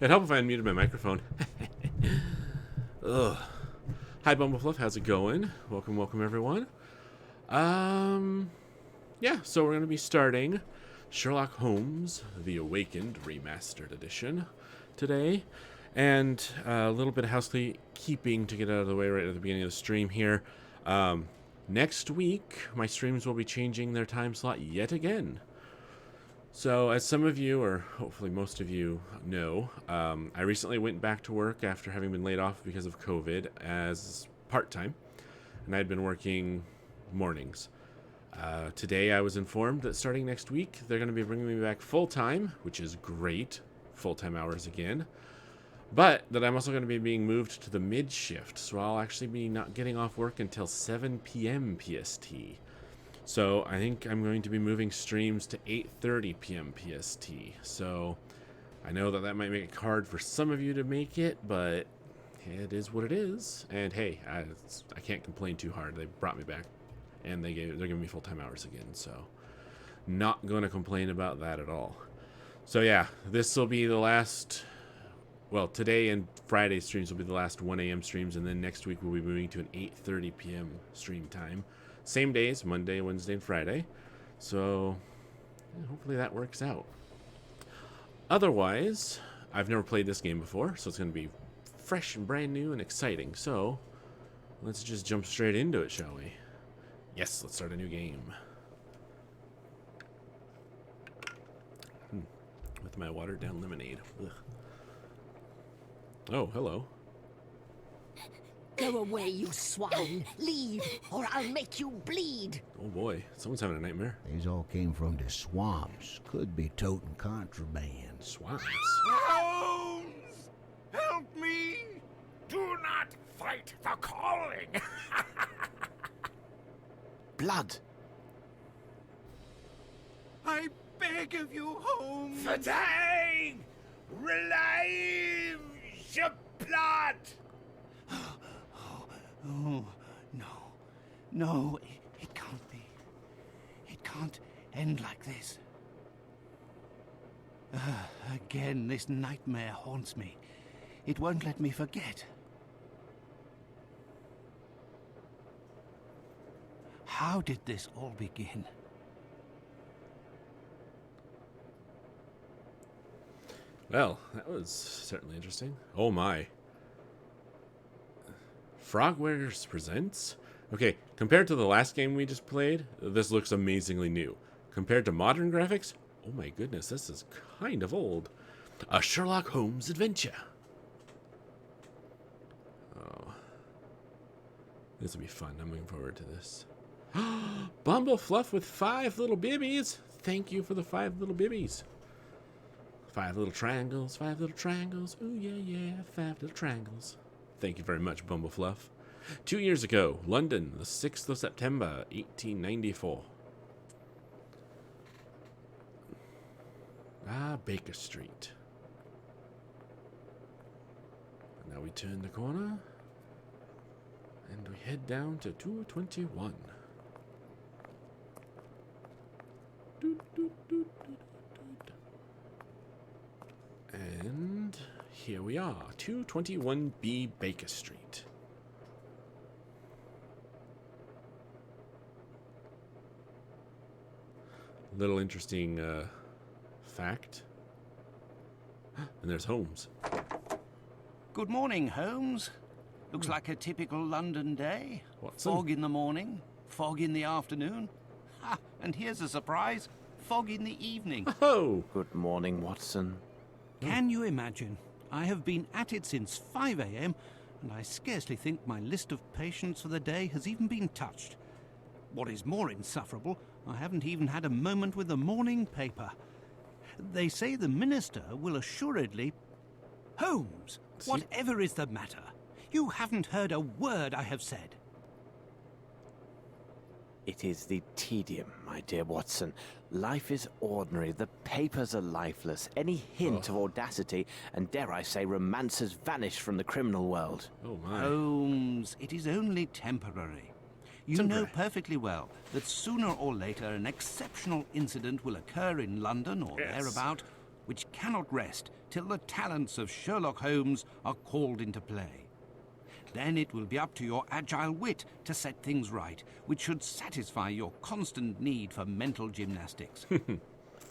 It'd help if I unmuted my microphone. Ugh. Hi, Bumblefluff. How's it going? Welcome, everyone. Yeah, so we're going to be starting Sherlock Holmes, The Awakened Remastered Edition today. And a little bit of housekeeping to get out of the way right at the beginning of the stream here. Next week, my streams will be changing their time slot yet again. So, as some of you, or hopefully most of you know, I recently went back to work after having been laid off because of COVID as part-time, and I'd been working mornings. Today I was informed that starting next week, they're going to be bringing me back full-time, which is great, full-time hours again, but that I'm also going to be being moved to the mid-shift, so I'll actually be not getting off work until 7 p.m. PST. So I think I'm going to be moving streams to 8:30 p.m. PST. So I know that that might make it hard for some of you to make it, but it is what it is. And hey, I can't complain too hard. They brought me back, and they're giving me full-time hours again. So not going to complain about that at all. So yeah, this will be the last. Well, today and Friday streams will be the last 1 a.m. streams, and then next week we'll be moving to an 8:30 p.m. stream time. Same days, Monday, Wednesday, and Friday. So, yeah, hopefully that works out. Otherwise, I've never played this game before, so it's going to be fresh and brand new and exciting. So, let's just jump straight into it, shall we? Yes, let's start a new game. With my watered-down lemonade. Ugh. Oh, hello. Go away, you swine! Leave, or I'll make you bleed! Oh boy, someone's having a nightmare. These all came from the swamps. Could be toting contraband. Swamps? Holmes! Help me! Do not fight the calling! Blood! I beg of you, Holmes! Fatigue! Relieve your blood! Oh, no. No, it can't be. It can't end like this. Again, this nightmare haunts me. It won't let me forget. How did this all begin? Well, that was certainly interesting. Oh my. Frogwares presents? Okay, compared to the last game we just played, this looks amazingly new. Compared to modern graphics, oh my goodness, this is kind of old. A Sherlock Holmes adventure. Oh. This will be fun. I'm looking forward to this. Bumblefluff with 5 little bibbies. Thank you for the 5 little bibbies. 5 little triangles, 5 little triangles. Ooh, yeah, yeah, 5 little triangles. Thank you very much, Bumblefluff. 2 years ago, London, the 6th of September, 1894. Baker Street. Now we turn the corner, and we head down to 221. And here we are, 221B Baker Street. Little interesting fact. And there's Holmes. Good morning, Holmes. Looks like a typical London day. Watson? Fog in the morning, fog in the afternoon. Ha! And here's a surprise. Fog in the evening. Oh! Good morning, Watson. Can you imagine? I have been at it since 5 a.m. and I scarcely think my list of patients for the day has even been touched. What is more insufferable, I haven't even had a moment with the morning paper. They say the minister will assuredly... Holmes, whatever is the matter? You haven't heard a word I have said. It is the tedium, my dear Watson. Life is ordinary. The papers are lifeless. Any hint of audacity, and dare I say romance, has vanished from the criminal world. Oh my. Holmes, it is only temporary. You know perfectly well that sooner or later an exceptional incident will occur in London or thereabout, which cannot rest till the talents of Sherlock Holmes are called into play. Then it will be up to your agile wit to set things right, which should satisfy your constant need for mental gymnastics.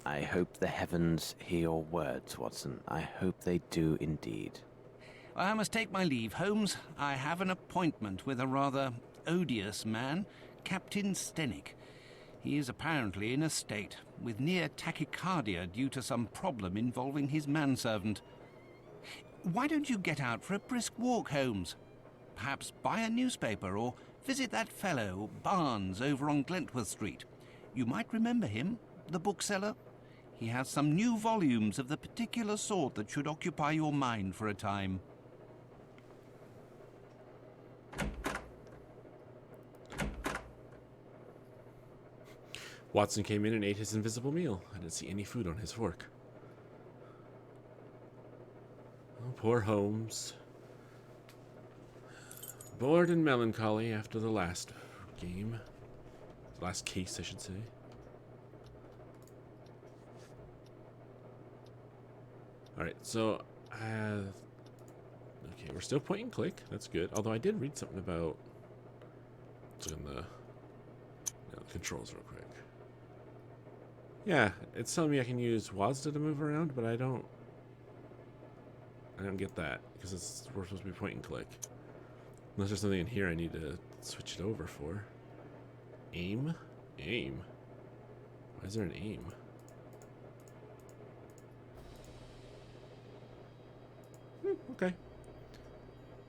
I hope the heavens hear your words, Watson. I hope they do indeed. I must take my leave, Holmes. I have an appointment with a rather odious man, Captain Stenick. He is apparently in a state, with near tachycardia due to some problem involving his manservant. Why don't you get out for a brisk walk, Holmes? Perhaps buy a newspaper or visit that fellow, Barnes, over on Glentworth Street. You might remember him, the bookseller. He has some new volumes of the particular sort that should occupy your mind for a time. Watson came in and ate his invisible meal. I didn't see any food on his fork. Oh, poor Holmes. Bored and melancholy after the last game. Last case, I should say. Alright, so... okay, we're still point and click. That's good. Although I did read something about... Let's look in the controls real quick. Yeah, it's telling me I can use WASD to move around, but I don't get that, because we're supposed to be point and click. Unless there's something in here I need to switch it over for. Aim? Aim? Why is there an aim? Okay.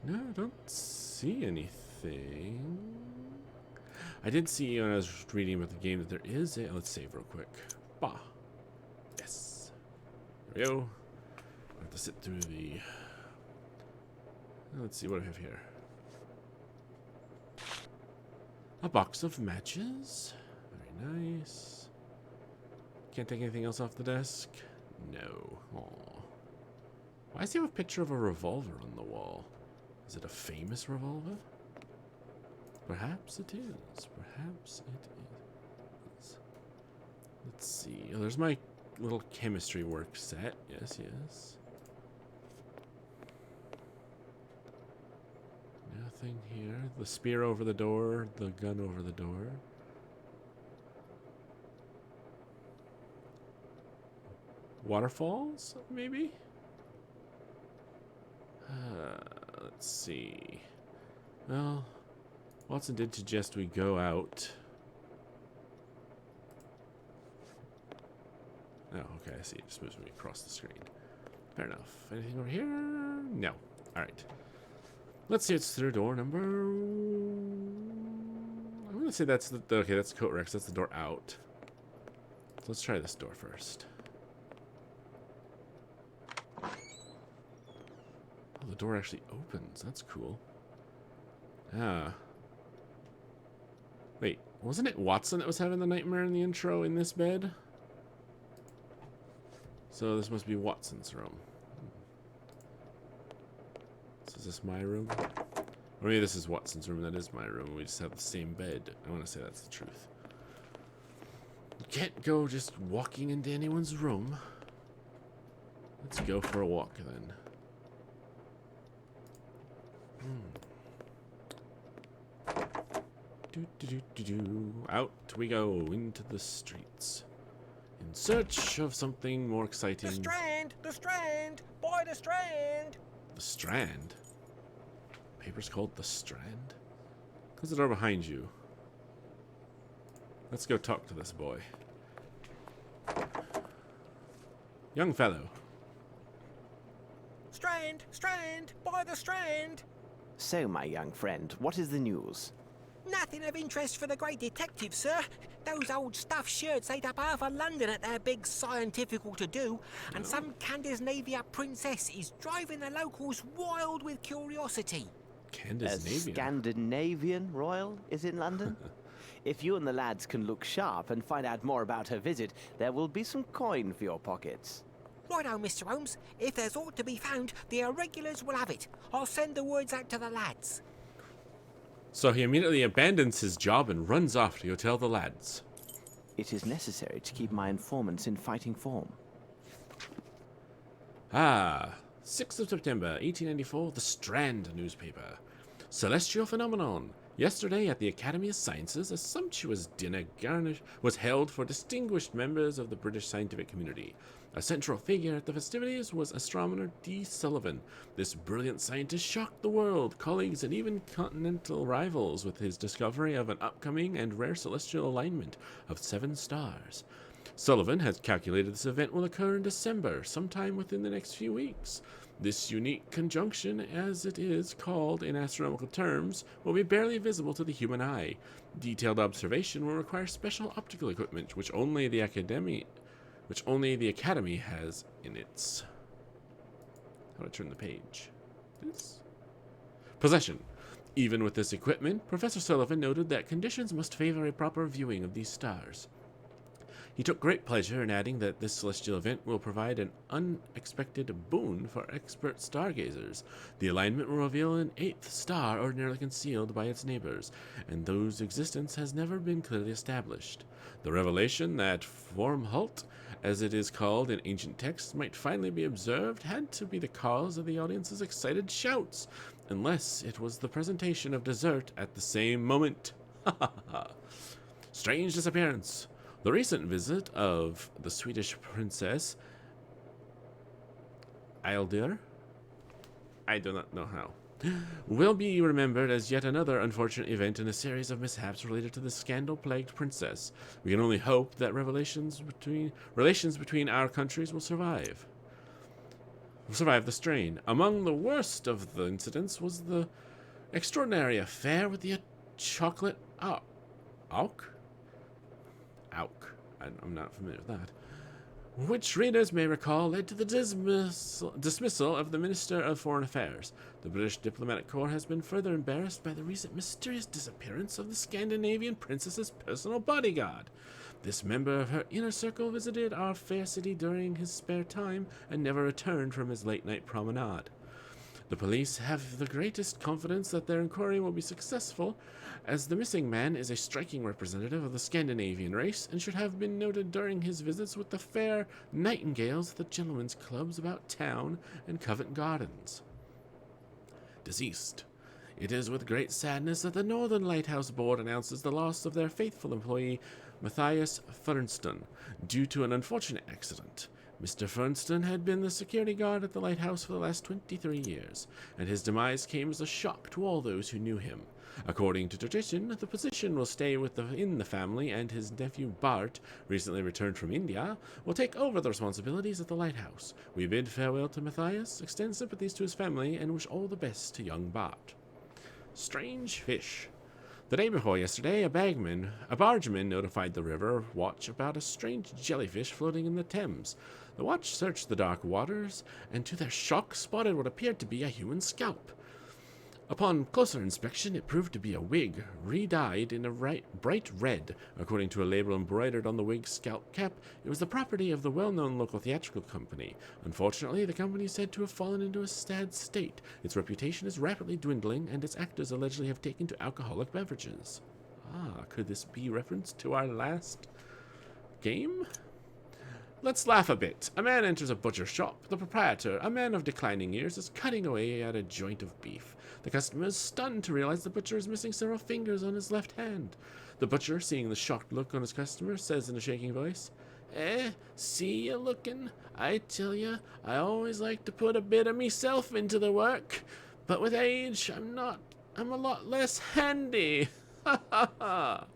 No, I don't see anything. I did see when I was reading about the game that there is a... Let's save real quick. Bah. Yes. There we go. I have to sit through the... Let's see what I have here. A box of matches. Very nice. Can't take anything else off the desk? No. Aww. Why does he have a picture of a revolver on the wall? Is it a famous revolver? Perhaps it is. Perhaps it is. Let's see. Oh, there's my little chemistry work set. Yes, yes. Nothing here. The spear over the door. The gun over the door. Waterfalls, maybe? Let's see. Well, Watson did suggest we go out. Oh, okay, I see. It just moves me across the screen. Fair enough. Anything over here? No. Alright. Let's see, it's through door number... I'm going to say that's the... Okay, that's Coat Rex. That's the door out. So let's try this door first. Oh, the door actually opens. That's cool. Ah. Wait, wasn't it Watson that was having the nightmare in the intro in this bed? So this must be Watson's room. So is this my room? Or maybe this is Watson's room, that is my room. We just have the same bed. I want to say that's the truth. You can't go just walking into anyone's room. Let's go for a walk then. Out we go into the streets in search of something more exciting. The Strand! The Strand! Boy, the Strand! The Strand? Paper's called The Strand? Close the door behind you. Let's go talk to this boy. Young fellow. Strand! Strand! Boy, the Strand! So, my young friend, what is the news? Nothing of interest for the great detective, sir. Those old stuffed shirts ate up half of London at their big scientifical to-do, and some Scandinavia princess is driving the locals wild with curiosity. A Scandinavian royal is in London? If you and the lads can look sharp and find out more about her visit, there will be some coin for your pockets. Righto, Mr. Holmes. If there's aught to be found, the irregulars will have it. I'll send the words out to the lads. So he immediately abandons his job and runs off to go tell the lads. It is necessary to keep my informants in fighting form. Ah, 6th of September, 1894, the Strand newspaper. Celestial phenomenon. Yesterday at the Academy of Sciences, a sumptuous dinner was held for distinguished members of the British scientific community. A central figure at the festivities was astronomer D. Sullivan. This brilliant scientist shocked the world, colleagues, and even continental rivals with his discovery of an upcoming and rare celestial alignment of 7 stars. Sullivan has calculated this event will occur in December, sometime within the next few weeks. This unique conjunction, as it is called in astronomical terms, will be barely visible to the human eye. Detailed observation will require special optical equipment, which only the Academy has in its... How do I turn the page? This? Possession. Even with this equipment, Professor Sullivan noted that conditions must favor a proper viewing of these stars. He took great pleasure in adding that this celestial event will provide an unexpected boon for expert stargazers. The alignment will reveal an 8th star ordinarily concealed by its neighbors, and whose existence has never been clearly established. The revelation that Formhalt, as it is called in ancient texts, might finally be observed had to be the cause of the audience's excited shouts, unless it was the presentation of dessert at the same moment. Strange disappearance. The recent visit of the Swedish princess Ildir, I do not know how, will be remembered as yet another unfortunate event in a series of mishaps related to the scandal-plagued princess. We can only hope that relations between our countries will survive the strain. Among the worst of the incidents was the extraordinary affair with the chocolate auk. I'm not familiar with that. Which readers may recall led to the dismissal of the Minister of Foreign Affairs. The British diplomatic corps has been further embarrassed by the recent mysterious disappearance of the Scandinavian princess's personal bodyguard. This member of her inner circle visited our fair city during his spare time and never returned from his late-night promenade. The police have the greatest confidence that their inquiry will be successful, as the missing man is a striking representative of the Scandinavian race and should have been noted during his visits with the fair nightingales at the gentlemen's clubs about town and Covent Gardens. Deceased. It is with great sadness that the Northern Lighthouse Board announces the loss of their faithful employee, Matthias Fernston, due to an unfortunate accident. Mr. Fernston had been the security guard at the lighthouse for the last 23 years, and his demise came as a shock to all those who knew him. According to tradition, the position will stay in the family, and his nephew Bart, recently returned from India, will take over the responsibilities at the lighthouse. We bid farewell to Matthias, extend sympathies to his family, and wish all the best to young Bart. Strange fish. The day before yesterday, a bargeman notified the river watch about a strange jellyfish floating in the Thames. The watch searched the dark waters, and to their shock spotted what appeared to be a human scalp. Upon closer inspection, it proved to be a wig, re-dyed in a bright red. According to a label embroidered on the wig's scalp cap, it was the property of the well-known local theatrical company. Unfortunately, the company is said to have fallen into a sad state. Its reputation is rapidly dwindling, and its actors allegedly have taken to alcoholic beverages. Could this be reference to our last game? Let's laugh a bit. A man enters a butcher shop. The proprietor, a man of declining years, is cutting away at a joint of beef. The customer is stunned to realize the butcher is missing several fingers on his left hand. The butcher, seeing the shocked look on his customer, says in a shaking voice, see you looking? I tell you, I always like to put a bit of meself into the work, but with age, I'm a lot less handy. Ha ha ha.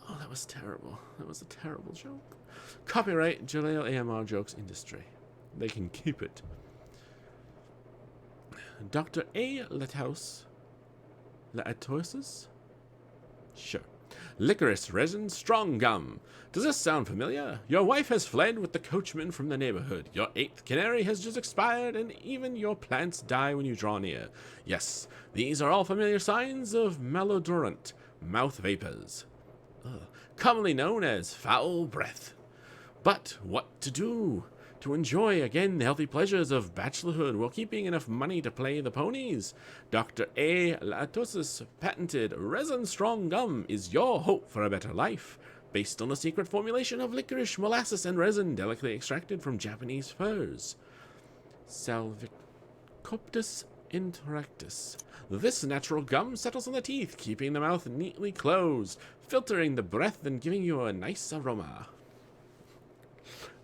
Oh, that was terrible. That was a terrible joke. Copyright Jaleel AMR Jokes Industry. They can keep it. Dr. A. Latosis? Sure. Licorice resin strong gum. Does this sound familiar? Your wife has fled with the coachman from the neighborhood. Your 8th canary has just expired, and even your plants die when you draw near. Yes, these are all familiar signs of malodorant mouth vapors, commonly known as foul breath. But what to do to enjoy again the healthy pleasures of bachelorhood while keeping enough money to play the ponies? Dr. A. Latosis' patented resin-strong gum is your hope for a better life, based on a secret formulation of licorice, molasses, and resin delicately extracted from Japanese firs. Salvicoptus interactus. This natural gum settles on the teeth, keeping the mouth neatly closed, filtering the breath and giving you a nice aroma.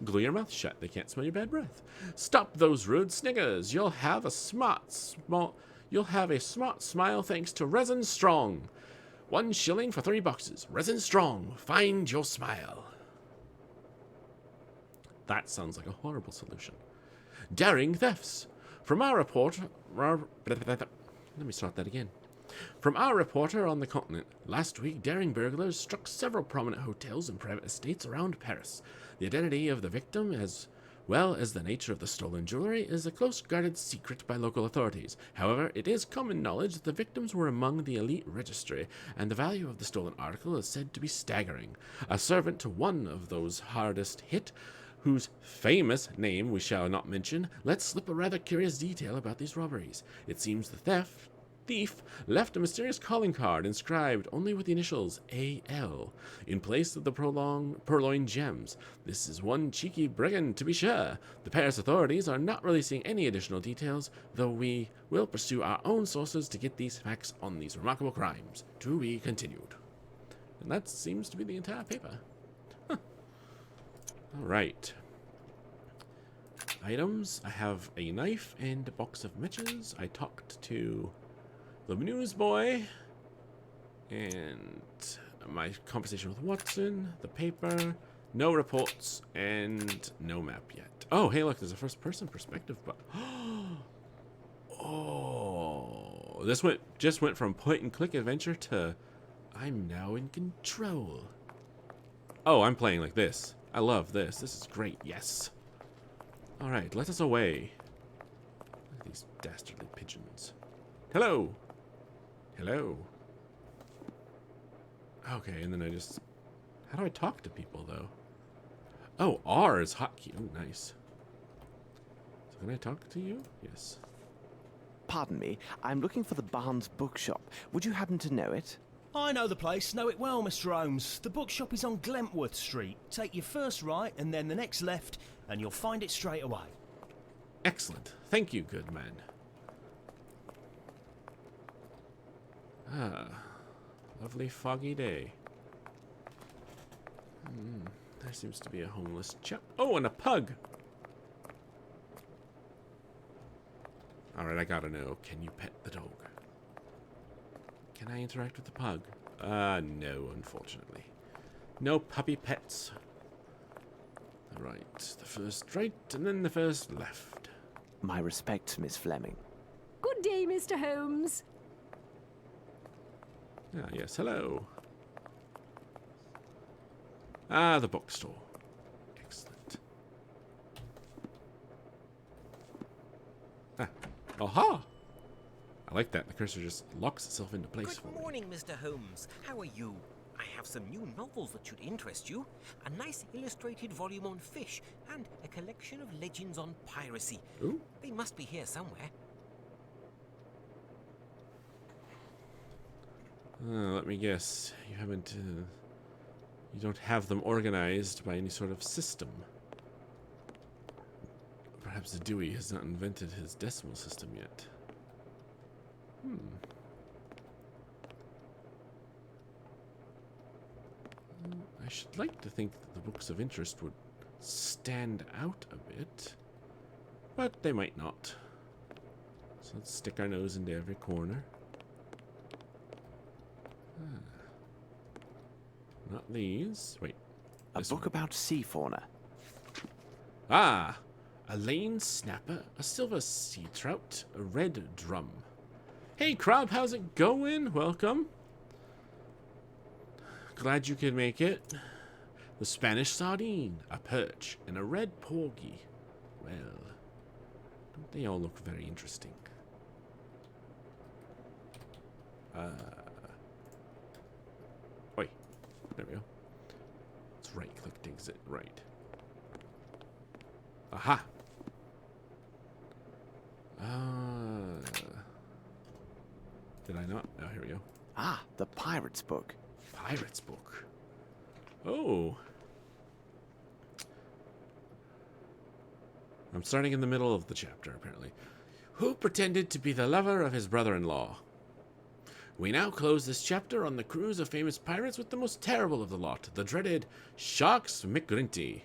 Glue your mouth shut. They can't smell your bad breath. Stop those rude sniggers. You'll have a smart smile thanks to Resin Strong. 1 shilling for 3 boxes. Resin Strong. Find your smile. That sounds like a horrible solution. Daring thefts. From our reporter... Let me start that again. From our reporter on the continent, last week daring burglars struck several prominent hotels and private estates around Paris. The identity of the victim, as well as the nature of the stolen jewelry, is a close-guarded secret by local authorities. However, it is common knowledge that the victims were among the elite registry, and the value of the stolen article is said to be staggering. A servant to one of those hardest hit, whose famous name we shall not mention, let slip a rather curious detail about these robberies. It seems the thief left a mysterious calling card inscribed only with the initials A.L. in place of the purloined gems. This is one cheeky brigand, to be sure. The Paris authorities are not releasing any additional details, though we will pursue our own sources to get these facts on these remarkable crimes. To be continued. And that seems to be the entire paper. Huh. All right. Items. I have a knife and a box of matches. I talked to the newsboy, and my conversation with Watson, the paper, no reports, and no map yet. Oh, hey, look, there's a first-person perspective, but... Oh, this just went from point-and-click adventure to I'm now in control. Oh, I'm playing like this. I love this. This is great. Yes. All right, let us away. Look at these dastardly pigeons. Hello. Hello. Okay, and then I just... How do I talk to people, though? Oh, R is hotkey. Oh, nice. So can I talk to you? Yes. Pardon me, I'm looking for the Barnes bookshop. Would you happen to know it? I know the place, know it well, Mr. Holmes. The bookshop is on Glentworth Street. Take your first right and then the next left, and you'll find it straight away. Excellent. Thank you, good man. Ah, lovely foggy day. There seems to be a homeless chap. Oh, and a pug! Alright, I gotta know. Can you pet the dog? Can I interact with the pug? No, unfortunately. No puppy pets. Alright, the first right, and then the first left. My respects, Miss Fleming. Good day, Mr. Holmes. Ah, yes, hello. Ah, the bookstore. Excellent. Ah, aha! I like that. The cursor just locks itself into place for Good me. morning, Mr. Holmes. How are you? I have some new novels that should interest you. A nice illustrated volume on fish and a collection of legends on piracy. Ooh. They must be here somewhere. Let me guess. You haven't... you don't have them organized by any sort of system. Perhaps Dewey has not invented his decimal system yet. I should like to think that the books of interest would stand out a bit, but they might not. So let's stick our nose into every corner. Not these. Wait. A book about sea fauna. Ah! A lane snapper, a silver sea trout, a red drum. Hey, Crab, how's it going? Welcome. Glad you could make it. The Spanish sardine, a perch, and a red porgy. Well, don't they all look very interesting? Wait, there we go. Let's right-click to exit right. Aha! Did I not? Oh, here we go. Ah, the pirate's book. Pirate's book. Oh. I'm starting in the middle of the chapter, apparently. Who pretended to be the lover of his brother-in-law. We now close this chapter on the cruise of famous pirates with the most terrible of the lot, the dreaded Sharks McGrinty.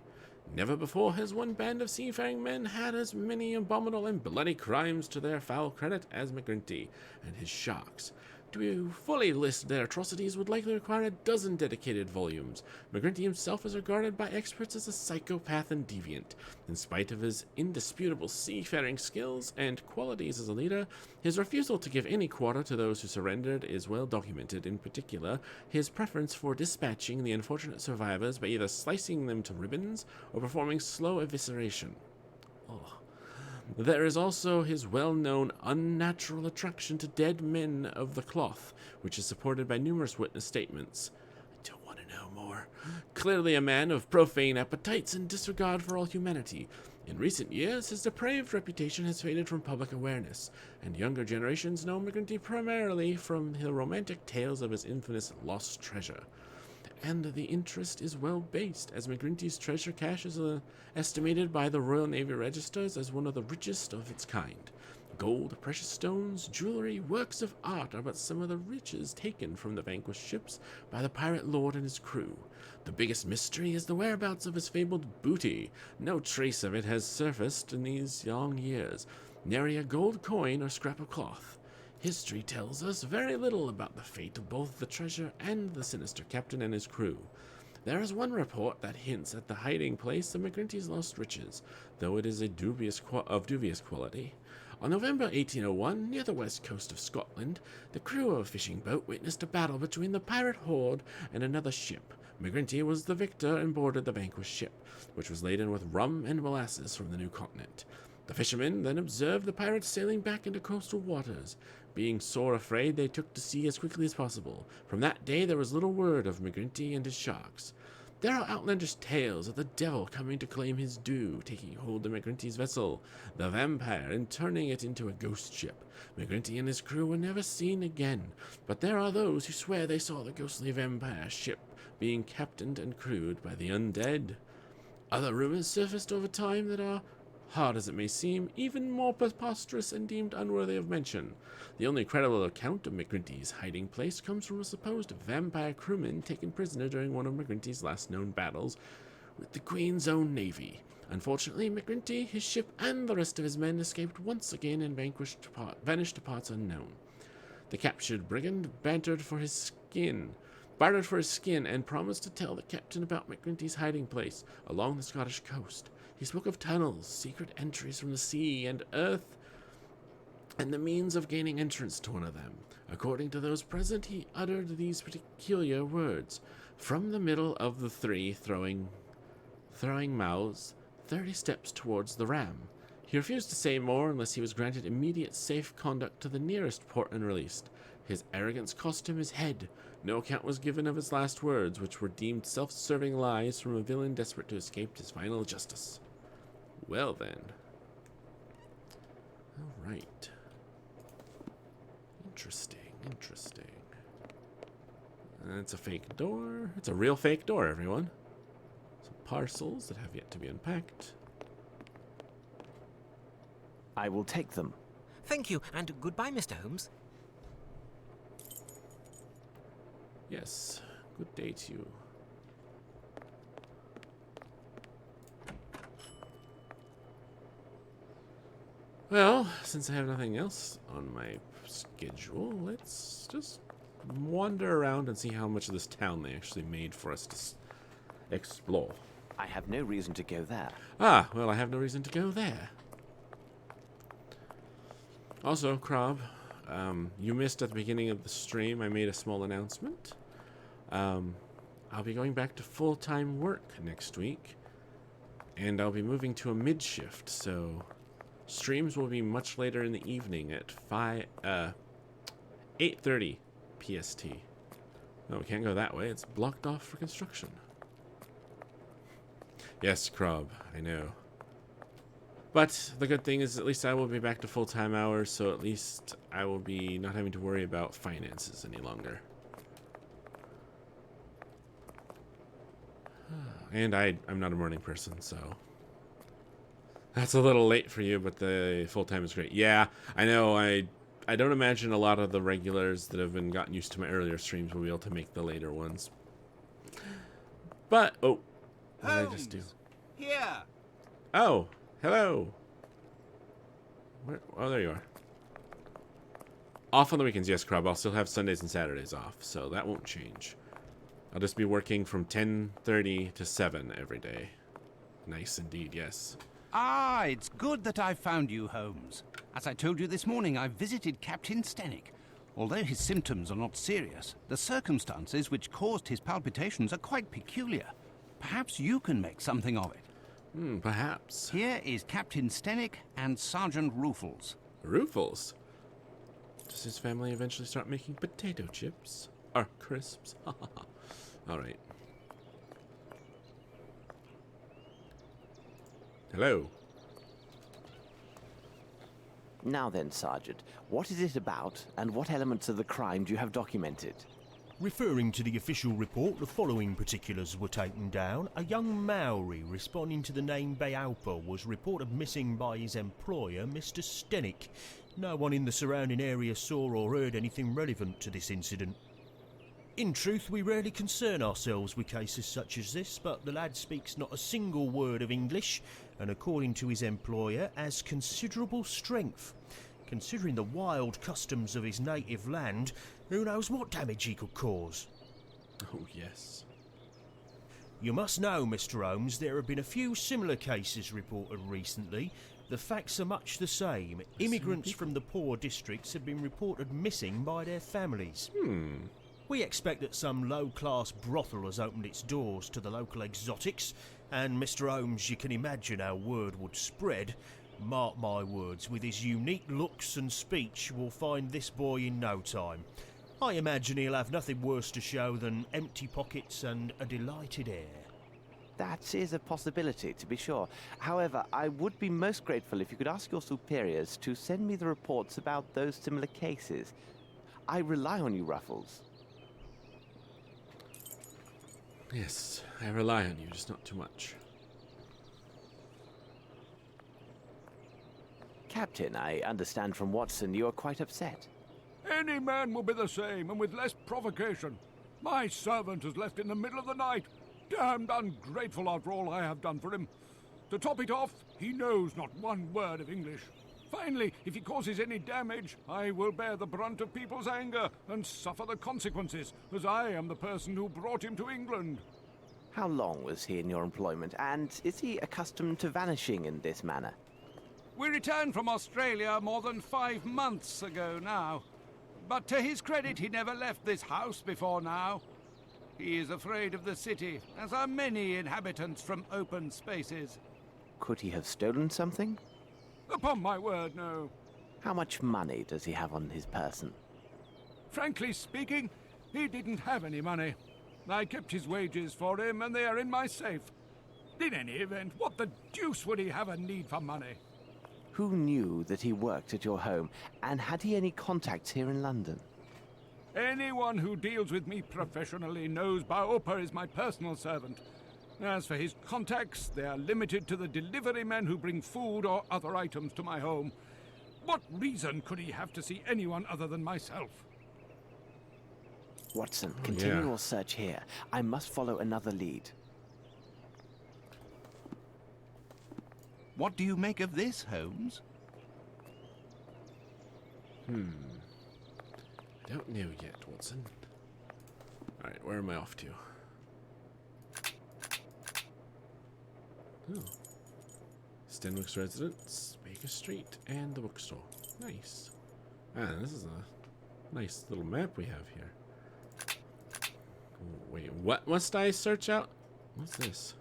Never before has one band of seafaring men had as many abominable and bloody crimes to their foul credit as McGrinty and his sharks. To fully list their atrocities would likely require a dozen dedicated volumes. McGrinty himself is regarded by experts as a psychopath and deviant. In spite of his indisputable seafaring skills and qualities as a leader, his refusal to give any quarter to those who surrendered is well documented. In particular, his preference for dispatching the unfortunate survivors by either slicing them to ribbons or performing slow evisceration. Oh. There is also his well-known unnatural attraction to dead men of the cloth, which is supported by numerous witness statements. I don't want to know more. Clearly a man of profane appetites and disregard for all humanity. In recent years, his depraved reputation has faded from public awareness, and younger generations know McGrinty primarily from the romantic tales of his infamous lost treasure. And the interest is well based, as McGrinty's treasure cache is estimated by the Royal Navy registers as one of the richest of its kind. Gold, precious stones, jewelry, works of art are but some of the riches taken from the vanquished ships by the pirate lord and his crew. The biggest mystery is the whereabouts of his fabled booty. No trace of it has surfaced in these long years, nary a gold coin or scrap of cloth. History tells us very little about the fate of both the treasure and the sinister captain and his crew. There is one report that hints at the hiding place of McGrinty's lost riches, though it is of dubious quality. On November 1801, near the west coast of Scotland, the crew of a fishing boat witnessed a battle between the pirate horde and another ship. McGrinty was the victor and boarded the vanquished ship, which was laden with rum and molasses from the new continent. The fishermen then observed the pirates sailing back into coastal waters. Being sore afraid, they took to sea as quickly as possible. From that day there was little word of McGrinty and his sharks. There are outlandish tales of the devil coming to claim his due, taking hold of McGrinty's vessel, the Vampire, and turning it into a ghost ship. McGrinty and his crew were never seen again, but there are those who swear they saw the ghostly Vampire ship being captained and crewed by the undead. Other rumors surfaced over time that are, hard as it may seem, even more preposterous and deemed unworthy of mention. The only credible account of McGrinty's hiding place comes from a supposed vampire crewman taken prisoner during one of McGrinty's last known battles with the Queen's own navy. Unfortunately, McGrinty, his ship, and the rest of his men escaped once again and vanished to parts unknown. The captured brigand bartered for his skin, and promised to tell the captain about McGrinty's hiding place along the Scottish coast. He spoke of tunnels, secret entries from the sea and earth, and the means of gaining entrance to one of them. According to those present, he uttered these peculiar words: "From the middle of the three throwing mouths, 30 steps towards the ram." He refused to say more unless he was granted immediate safe conduct to the nearest port and released. His arrogance cost him his head. No account was given of his last words, which were deemed self-serving lies from a villain desperate to escape his final justice. Well then. All right. Interesting. And it's a fake door. It's a real fake door, everyone. Some parcels that have yet to be unpacked. I will take them. Thank you, and goodbye, Mr. Holmes. Yes. Good day to you. Well, since I have nothing else on my schedule, let's just wander around and see how much of this town they actually made for us to explore. I have no reason to go there. Ah, well, I have no reason to go there. Also, Krob, you missed at the beginning of the stream, I made a small announcement. I'll be going back to full-time work next week, and I'll be moving to a mid-shift, so streams will be much later in the evening at 8:30 PST. No, we can't go that way. It's blocked off for construction. Yes, Krob, I know. But the good thing is at least I will be back to full-time hours, so at least I will be not having to worry about finances any longer. And I'm not a morning person, so That's a little late for you, but the full time is great. Yeah, I know. I don't imagine a lot of the regulars that have been gotten used to my earlier streams will be able to make the later ones. But oh, what did I just do? Here. Oh, hello. Oh, there you are. Off on the weekends, yes, Crab. I'll still have Sundays and Saturdays off, so that won't change. I'll just be working from 10:30 to 7 every day. Nice indeed, yes. Ah, it's good that I found you, Holmes. As I told you this morning, I visited Captain Stenick. Although his symptoms are not serious, the circumstances which caused his palpitations are quite peculiar. Perhaps you can make something of it. Perhaps. Here is Captain Stenick and Sergeant Rufels. Rufels? Does his family eventually start making potato chips? Or crisps? Alright. Hello. Now then, Sergeant, what is it about, and what elements of the crime do you have documented? Referring to the official report, the following particulars were taken down. A young Maori responding to the name Beaupa was reported missing by his employer, Mr. Stenick. No one in the surrounding area saw or heard anything relevant to this incident. In truth, we rarely concern ourselves with cases such as this, but the lad speaks not a single word of English, and according to his employer, has considerable strength. Considering the wild customs of his native land, who knows what damage he could cause? Oh, yes. You must know, Mr. Holmes, there have been a few similar cases reported recently. The facts are much the same. Immigrants from the poor districts have been reported missing by their families. We expect that some low-class brothel has opened its doors to the local exotics, and Mr. Holmes, you can imagine how word would spread. Mark my words, with his unique looks and speech, we'll find this boy in no time. I imagine he'll have nothing worse to show than empty pockets and a delighted air. That is a possibility, to be sure. However, I would be most grateful if you could ask your superiors to send me the reports about those similar cases. I rely on you, Ruffles. Yes, I rely on you, just not too much. Captain, I understand from Watson you are quite upset. Any man will be the same, and with less provocation. My servant is left in the middle of the night. Damned ungrateful after all I have done for him. To top it off, he knows not one word of English. Finally, if he causes any damage, I will bear the brunt of people's anger and suffer the consequences, as I am the person who brought him to England. How long was he in your employment, and is he accustomed to vanishing in this manner? We returned from Australia more than 5 months ago now. But to his credit, he never left this house before now. He is afraid of the city, as are many inhabitants from open spaces. Could he have stolen something? Upon my word, no. How much money does he have on his person? Frankly speaking, he didn't have any money. I kept his wages for him, and they are in my safe. In any event, what the deuce would he have a need for money? Who knew that he worked at your home, and had he any contacts here in London? Anyone who deals with me professionally knows Beaupa is my personal servant. As for his contacts, they are limited to the delivery men who bring food or other items to my home. What reason could he have to see anyone other than myself? Watson, continue your search here. I must follow another lead. What do you make of this, Holmes? I don't know yet, Watson. Alright, where am I off to? Oh. Stenwick's residence, Baker Street, and the bookstore. Nice. Ah, this is a nice little map we have here. Wait, what must I search out? What's this?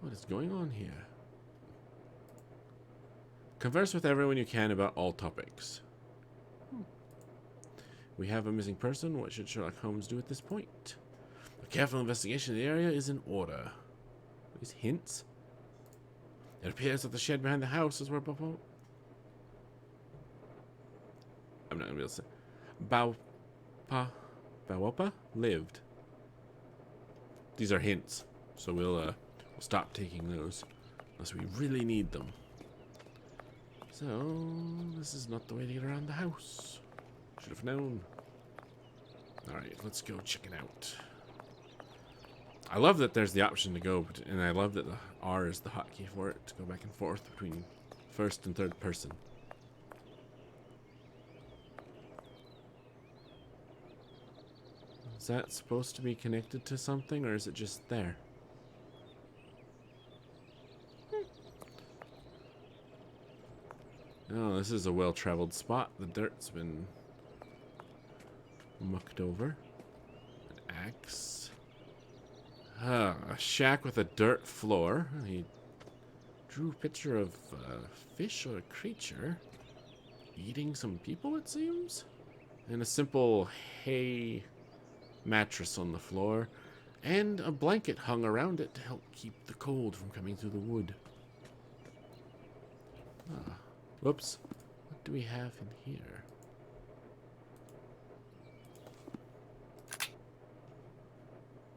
What is going on here? Converse with everyone you can about all topics. We have a missing person. What should Sherlock Holmes do at this point? A careful investigation of the area is in order. These hints? It appears that the shed behind the house is where I'm not going to be able to say. Beaupa lived. These are hints, so we'll stop taking those. Unless we really need them. So, this is not the way to get around the house. Should have known. Alright, let's go check it out. I love that there's the option to go, and I love that the R is the hotkey for it, to go back and forth between first and third person. Is that supposed to be connected to something, or is it just there? Oh, this is a well-traveled spot. The dirt's been mucked over. An axe. A shack with a dirt floor. He drew a picture of a fish or a creature eating some people, it seems. And a simple hay mattress on the floor. And a blanket hung around it to help keep the cold from coming through the wood. Ah. Whoops. What do we have in here?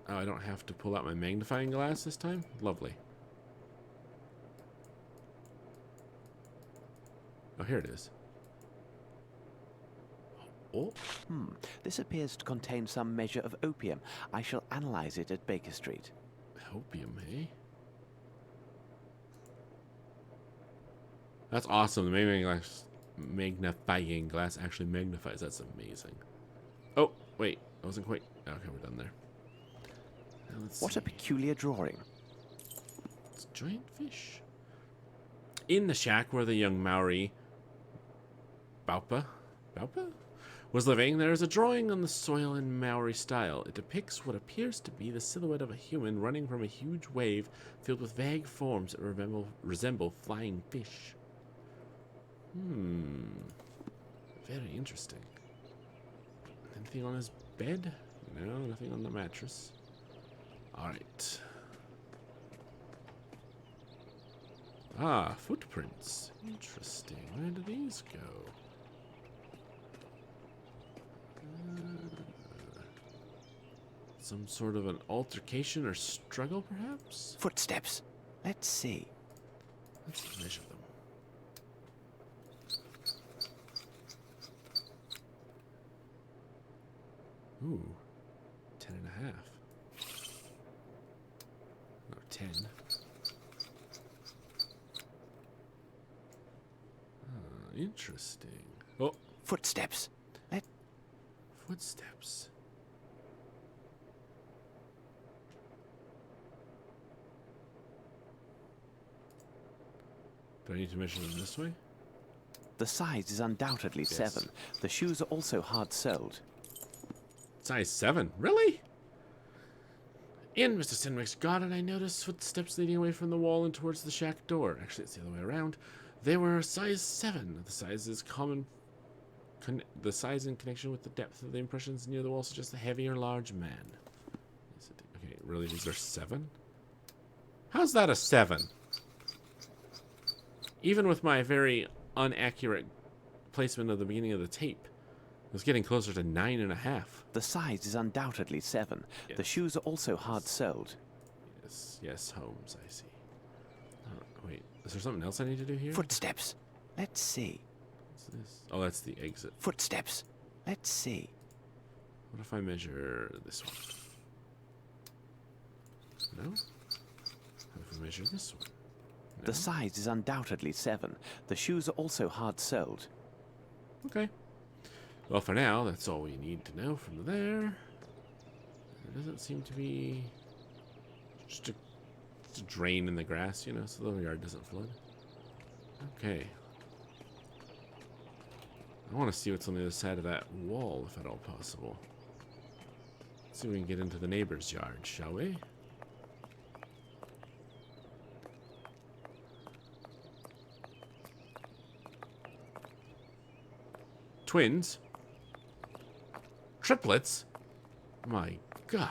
Oh, I don't have to pull out my magnifying glass this time? Lovely. Oh, here it is. Oh. This appears to contain some measure of opium. I shall analyze it at Baker Street. Opium, eh? That's awesome. The magnifying glass actually magnifies. That's amazing. Oh, wait. I wasn't quite... Okay, we're done there. Now let's What see. a peculiar drawing. It's a giant fish. In the shack where the young Maori Baupa was living, there is a drawing on the soil in Maori style. It depicts what appears to be the silhouette of a human running from a huge wave filled with vague forms that resemble flying fish. Very interesting. Anything on his bed? No, nothing on the mattress. Alright. Ah, footprints. Interesting. Where do these go? Some sort of an altercation or struggle, perhaps? Footsteps. Let's see. Let's measure them. Ooh, 10.5. No, 10. Interesting. Oh, Footsteps. footsteps. Do I need to measure them this way? The size is undoubtedly Yes. 7. The shoes are also hard-soled. Size 7? Really? In Mr. Sinwick's garden, I noticed footsteps leading away from the wall and towards the shack door. Actually, it's the other way around. They were size 7. The size is common. The size in connection with the depth of the impressions near the wall suggests a heavy or large man. Okay, really, these are 7? How's that a 7? Even with my very inaccurate placement of the beginning of the tape, it was getting closer to 9.5. The size is undoubtedly 7. Yes. The shoes are also hard-soled. Yes, Holmes, I see. Wait, is there something else I need to do here? Footsteps. Let's see. What's this? Oh, that's the exit. Footsteps. Let's see. What if I measure this one? No? What if I measure this one? No? The size is undoubtedly 7. The shoes are also hard-soled. Okay. Well, for now, that's all we need to know from there. There doesn't seem to be just a drain in the grass, you know, so the yard doesn't flood. Okay. I want to see what's on the other side of that wall, if at all possible. Let's see if we can get into the neighbor's yard, shall we? Twins? Triplets? My God.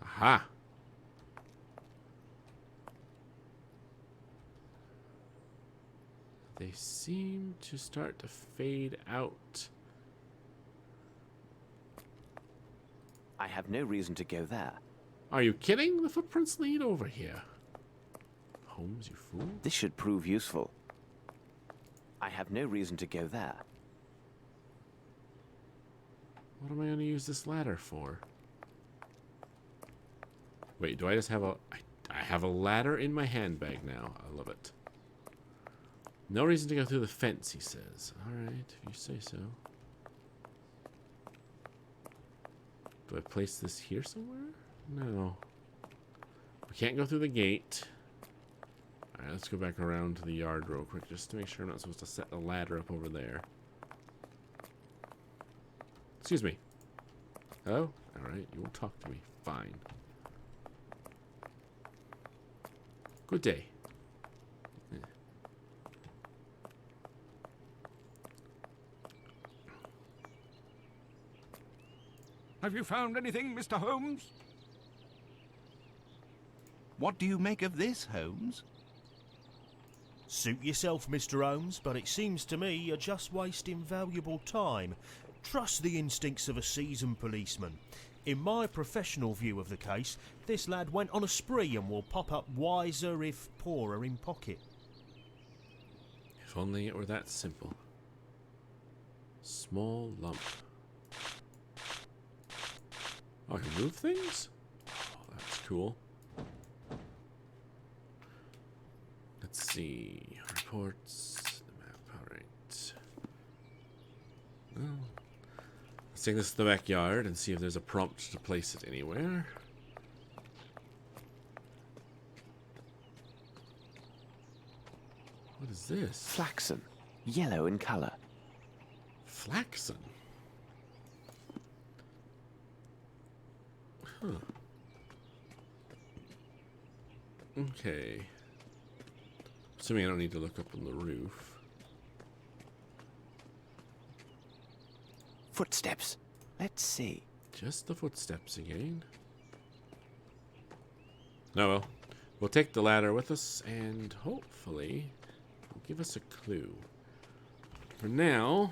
Aha. They seem to start to fade out. I have no reason to go there. Are you kidding? The footprints lead over here. Holmes, you fool. This should prove useful. I have no reason to go there. What am I going to use this ladder for? Wait, do I just have a... I have a ladder in my handbag now. I love it. No reason to go through the fence, he says. Alright, if you say so. Do I place this here somewhere? No. We can't go through the gate. Alright, let's go back around to the yard real quick just to make sure I'm not supposed to set the ladder up over there. Excuse me. Hello? Alright, you won't talk to me. Fine. Good day. Have you found anything, Mr. Holmes? What do you make of this, Holmes? Suit yourself, Mr. Holmes, but it seems to me you're just wasting valuable time. Trust the instincts of a seasoned policeman. In my professional view of the case, this lad went on a spree and will pop up wiser if poorer in pocket. If only it were that simple. Small lump. Oh, I can move things? Oh, that's cool. Let's see. Reports. The map. Alright. Well, let's take this to the backyard and see if there's a prompt to place it anywhere. What is this? Flaxen. Yellow in colour. Flaxen? Huh. Okay. Assuming I don't need to look up on the roof. Footsteps. Let's see. Just the footsteps again. No, well, we'll take the ladder with us and hopefully it'll give us a clue. For now,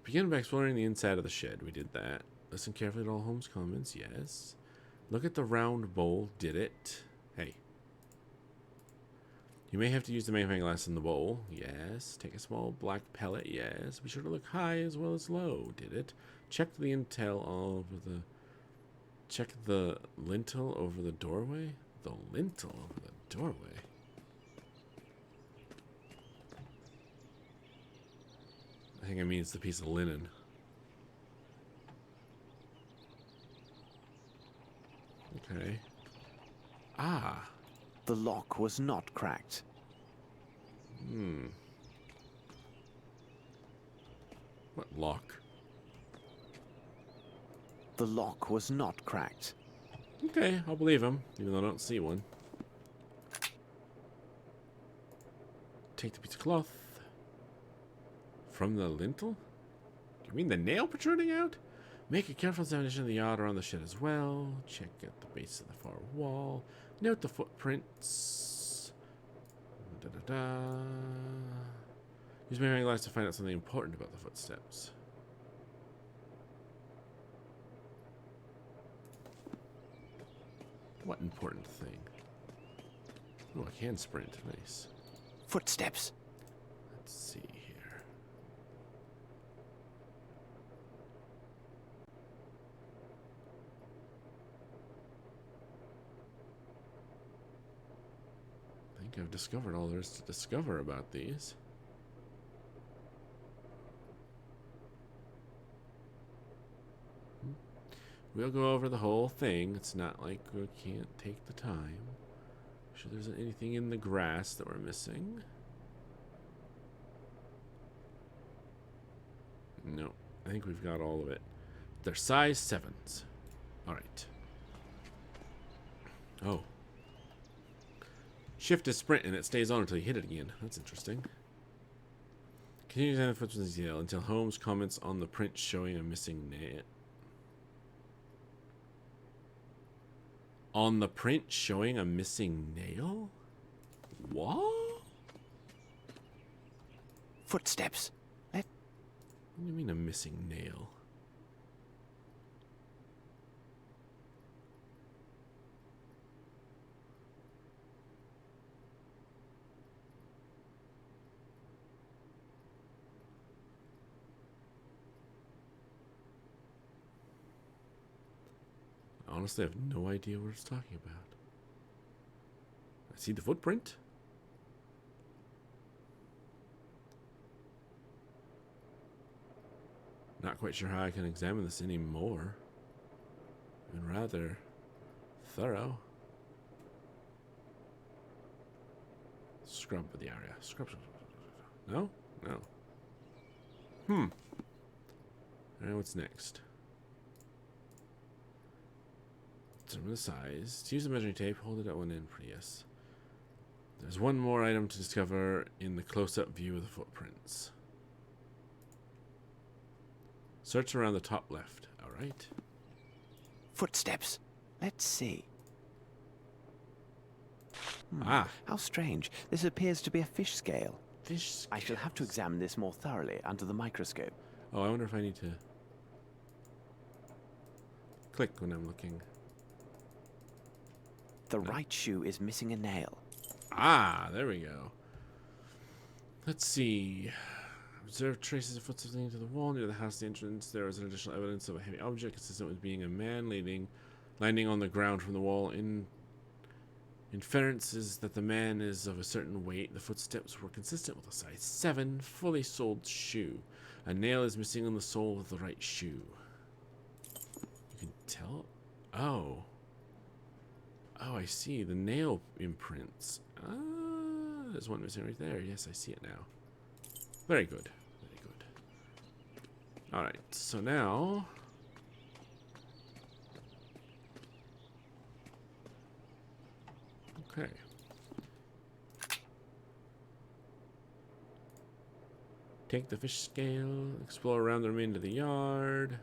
begin by exploring the inside of the shed. We did that. Listen carefully to all Holmes' comments. Yes. Look at the round bowl. Did it. Hey. You may have to use the magnifying glass in the bowl. Yes. Take a small black pellet. Yes. Be sure to look high as well as low. Did it. Check the intel over the... Check the lintel over the doorway. The lintel over the doorway. I think it means the piece of linen. Okay. Ah. The lock was not cracked. What lock? The lock was not cracked. Okay, I'll believe him, even though I don't see one. Take the piece of cloth from the lintel? Do you mean the nail protruding out? Make a careful examination of the yard around the shed as well. Check at the base of the far wall. Note the footprints. Use my glass to find out something important about the footsteps. What important thing? Oh, I can sprint. Nice. Footsteps. Let's see here. I think I've discovered all there is to discover about these. We'll go over the whole thing. It's not like we can't take the time. Sure there isn't anything in the grass that we're missing. No, I think we've got all of it. They're size 7s. Alright. Oh. Shift is sprint and it stays on until you hit it again. That's interesting. Continue to examine the footprints in detail until Holmes comments on the print showing a missing nail. On the print showing a missing nail? What? Footsteps. What do you mean a missing nail? Honestly, I have no idea what it's talking about. I see the footprint. Not quite sure how I can examine this anymore. And rather thorough. Scrub the area. Scrub. No? No. Alright, what's next? Determine the size. To use the measuring tape, hold it at one end. Yes. There's one more item to discover in the close-up view of the footprints. Search around the top left. Alright. Footsteps. Let's see. Ah. How strange. This appears to be a fish scale. Fish scales. I shall have to examine this more thoroughly under the microscope. Oh, I wonder if I need to click when I'm looking. The right shoe is missing a nail. Ah, there we go. Let's see. Observe traces of footsteps leading to the wall near the house entrance. There is an additional evidence of a heavy object consistent with being a man landing on the ground from the wall. Inference is that the man is of a certain weight. The footsteps were consistent with a size 7 fully soled shoe. A nail is missing on the sole of the right shoe. You can tell? Oh. Oh, I see. The nail imprints. Ah, there's one missing right there. Yes, I see it now. Very good. Very good. Alright, so now... Okay. Take the fish scale, explore around the remainder of the yard.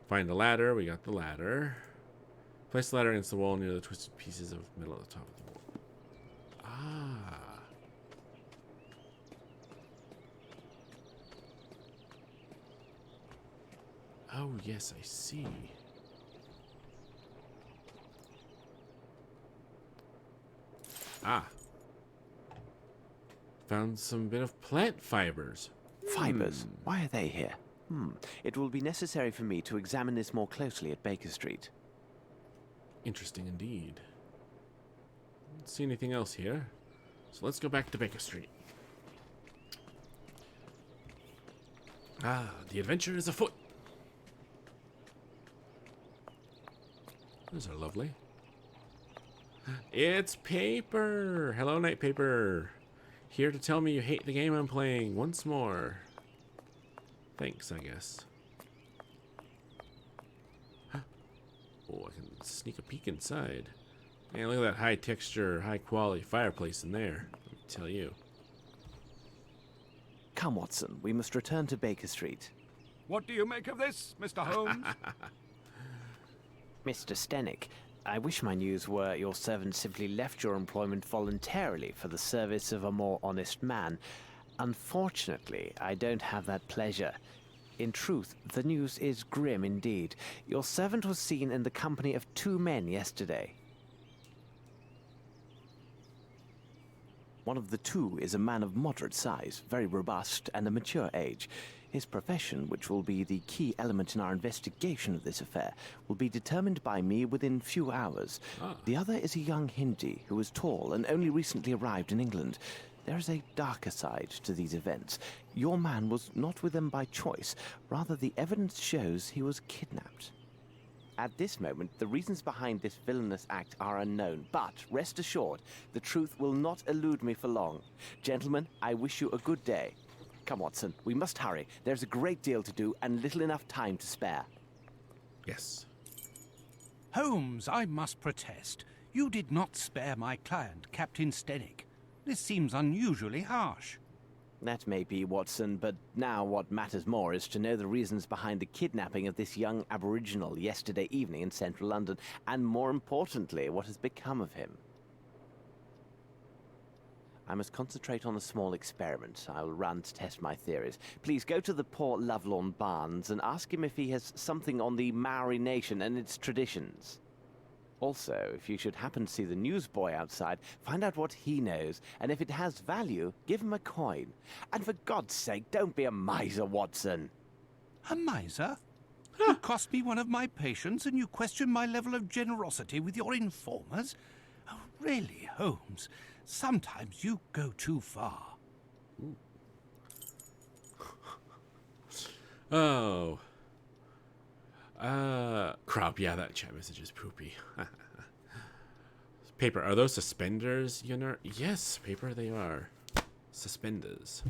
Find a ladder. We got the ladder. Place the ladder against the wall near the twisted pieces of metal at the top of the wall. Ah. Oh, yes, I see. Ah. Found some bit of plant fibers. Fibers? Why are they here? It will be necessary for me to examine this more closely at Baker Street. Interesting indeed. Don't see anything else here. So let's go back to Baker Street. Ah, the adventure is afoot. Those are lovely. It's Paper! Hello, Night Paper. Here to tell me you hate the game I'm playing once more. Thanks, I guess. Oh, I can sneak a peek inside. Man, look at that high texture, high quality fireplace in there. Let me tell you. Come, Watson, we must return to Baker Street. What do you make of this, Mr. Holmes? Mr. Stenick, I wish my news were your servant simply left your employment voluntarily for the service of a more honest man. Unfortunately, I don't have that pleasure. In truth, the news is grim indeed. Your servant was seen in the company of 2 men yesterday. One of the 2 is a man of moderate size, very robust, and a mature age. His profession, which will be the key element in our investigation of this affair, will be determined by me within few hours. The other is a young Hindi who is tall and only recently arrived in England. There is a darker side to these events. Your man was not with them by choice. Rather, the evidence shows he was kidnapped. At this moment, the reasons behind this villainous act are unknown, but rest assured, the truth will not elude me for long. Gentlemen, I wish you a good day. Come, Watson, we must hurry. There's a great deal to do and little enough time to spare. Yes. Holmes, I must protest. You did not spare my client, Captain Stenick. This seems unusually harsh. That may be, Watson, but now what matters more is to know the reasons behind the kidnapping of this young Aboriginal yesterday evening in central London, and more importantly, what has become of him. I must concentrate on a small experiment I will run to test my theories. Please go to the poor Lovelorn Barnes and ask him if he has something on the Maori nation and its traditions. Also, if you should happen to see the newsboy outside, find out what he knows, and if it has value, give him a coin. And for God's sake, don't be a miser, Watson. A miser? You cost me one of my patients, and you question my level of generosity with your informers? Oh, really, Holmes? Sometimes you go too far. Oh. Crap, yeah, that chat message is poopy. Paper, are those suspenders, Yunner? Yes, Paper, they are. Suspenders.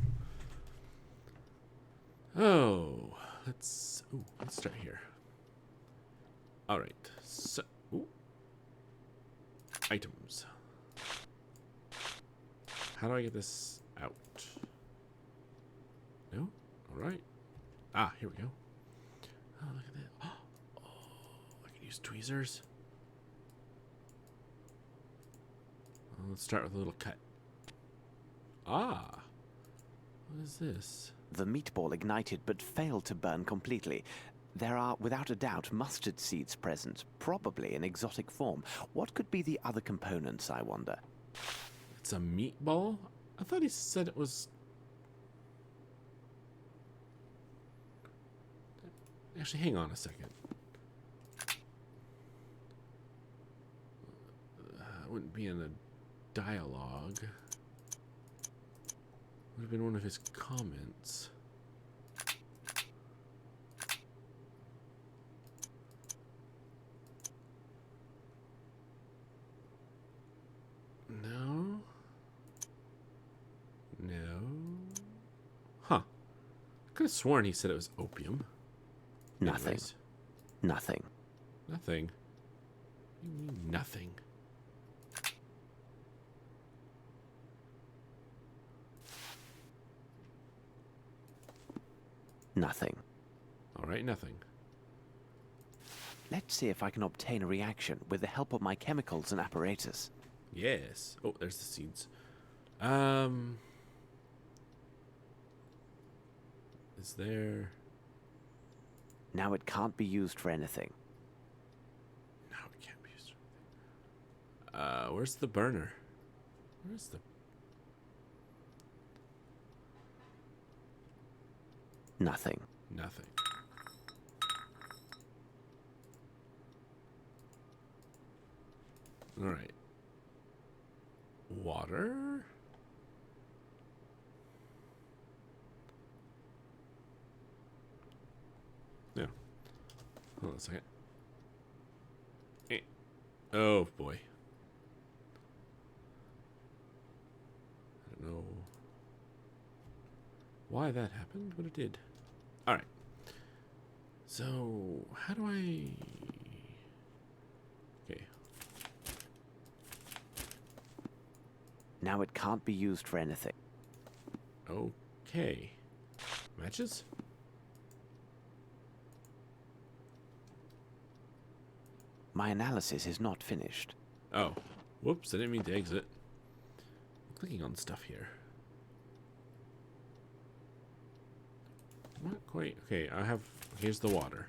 Oh, let's start here. Alright, so, items. How do I get this out? No? Alright. Ah, here we go. Oh, look at that. Oh, I can use tweezers. Well, let's start with a little cut. Ah. What is this? The meatball ignited but failed to burn completely. There are, without a doubt, mustard seeds present, probably in exotic form. What could be the other components, I wonder? It's a meatball? I thought he said it was... Actually, hang on a second. It wouldn't be in a dialogue. Would have been one of his comments. No. No. Huh. Could have sworn he said it was opium. Nothing. Anyways. Nothing. Nothing. What do you mean nothing? Nothing. Alright, nothing. Let's see if I can obtain a reaction with the help of my chemicals and apparatus. Yes. Oh, there's the seeds. Is there... Now it can't be used for anything. No, it can't be used for anything. Where's the burner? Where's the... Nothing. Nothing. Alright. Water? No. Hold on a second. Oh boy. I don't know why that happened, but it did. Alright. So, how do I... Okay. Now it can't be used for anything. Okay. Matches? My analysis is not finished. Oh. Whoops, I didn't mean to exit. I'm clicking on stuff here. Not quite. Okay, I have... Here's the water.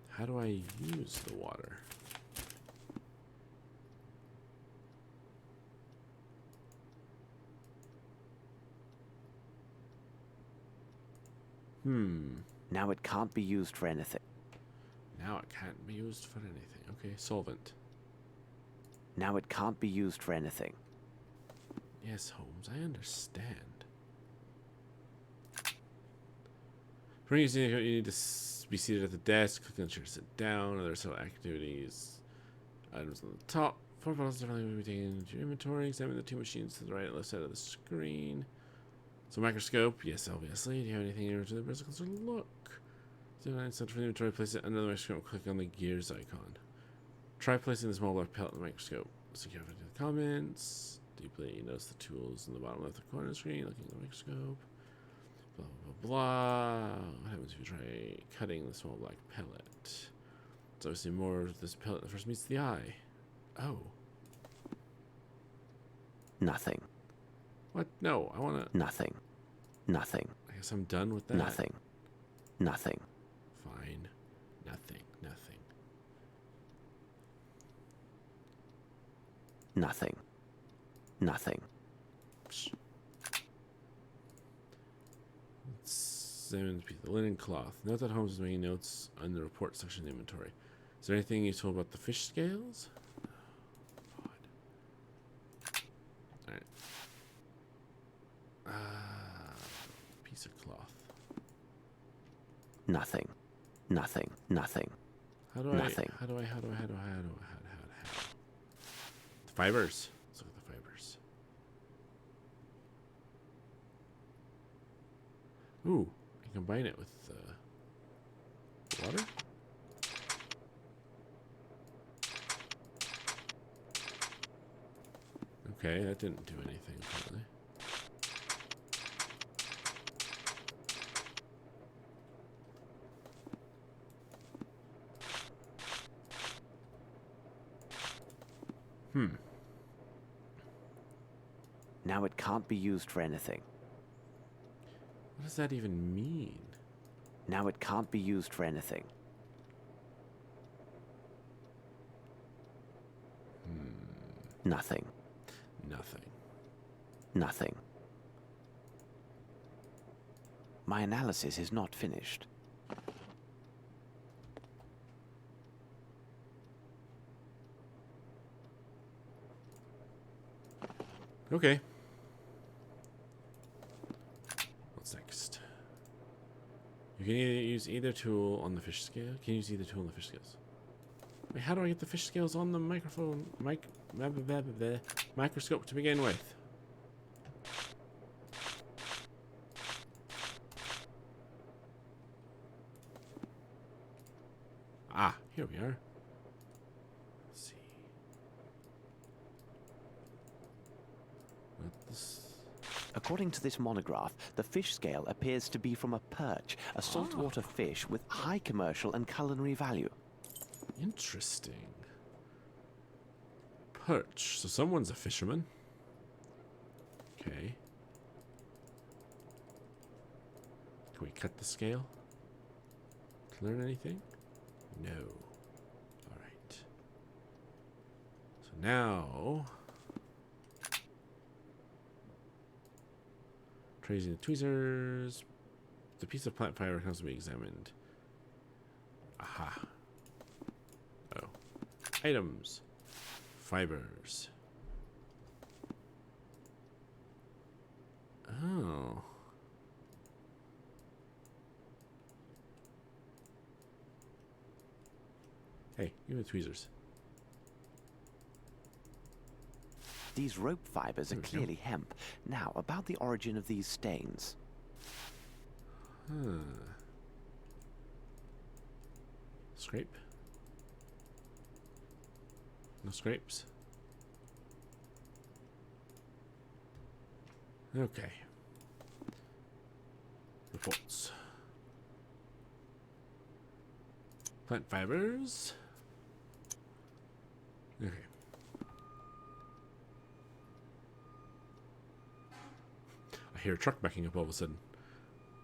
How do I use the water? Now it can't be used for anything. Now it can't be used for anything. Okay, solvent. Now it can't be used for anything. Yes, Holmes, I understand. For using it, you need to be seated at the desk, click on the chair to sit down, other several activities. Items on the top. 4 bottles differently will be taken into your inventory. Examine the 2 machines to the right and left side of the screen. So microscope, yes, obviously. Do you have anything in the bristles to look? So center for the inventory, place it under the microscope, click on the gears icon. Try placing the small black pellet in the microscope. Secure it into the comments. Deeply notice the tools in the bottom left corner of the screen, looking at the microscope. Blah, blah, blah. What happens if you try cutting the small black pellet? It's obviously more of this pellet that first meets the eye. Oh. Nothing. What? No, I want to... Nothing. Nothing. I guess I'm done with that. Nothing. Nothing. Fine. Nothing. Nothing. Nothing. Nothing. Examine the piece of linen cloth. Note that Holmes is making notes on the report section of the inventory. Is there anything useful about the fish scales? Oh, God. Alright. Piece of cloth. Nothing. Nothing. Nothing. How do Nothing. I... The fibers. Let's look at the fibers. Ooh, I can combine it with water. Okay, that didn't do anything apparently. Now it can't be used for anything. What does that even mean? Now it can't be used for anything. Nothing. Nothing. Nothing. My analysis is not finished. Okay. What's next? You can use either tool on the fish scale. Can you use either tool on the fish scales? Wait, how do I get the fish scales on the microscope to begin with? Ah, here we are. Let's see. Not this. According to this monograph, the fish scale appears to be from a perch, a saltwater fish with high commercial and culinary value. Interesting. Perch. So someone's a fisherman. Okay. Can we cut the scale? To learn anything? No. Alright. So now... tracing the tweezers. The piece of plant fiber has to be examined. Aha. Oh. Items. Fibers. Oh. Hey, give me the tweezers. These rope fibers are There we go. clearly hemp. Now, about the origin of these stains. Huh. Scrape? No scrapes? Okay. Reports. Plant fibers. Okay. I hear a truck backing up all of a sudden.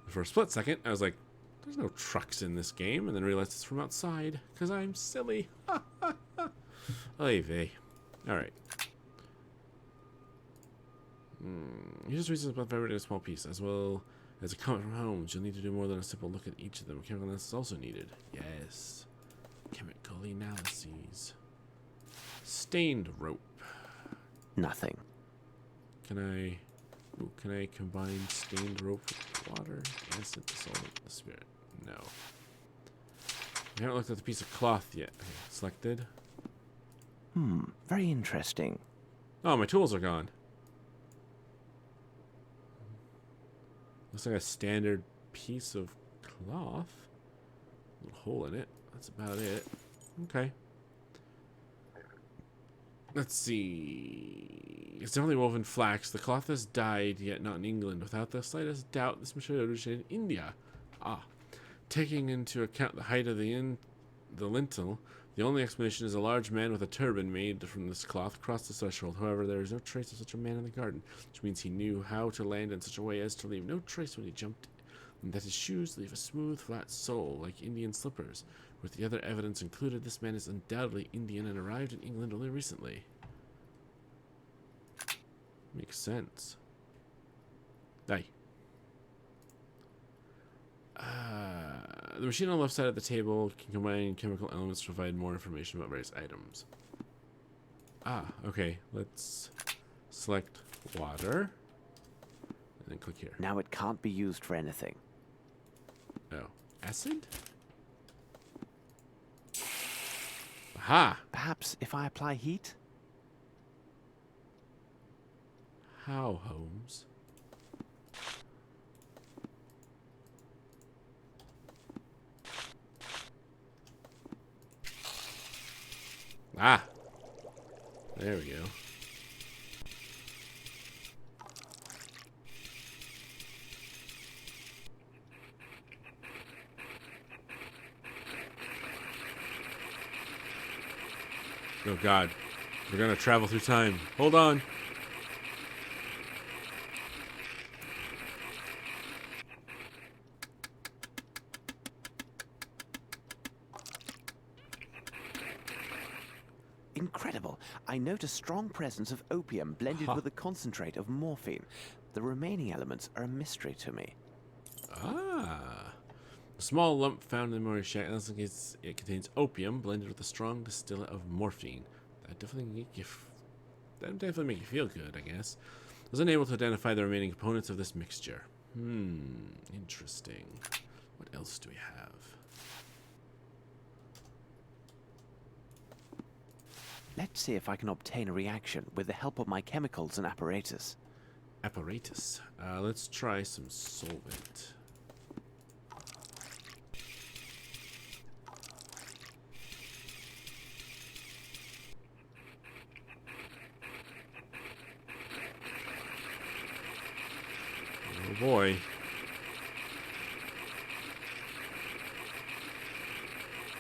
For a split second, I was like, there's no trucks in this game, and then realized it's from outside, because I'm silly. Oy vey. Alright. You just reason about fabric in a small piece, as well as a comment from Holmes. You'll need to do more than a simple look at each of them. Chemical analysis is also needed. Yes. Chemical analyses. Stained rope. Nothing. Can I... Ooh, can I combine stained rope with water? Acid, solvent, the spirit. No. I haven't looked at the piece of cloth yet. Okay, selected. Very interesting. Oh, my tools are gone. Looks like a standard piece of cloth. Little hole in it. That's about it. Okay. Let's see. It's definitely woven flax. The cloth has dyed, yet not in England. Without the slightest doubt, this material originated in India. Ah. Taking into account the height of the lintel, the only explanation is a large man with a turban made from this cloth crossed the threshold. However, there is no trace of such a man in the garden, which means he knew how to land in such a way as to leave no trace when he jumped, and that his shoes leave a smooth, flat sole, like Indian slippers. With the other evidence included, this man is undoubtedly Indian and arrived in England only recently. Makes sense. Aye. The machine on the left side of the table can combine chemical elements to provide more information about various items. Ah, okay. Let's select water. And then click here. Now it can't be used for anything. Oh. Acid? Aha! Perhaps if I apply heat? How, Holmes? Ah! There we go. Oh God. We're gonna travel through time. Hold on. Incredible. I note a strong presence of opium blended with a concentrate of morphine. The remaining elements are a mystery to me. Ah. A small lump found in the memory shack. It contains opium blended with a strong distillate of morphine. That definitely make you feel good, I guess. I was unable to identify the remaining components of this mixture. Interesting. What else do we have? Let's see if I can obtain a reaction with the help of my chemicals and apparatus. Apparatus. Let's try some solvent. Oh boy.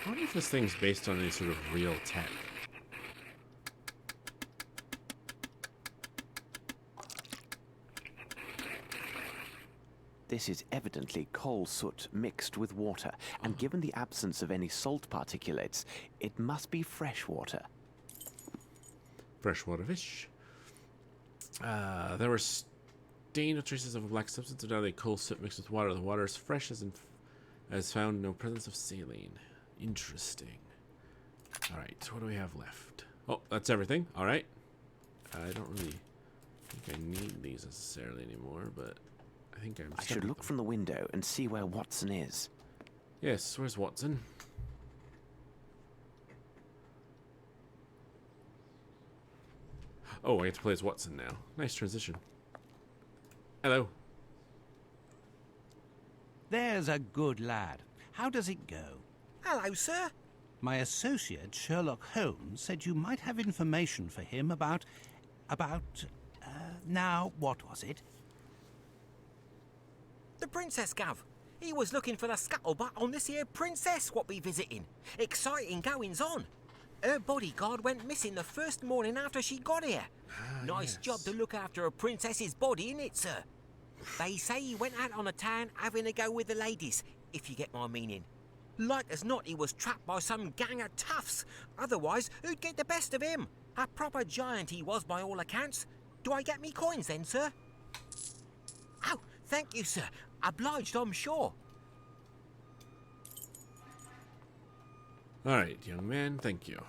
I wonder if this thing's based on any sort of real tech. This is evidently coal soot mixed with water, and given the absence of any salt particulates, it must be fresh water. Freshwater fish. There were stained with traces of a black substance, and now they coal soot mixed with water. The water is fresh as found no presence of saline. Interesting. Alright, what do we have left? Oh, that's everything. Alright. I don't really think I need these necessarily anymore, but I think I should look from the window and see where Watson is. Yes, where's Watson? Oh, I get to play as Watson now. Nice transition. Hello. There's a good lad. How does it go? Hello, sir. My associate, Sherlock Holmes, said you might have information for him about, now, what was it? The princess, Gov. He was looking for the scuttlebutt on this here princess what be visiting. Exciting goings on. Her bodyguard went missing the first morning after she got here. Nice job to look after a princess's body, innit, sir? They say he went out on the town having a go with the ladies, if you get my meaning. Like as not, he was trapped by some gang of toughs. Otherwise, who'd get the best of him? A proper giant he was by all accounts. Do I get me coins then, sir? Oh, thank you, sir. Obliged, I'm sure. Alright, young man, thank you.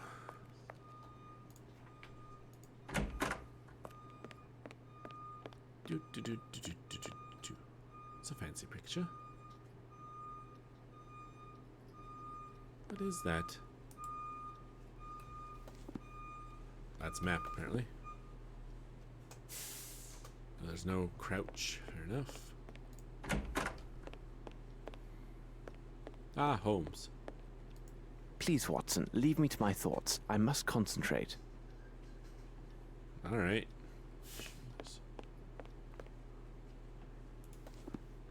It's a fancy picture. What is that? That's map, apparently. There's no crouch. Fair enough. Ah, Holmes. Please, Watson, leave me to my thoughts. I must concentrate. Alright.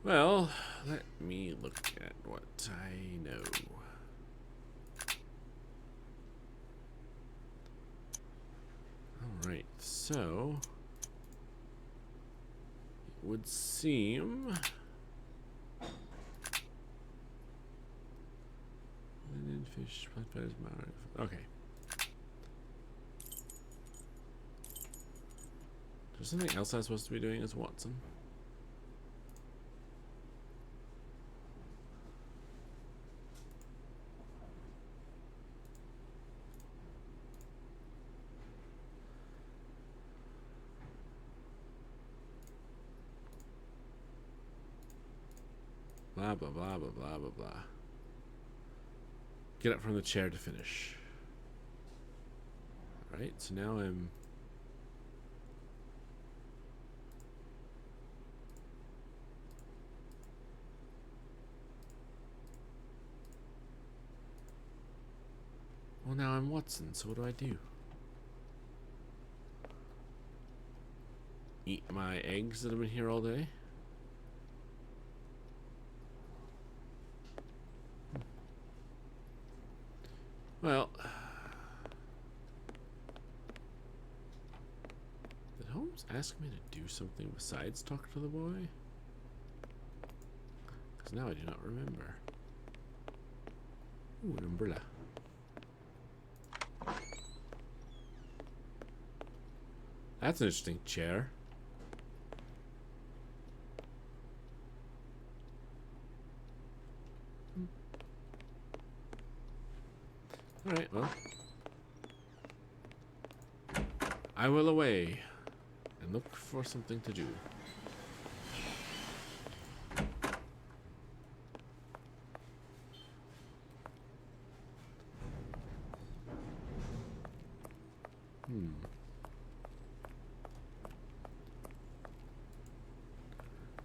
Well, let me look at what I know. Alright, so it would seem Indian fish, okay. There's something else I'm supposed to be doing as Watson. Blah, blah, blah, blah, blah, blah, blah. Get up from the chair to finish. Alright, so now I'm... Well, now I'm Watson, so what do I do? Eat my eggs that have been here all day? Well, did Holmes ask me to do something besides talk to the boy? Because now I do not remember. Ooh, an umbrella. That's an interesting chair. Alright, well. I will away and look for something to do.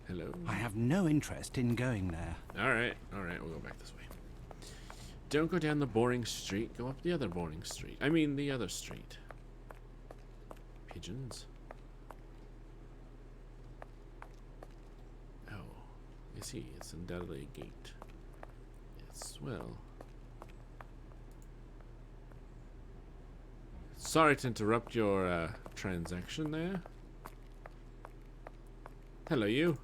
Hello? I have no interest in going there. Alright, we'll go back this way. Don't go down the boring street, go up the other boring street. I mean, the other street. Pigeons. Oh, I see, it's undoubtedly a gate. Yes, well. Sorry to interrupt your transaction there. Hello, you.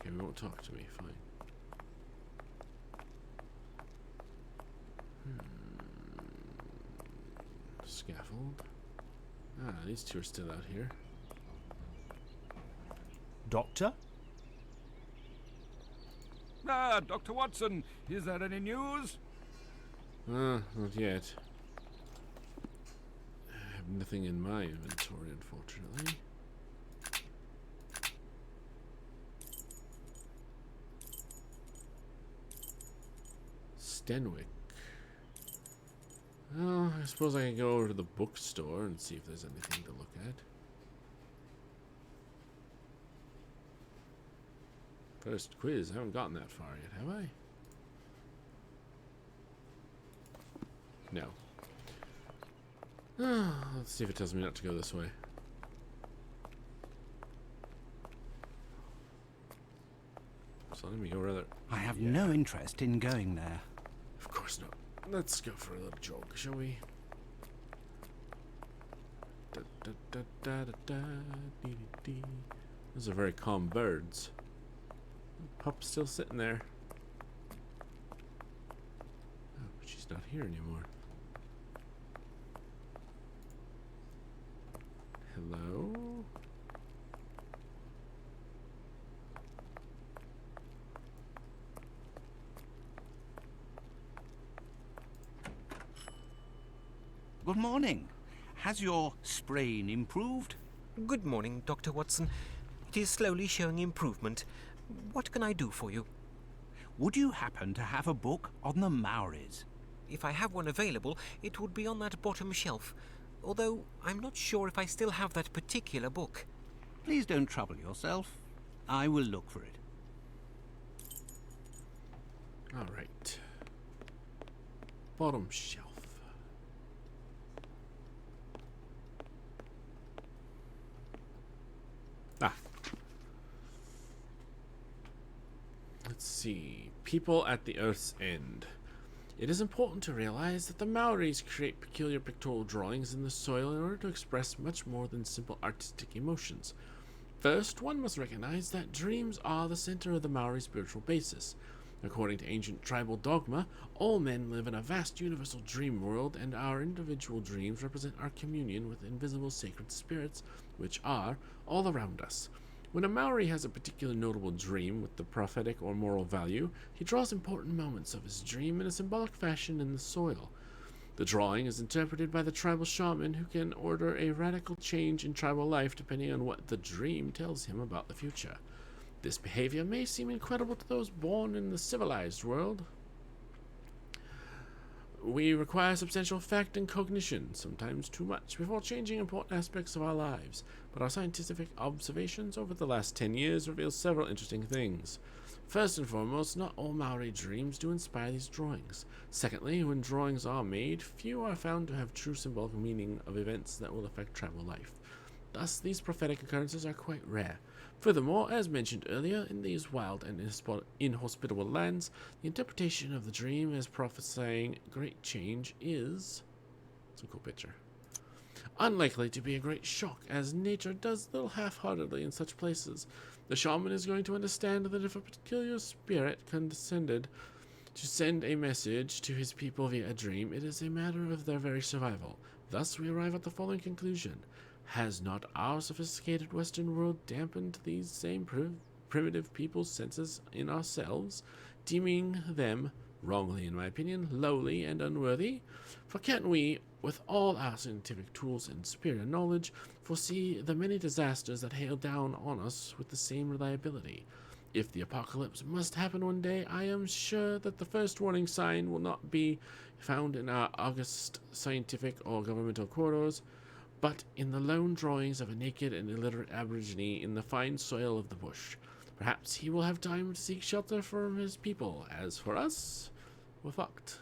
Okay, we won't talk to me, fine. Scaffold. Ah, these two are still out here. Doctor? Ah, Dr. Watson, is there any news? Not yet. I have nothing in my inventory, unfortunately. Stenwick. Oh, I suppose I can go over to the bookstore and see if there's anything to look at. First quiz. I haven't gotten that far yet, have I? No. Let's see if it tells me not to go this way. So let me go rather... I have no interest in going there. Of course not. Let's go for a little jog, shall we? Those are very calm birds. Pup's still sitting there. Oh, but she's not here anymore. Hello? Good morning. Has your sprain improved? Good morning, Dr. Watson. It is slowly showing improvement. What can I do for you? Would you happen to have a book on the Maoris? If I have one available, it would be on that bottom shelf. Although, I'm not sure if I still have that particular book. Please don't trouble yourself. I will look for it. Alright. Bottom shelf. see. People at the Earth's End. It is important to realize that the Maoris create peculiar pictorial drawings in the soil in order to express much more than simple artistic emotions. First, one must recognize that dreams are the center of the Maori spiritual basis. According to ancient tribal dogma, all men live in a vast universal dream world, and our individual dreams represent our communion with invisible sacred spirits, which are all around us. When a Maori has a particular notable dream with the prophetic or moral value, he draws important moments of his dream in a symbolic fashion in the soil. The drawing is interpreted by the tribal shaman, who can order a radical change in tribal life depending on what the dream tells him about the future. This behavior may seem incredible to those born in the civilized world. We require substantial fact and cognition, sometimes too much, before changing important aspects of our lives, but our scientific observations over the last 10 years reveal several interesting things. First and foremost, not all Maori dreams do inspire these drawings. Secondly, when drawings are made, few are found to have true symbolic meaning of events that will affect tribal life. Thus, these prophetic occurrences are quite rare. Furthermore, as mentioned earlier, in these wild and inhospitable lands, the interpretation of the dream as prophesying great change is... It's a cool picture. Unlikely to be a great shock, as nature does little half-heartedly in such places. The shaman is going to understand that if a particular spirit condescended to send a message to his people via a dream, it is a matter of their very survival. Thus, we arrive at the following conclusion. Has not our sophisticated Western world dampened these same primitive people's senses in ourselves, deeming them, wrongly in my opinion, lowly and unworthy? For can't we, with all our scientific tools and superior knowledge, foresee the many disasters that hail down on us with the same reliability? If the apocalypse must happen one day, I am sure that the first warning sign will not be found in our august scientific or governmental quarters, but in the lone drawings of a naked and illiterate aborigine in the fine soil of the bush. Perhaps he will have time to seek shelter from his people. As for us, we're fucked.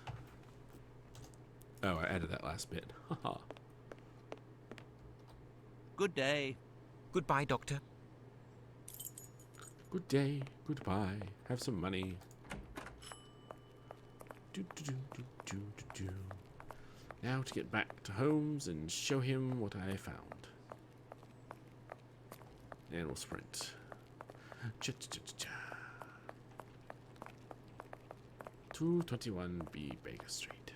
Oh, I added that last bit. Haha. Good day. Goodbye, Doctor. Good day, goodbye. Have some money. Do, do, do, do, do, do, do. Now to get back to Holmes and show him what I found. And we'll sprint. Cha-cha-cha-cha. 221B Baker Street.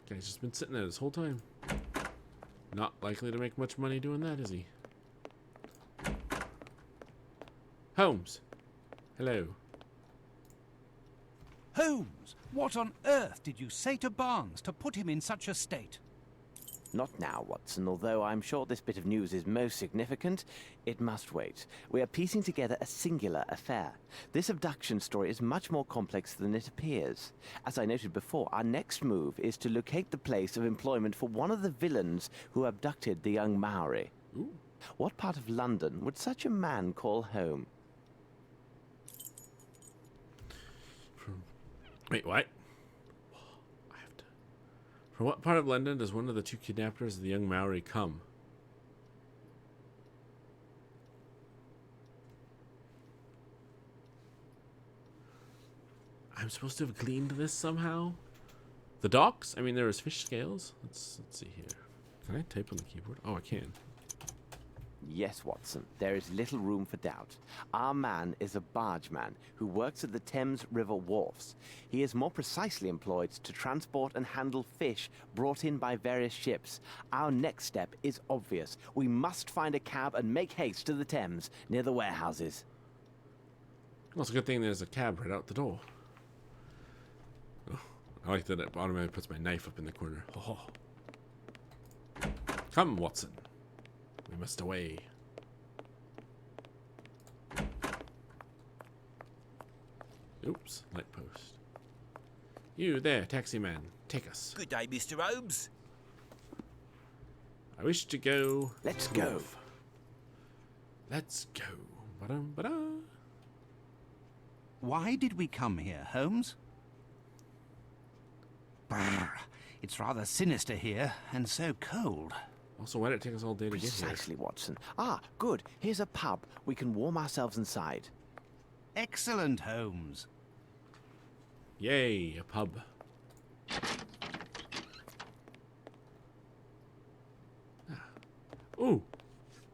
Guy's just been sitting there this whole time. Not likely to make much money doing that, is he? Holmes! Hello. Holmes, what on earth did you say to Barnes to put him in such a state? Not now, Watson. Although I'm sure this bit of news is most significant, it must wait. We are piecing together a singular affair. This abduction story is much more complex than it appears. As I noted before, our next move is to locate the place of employment for one of the villains who abducted the young Maori. Ooh. What part of London would such a man call home? Wait, what? I have to... From what part of London does one of the two kidnappers of the young Maori come? I'm supposed to have gleaned this somehow? The docks? I mean, there is fish scales. Let's see here. Can I type on the keyboard? Oh, I can. Yes, Watson, there is little room for doubt. Our man is a bargeman who works at the Thames River wharfs. He is more precisely employed to transport and handle fish brought in by various ships. Our next step is obvious. We must find a cab and make haste to the Thames, near the warehouses. Well, it's a good thing there's a cab right out the door. Oh, I like that it automatically puts my knife up in the corner. Oh. Come, Watson. We must away. Oops, light post. You there, taxi man. Take us. Good day, Mr. Holmes. I wish to go. Let's go. north. Let's go. Ba-dum, ba-da. Why did we come here, Holmes? Brr, it's rather sinister here, and so cold. Also, why did it take us all day to get here? Precisely, Watson. Ah, good. Here's a pub. We can warm ourselves inside. Excellent, Holmes. Yay, a pub. Ooh,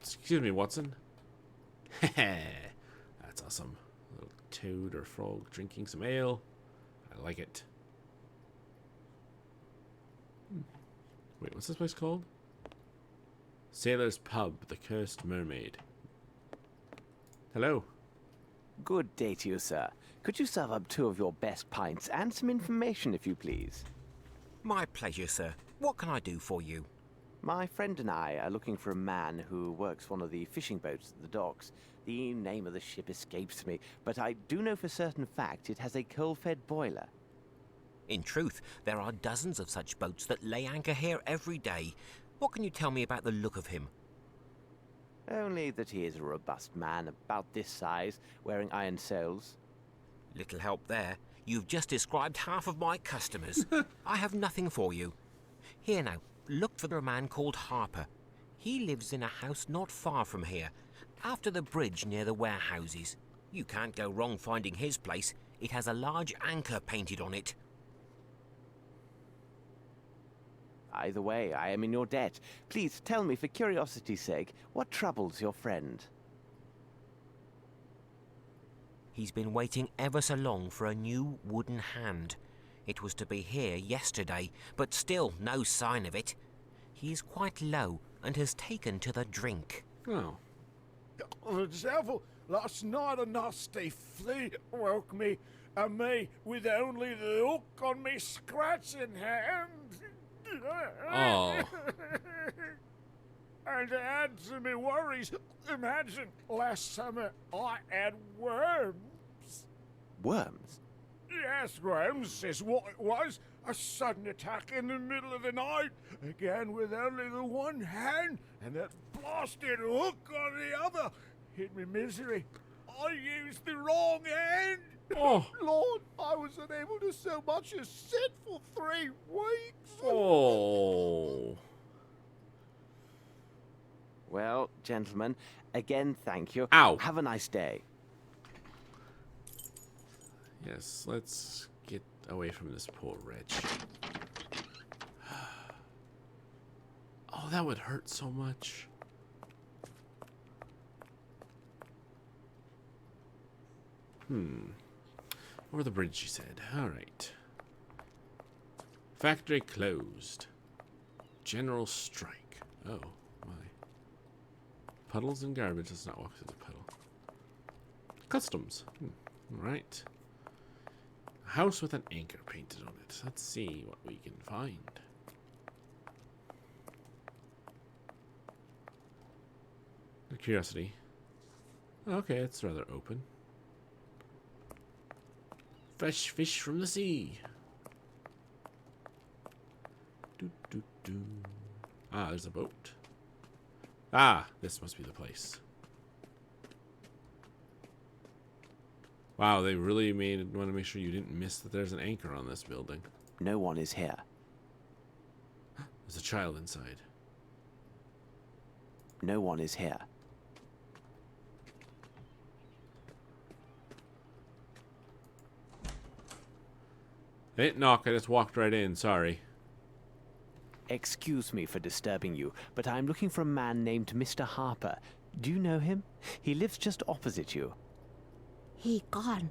excuse me, Watson. That's awesome. A little toad or frog drinking some ale. I like it. Wait, what's this place called? Sailor's Pub, the Cursed Mermaid. Hello. Good day to you, sir. Could you serve up 2 of your best pints and some information, if you please? My pleasure, sir. What can I do for you? My friend and I are looking for a man who works one of the fishing boats at the docks. The name of the ship escapes me, but I do know for certain fact it has a coal-fed boiler. In truth, there are dozens of such boats that lay anchor here every day. What can you tell me about the look of him? Only that he is a robust man, about this size, wearing iron soles. Little help there. You've just described half of my customers. I have nothing for you. Here now, look for a man called Harper. He lives in a house not far from here, after the bridge near the warehouses. You can't go wrong finding his place. It has a large anchor painted on it. Either way, I am in your debt. Please tell me, for curiosity's sake, what troubles your friend? He's been waiting ever so long for a new wooden hand. It was to be here yesterday, but still no sign of it. He is quite low and has taken to the drink. Oh. The devil, last night a nasty flea woke me, and me with only the hook on me scratching hand. Oh. And to add to me worries, imagine last summer I had worms. Worms? Yes, worms is what it was. A sudden attack in the middle of the night, again with only the one hand, and that blasted hook on the other. Hit me misery. I used the wrong hand. Oh. Lord, I was unable to so much as sit for 3 weeks. Oh. Well, gentlemen, again, thank you. Ow. Have a nice day. Yes, let's get away from this poor wretch. Oh, that would hurt so much. Over the bridge, she said. Alright. Factory closed. General strike. Oh, my. Puddles and garbage. Let's not walk through the puddle. Customs. Alright. A house with an anchor painted on it. Let's see what we can find. Out of curiosity. Okay, it's rather open. Fresh fish from the sea. Ah, there's a boat. Ah, this must be the place. Wow, they really want to make sure you didn't miss that there's an anchor on this building. No one is here. There's a child inside. No one is here. I didn't knock, I just walked right in, sorry. Excuse me for disturbing you, but I'm looking for a man named Mr. Harper. Do you know him? He lives just opposite you. He gone.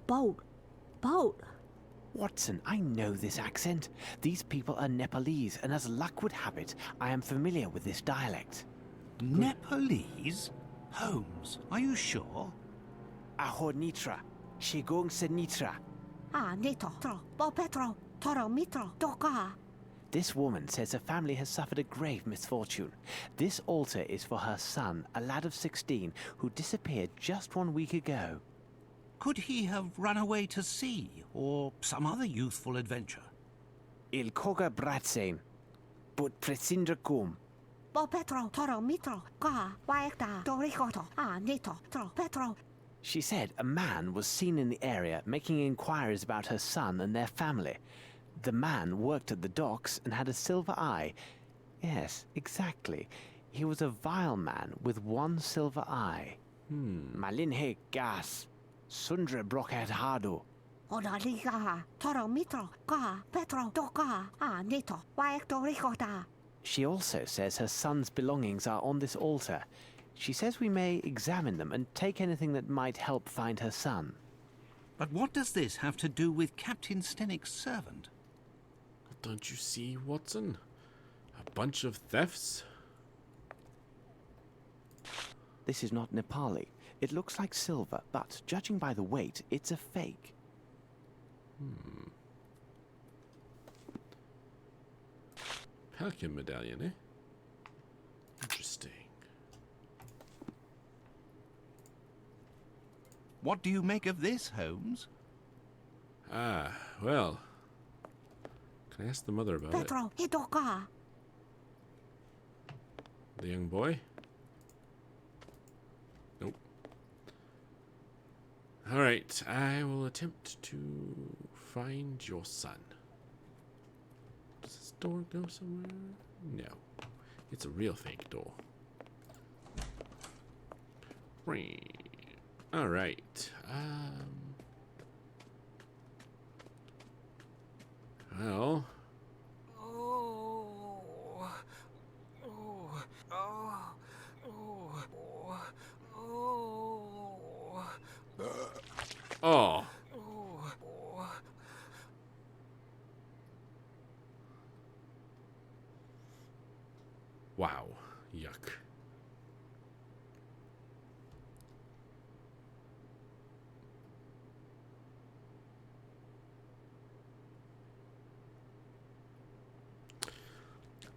Boat. Boat. Watson, I know this accent. These people are Nepalese, and as luck would have it, I am familiar with this dialect. Nepalese? Holmes, are you sure? Aho Nitra. Shigong Senitra. Ah, Nito. Tro. Bo Petro. Toro Mitro. Doka. This woman says her family has suffered a grave misfortune. This altar is for her son, a lad of 16, who disappeared just 1 week ago. Could he have run away to sea, or some other youthful adventure? Il koga bratsein. But presindra kum. Bo Petro. Toro Mitro. Ka. Waekta. Dorikoto. Ah, Nito. Tro. Petro. She said a man was seen in the area making inquiries about her son and their family. The man worked at the docks and had a silver eye. Yes, exactly. He was a vile man with one silver eye. Malinhe gas. Sundre brokat hadu. Ona liga, toro mitro, ka, petro, toka, nito, waekto ricota. She also says her son's belongings are on this altar. She says we may examine them and take anything that might help find her son. But what does this have to do with Captain Stennick's servant? Don't you see, Watson? A bunch of thefts? This is not Nepali. It looks like silver, but judging by the weight, it's a fake. Pelican medallion, eh? Interesting. What do you make of this, Holmes? Well. Can I ask the mother about it? Petro, hitoka. The young boy? Nope. Alright, I will attempt to find your son. Does this door go somewhere? No. It's a real fake door. Alright. Well. Oh. Wow. Yuck.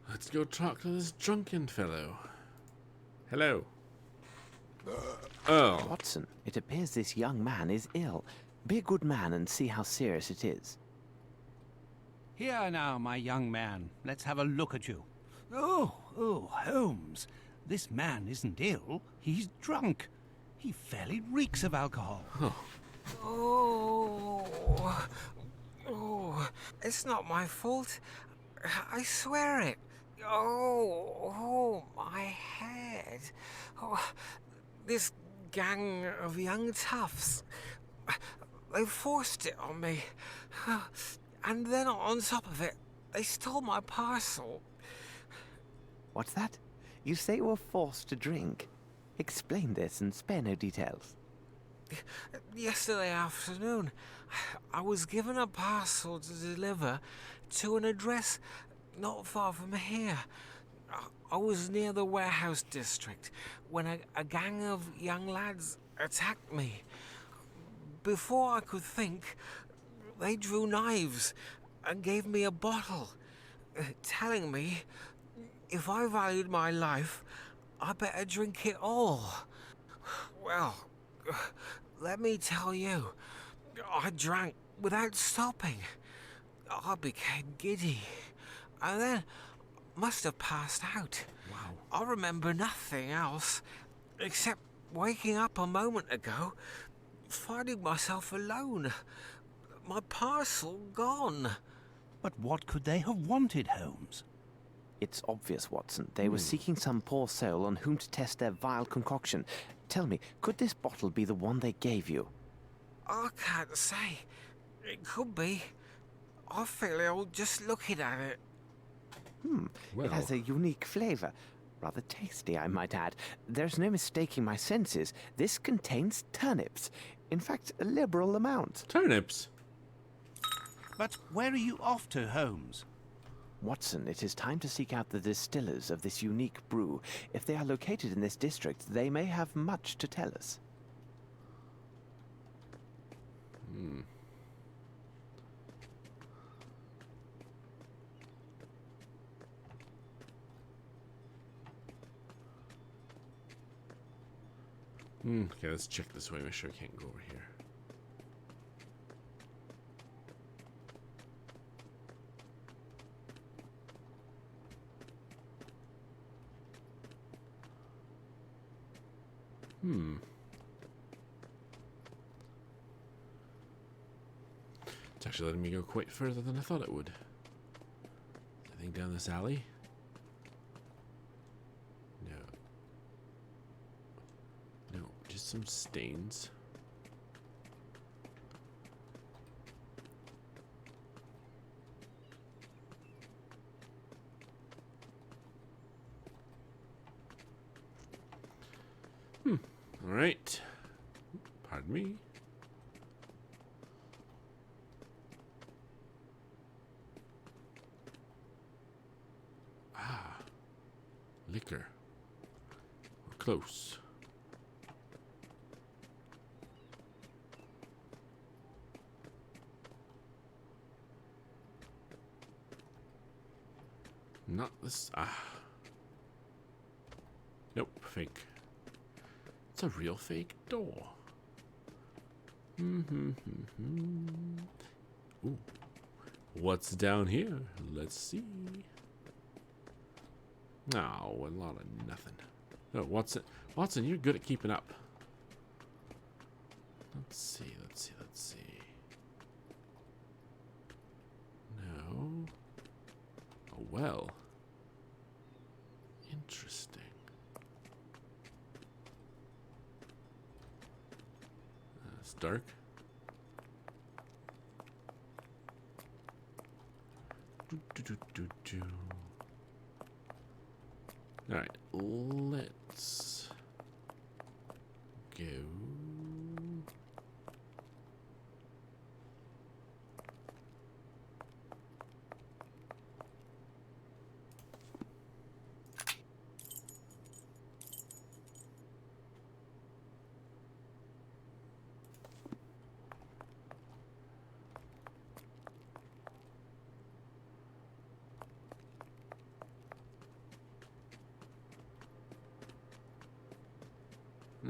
Let's go talk to this drunken fellow. Hello. Oh. Watson, it appears this young man is ill. Be a good man and see how serious it is. Here now, my young man. Let's have a look at you. Oh, Holmes. This man isn't ill. He's drunk. He fairly reeks of alcohol. It's not my fault. I swear it. Oh, my head. Oh, this gang of young toughs. They forced it on me. And then on top of it, they stole my parcel. What's that? You say you were forced to drink. Explain this and spare no details. Yesterday afternoon, I was given a parcel to deliver to an address not far from here. I was near the warehouse district when a gang of young lads attacked me. Before I could think, they drew knives and gave me a bottle, telling me if I valued my life, I better drink it all. Well, let me tell you, I drank without stopping. I became giddy, and then must have passed out. Wow. I remember nothing else, except waking up a moment ago, finding myself alone. My parcel gone. But what could they have wanted, Holmes? It's obvious, Watson. They were seeking some poor soul on whom to test their vile concoction. Tell me, could this bottle be the one they gave you? I can't say. It could be. I feel ill just looking at it. It has a unique flavor. Rather tasty, I might add. There's no mistaking my senses. This contains turnips. In fact, a liberal amount. Turnips? But where are you off to, Holmes? Watson, it is time to seek out the distillers of this unique brew. If they are located in this district, they may have much to tell us. Okay, let's check this way. Make sure I can't go over here. It's actually letting me go quite further than I thought it would. Anything down this alley? No. No, just some stains. All right. Pardon me. Ah. Liquor. We're close. Not this. Ah. Nope. Fake. It's a real fake door. Ooh. What's down here? Let's see. Oh, a lot of nothing. Oh, Watson. Watson, you're good at keeping up. Let's see. No. Oh, well. Interesting. It's dark. All right, let's go.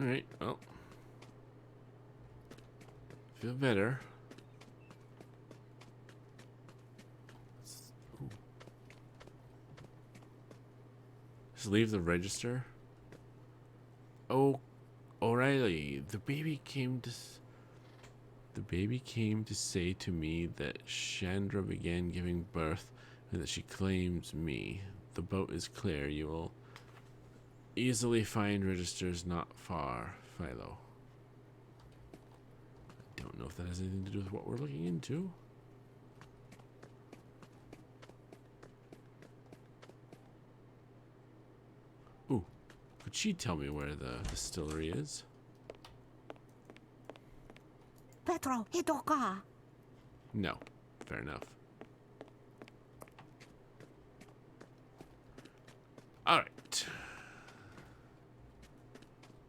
Alright, well. Feel better. Just leave the register. Oh, O'Reilly, the baby came to say to me that Chandra began giving birth and that she claims me. The boat is clear. You will easily find registers not far, Philo. I don't know if that has anything to do with what we're looking into. Ooh, could she tell me where the distillery is? Petro, Hidoka. No, fair enough. Alright.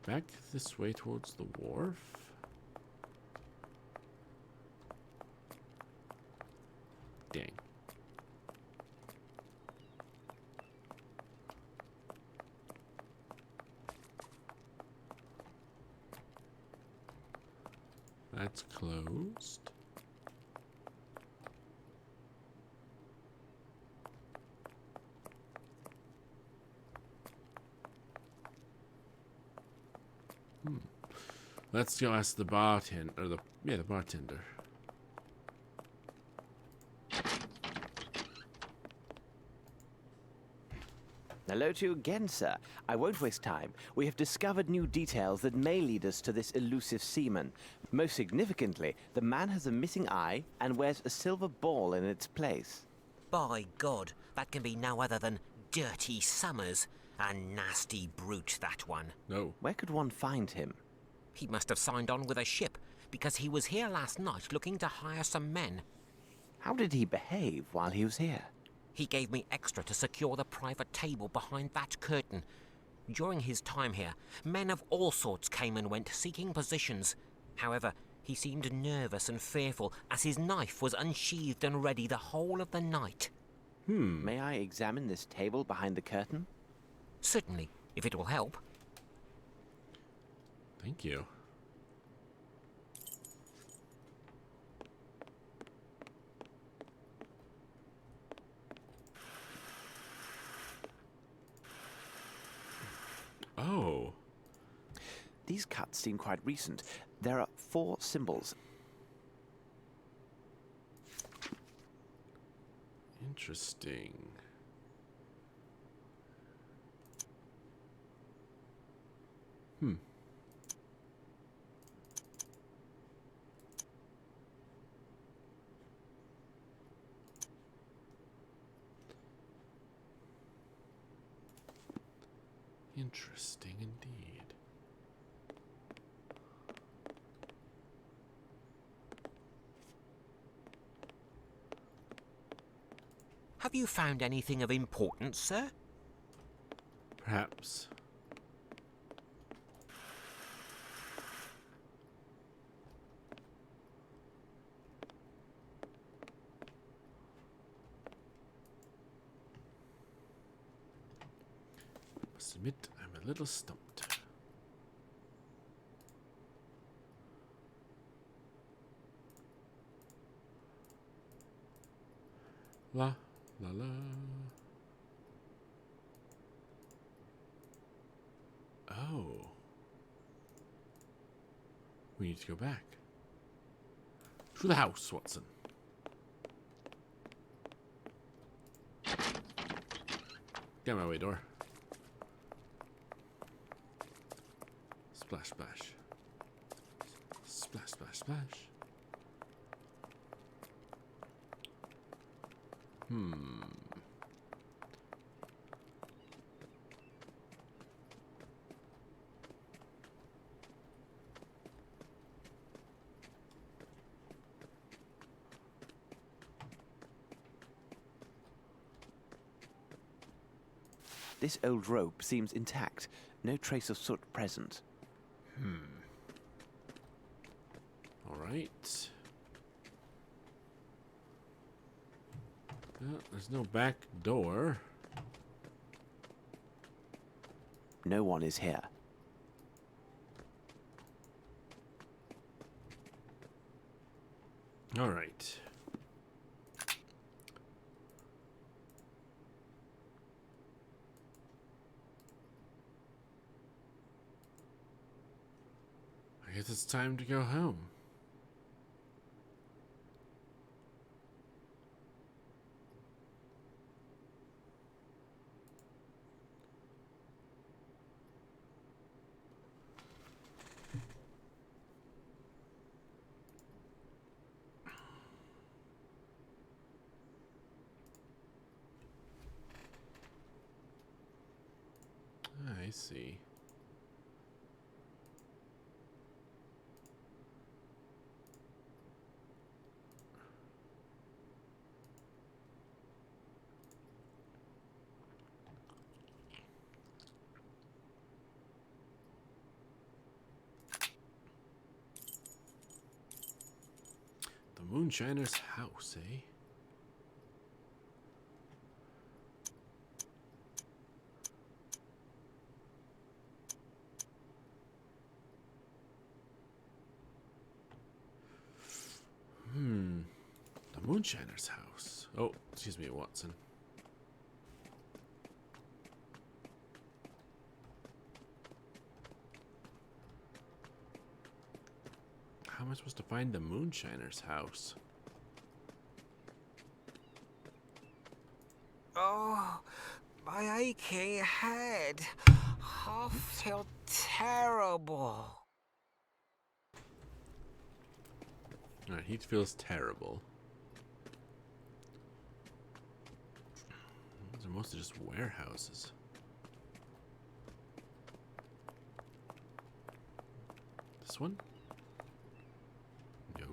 Back this way towards the wharf. Dang. That's closed. Let's go ask the bartender, or the bartender. Hello to you again, sir. I won't waste time. We have discovered new details that may lead us to this elusive seaman. Most significantly, the man has a missing eye and wears a silver ball in its place. By God, that can be no other than Dirty Summers. A nasty brute, that one. No. Where could one find him? He must have signed on with a ship, because he was here last night looking to hire some men. How did he behave while he was here? He gave me extra to secure the private table behind that curtain. During his time here, men of all sorts came and went seeking positions. However, he seemed nervous and fearful as his knife was unsheathed and ready the whole of the night. May I examine this table behind the curtain? Certainly, if it will help. Thank you. Oh. These cuts seem quite recent. There are 4 symbols. Interesting. Interesting indeed. Have you found anything of importance, sir? Perhaps. Must admit, I'm a little stumped. La la la. Oh. We need to go back. To the house, Watson. Get my way, door. Splash, splash. Splash, splash, splash. This old rope seems intact. No trace of soot present. All right. Well, there's no back door. No one is here. All right. I guess it's time to go home. I see. The Moonshiner's house, eh? The Moonshiner's house. Oh, excuse me, Watson. How am I supposed to find the Moonshiner's house? Oh, my aching head. I feel terrible. Alright, he feels terrible. These are mostly just warehouses. This one? No.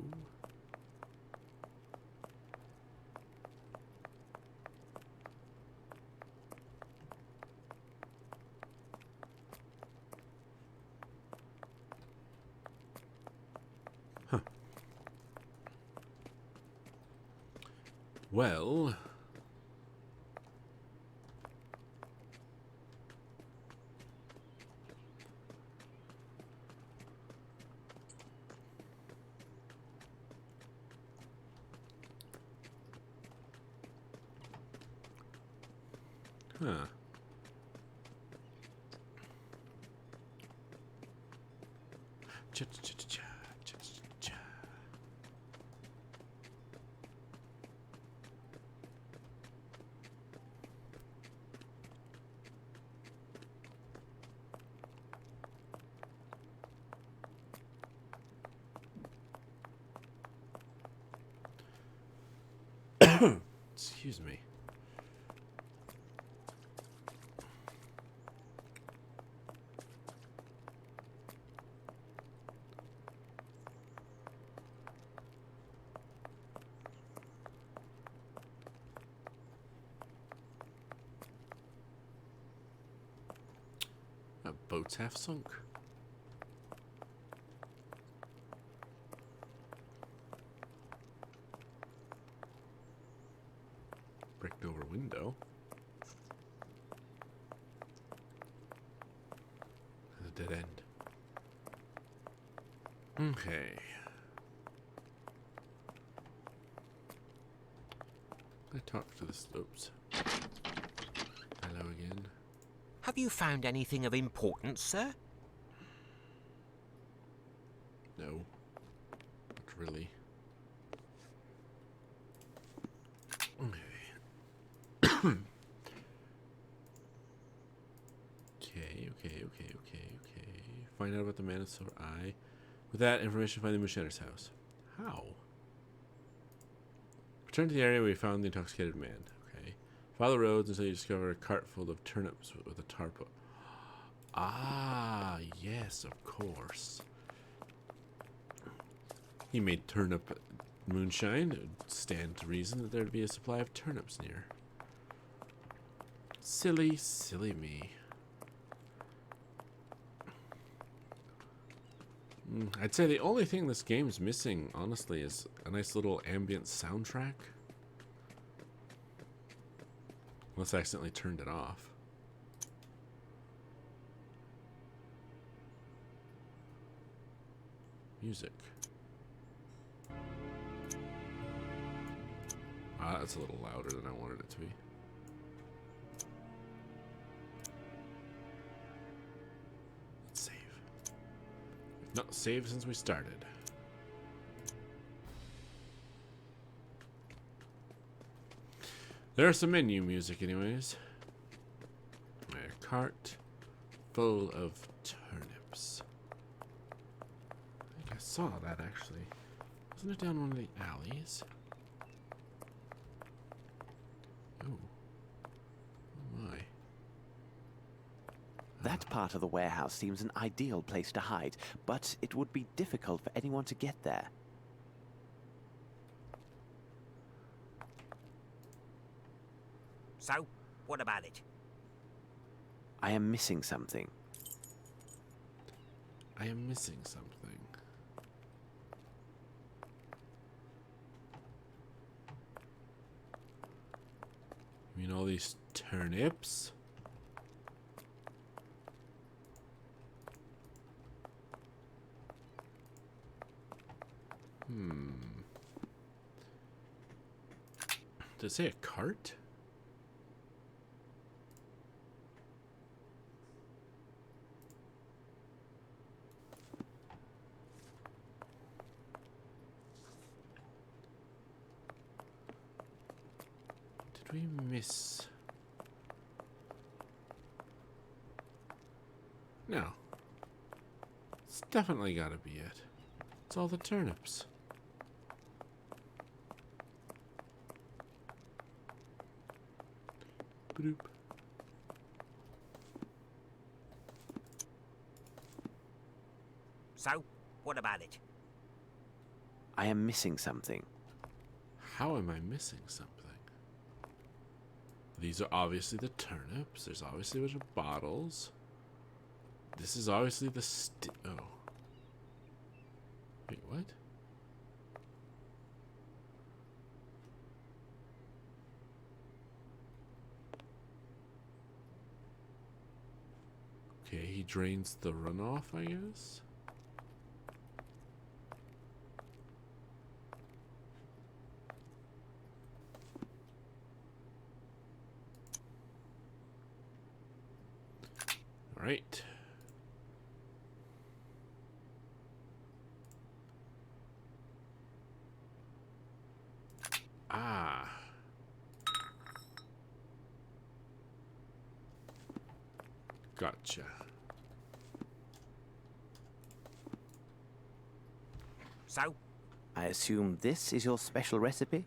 Huh. Well, huh. Cha-cha-cha-cha, cha-cha-cha. Excuse me. boat's half sunk. Bricked over window. And a dead end. Okay. I talk to the slopes. Hello again. Have you found anything of importance, sir? No. Not really. Okay. Okay. Find out about the man of silver eye. With that information, find the Mushenner's house. How? Return to the area where you found the intoxicated man. Okay. Follow the roads until you discover a cart full of turnips with a tarp. Ah, yes, of course. He made turnip moonshine. It would stand to reason that there'd be a supply of turnips near. Silly, silly me. I'd say the only thing this game's missing, honestly, is a nice little ambient soundtrack. Unless I accidentally turned it off. Music. Ah, that's a little louder than I wanted it to be. Let's save. We've not saved since we started. There's some menu music anyways. A cart full of turnips. I think I saw that actually. Wasn't it down one of the alleys? Oh. Oh my. That part of the warehouse seems an ideal place to hide, but it would be difficult for anyone to get there. So, what about it? I am missing something. I am missing something. You mean all these turnips? Does it say a cart? Did we miss? No. It's definitely gotta be it. It's all the turnips. Boop. So, what about it? I am missing something. How am I missing something? These are obviously the turnips. There's obviously a bunch of bottles. This is obviously the oh. Wait, what? Okay, he drains the runoff, I guess. All right. Ah. Gotcha. So, I assume this is your special recipe?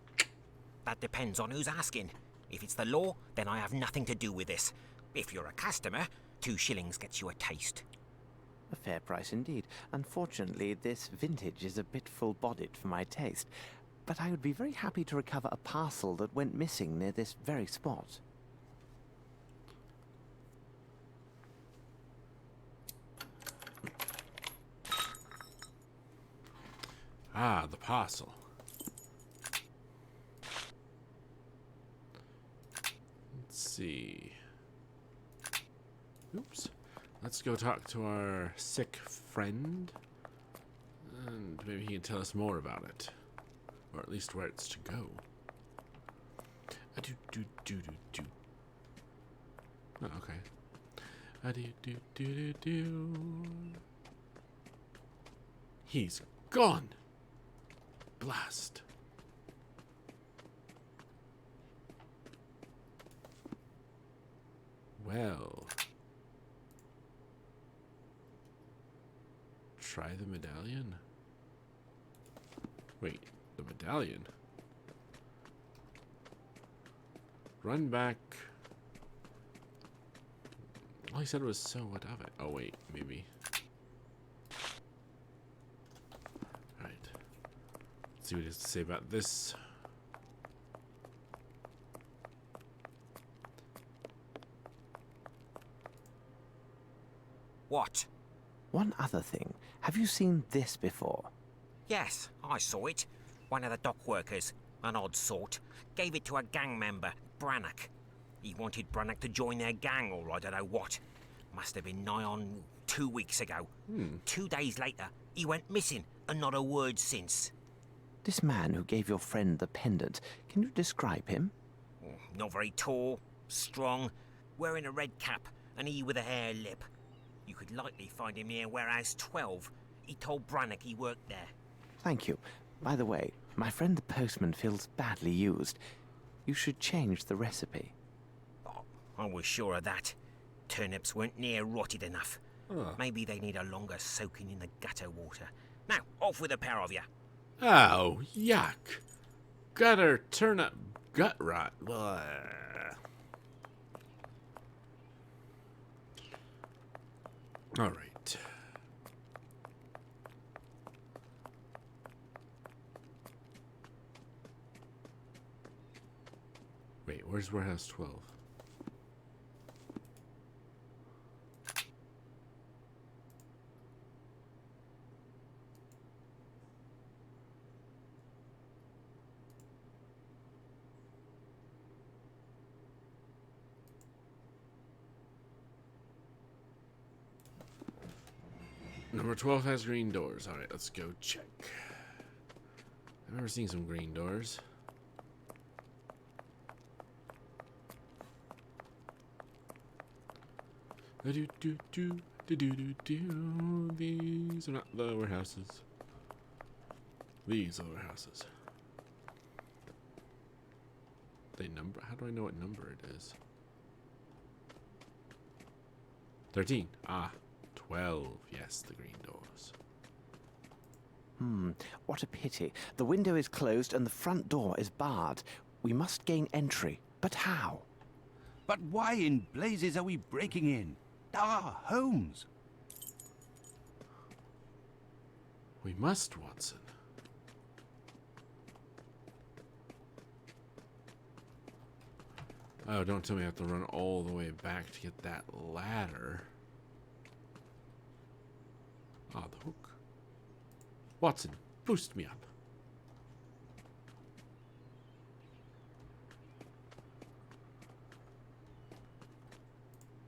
that depends on who's asking. If it's the law, then I have nothing to do with this. If you're a customer, 2 shillings gets you a taste. A fair price indeed. Unfortunately, this vintage is a bit full-bodied for my taste. But I would be very happy to recover a parcel that went missing near this very spot. Ah, the parcel. Let's see. Oops. Let's go talk to our sick friend. And maybe he can tell us more about it. Or at least where it's to go. A-do-do-do-do-do. Oh, okay. A-do-do-do-do-do. He's gone! Blast. Well. Try the medallion? Wait, the medallion? Run back. All he said was, so what of it? Oh, wait, maybe. Alright. Let's see what he has to say about this. What? One other thing. Have you seen this before? Yes, I saw it. One of the dock workers, an odd sort, gave it to a gang member, Brannock. He wanted Brannock to join their gang, or I don't know what. Must have been nigh on 2 weeks ago. 2 days later, he went missing, and not a word since. This man who gave your friend the pendant, can you describe him? Not very tall, strong, wearing a red cap, and he with a hare lip. You could likely find him near Warehouse 12. He told Brannock he worked there. Thank you. By the way, my friend the postman feels badly used. You should change the recipe. Oh, I was sure of that. Turnips weren't near rotted enough. Maybe they need a longer soaking in the gutter water. Now, off with a pair of you. Oh, yuck. Gutter turnip gut rot. Blah. All right. Wait, where's Warehouse 12? Number 12 has green doors. Alright, let's go check. I've never seen some green doors. These are not the warehouses. These are the warehouses. They number? How do I know what number it is? 13. Ah. 12. Yes, the green doors. What a pity. The window is closed and the front door is barred. We must gain entry. But how? But why in blazes are we breaking in? Ah, Holmes! We must, Watson. Oh, don't tell me I have to run all the way back to get that ladder. Ah, the hook. Watson, boost me up.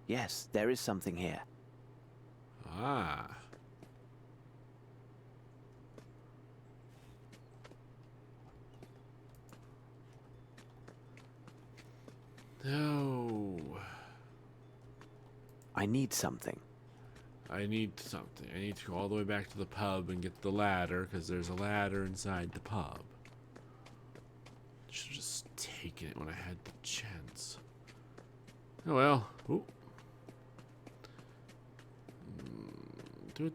Yes, there is something here. Ah. No. I need something. I need something. I need to go all the way back to the pub and get the ladder, because there's a ladder inside the pub. Should have just taken it when I had the chance. Oh well. Ooh. I'm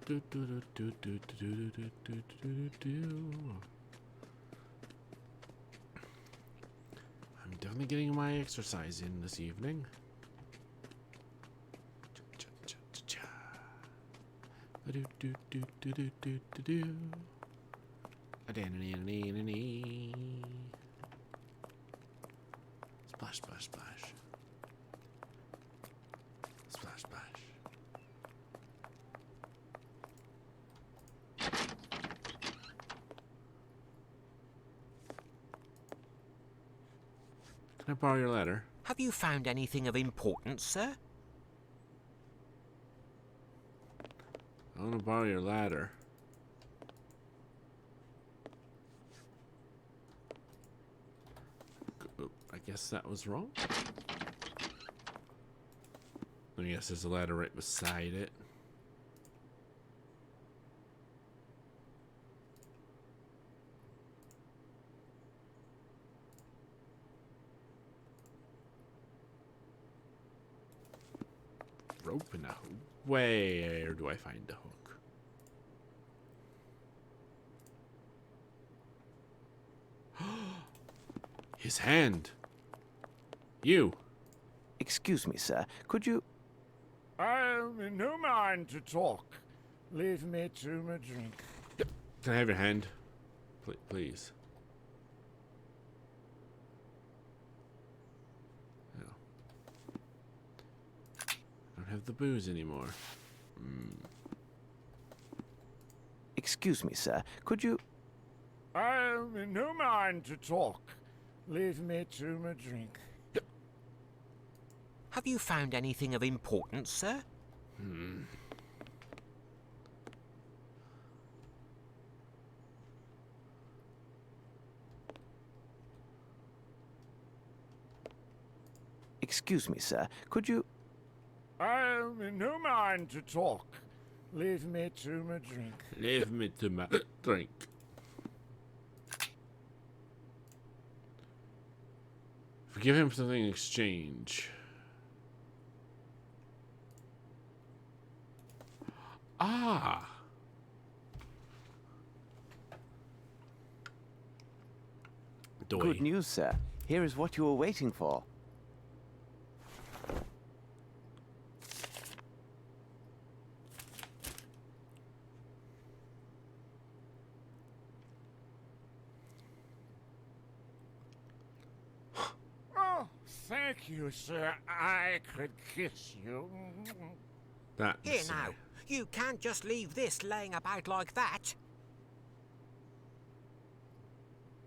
definitely getting my exercise in this evening. Splash, splash, splash. Splash, splash. Can I borrow your ladder? Have you found anything of importance, sir? I want to borrow your ladder. I guess that was wrong. I guess there's a ladder right beside it. Rope and a hook. Where do I find the hook? His hand. You. Excuse me, sir. Could you... I'm in no mind to talk. Leave me to my drink. Can I have your hand? Please. No. I don't have the booze anymore. Excuse me, sir. Could you... I'm in no mind to talk. Leave me to my drink. Have you found anything of importance, sir? Excuse me, sir. Could you... I'm in no mind to talk. Leave me to my drink. Leave me to my drink. Forgive him for something in exchange. Ah. Doy. Good news, sir. Here is what you were waiting for. Oh, thank you, sir. I could kiss you. That Here now, you can't just leave this laying about like that.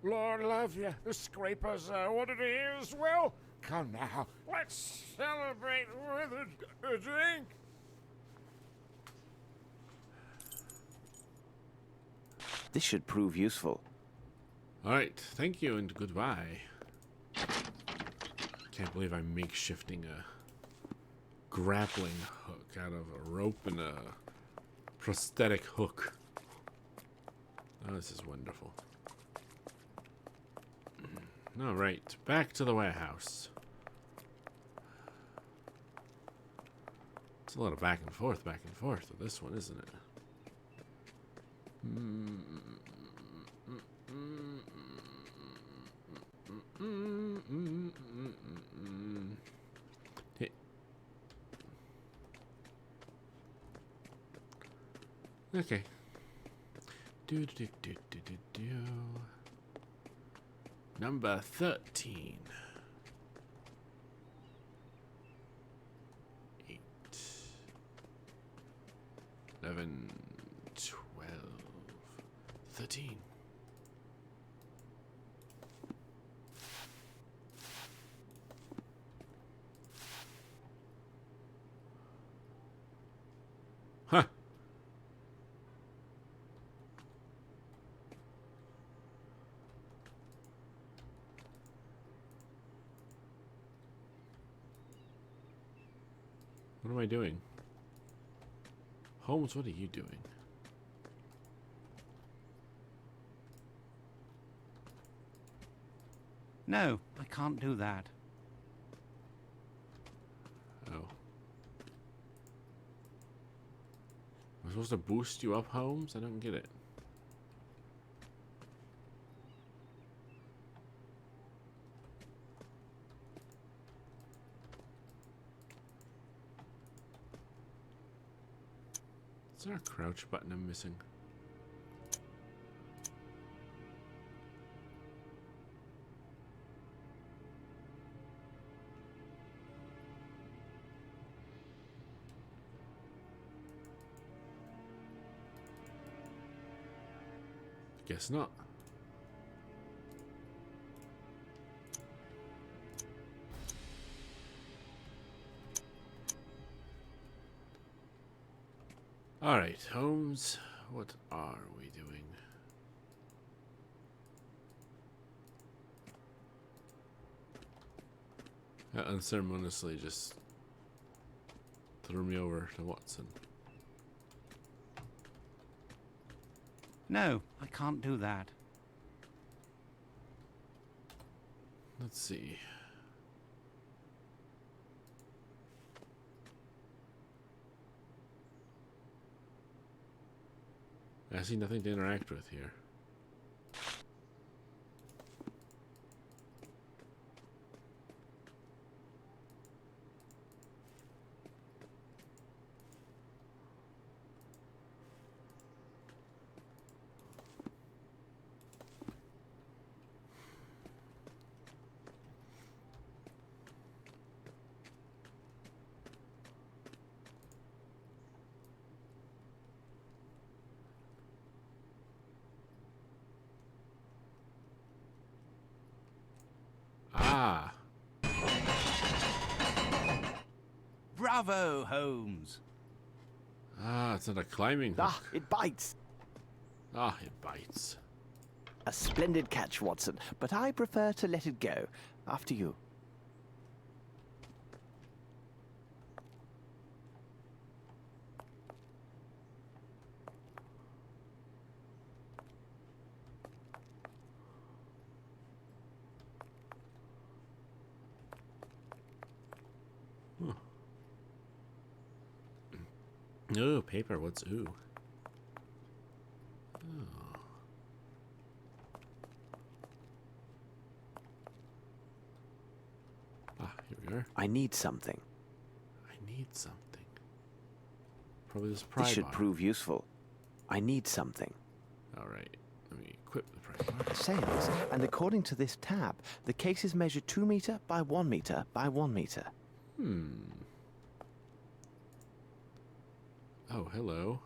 Lord love you, the scrapers wanted to hear as well. Come now, let's celebrate with a drink. This should prove useful. Alright, thank you and goodbye. Can't believe I'm makeshifting a grappling hook out of a rope and a prosthetic hook. Oh, this is wonderful. Alright, back to the warehouse. It's a lot of back and forth with this one, isn't it? Hey. Okay. Do. Number 13. 8. 11. 12. 13. Huh. What am I doing? Holmes, what are you doing? No, I can't do that. Oh. Am I supposed to boost you up, Holmes? I don't get it. Is there a crouch button I'm missing? Guess not. Alright, Holmes, what are we doing? That unceremoniously just threw me over to Watson. No, I can't do that. Let's see. I see nothing to interact with here. Ah, Bravo, Holmes! it's not a climbing hook. Ah, it bites. Ah, it bites. A splendid catch, Watson, but I prefer to let it go. After you. Ooh, paper. What's ooh? Oh. Ah, here we are. I need something. I need something. Probably this pry This should bar. prove useful. I need something. All right. Let me equip the pry bar. Sales, and according to this tab, the case is measured 2 meter by 1 meter by 1 meter. Oh, hello.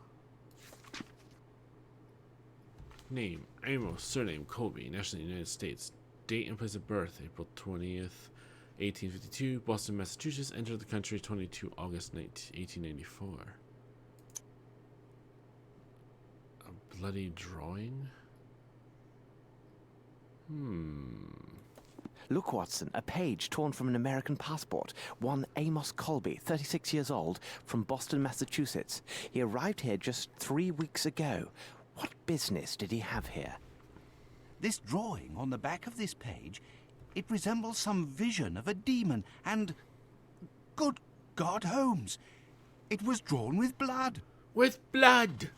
Name, Amos, surname, Colby, nationality, United States. Date and place of birth, April 20th, 1852, Boston, Massachusetts. Entered the country 22 August 1894. A bloody drawing? Look, Watson, a page torn from an American passport. One Amos Colby, 36 years old, from Boston, Massachusetts. He arrived here just 3 weeks ago. What business did he have here? This drawing on the back of this page, it resembles some vision of a demon, and... Good God, Holmes! It was drawn with blood! With blood!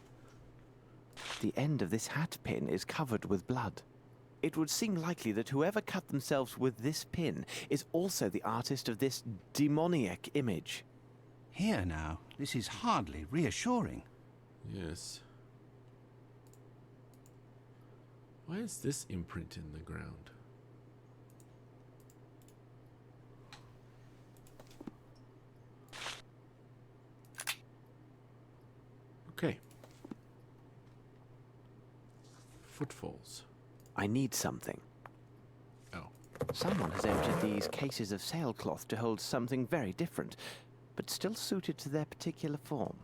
The end of this hat pin is covered with blood. It would seem likely that whoever cut themselves with this pin is also the artist of this demoniac image. Here now, this is hardly reassuring. Yes. Why is this imprint in the ground? Okay. Footfalls. I need something. Oh. Someone has emptied these cases of sailcloth to hold something very different, but still suited to their particular form.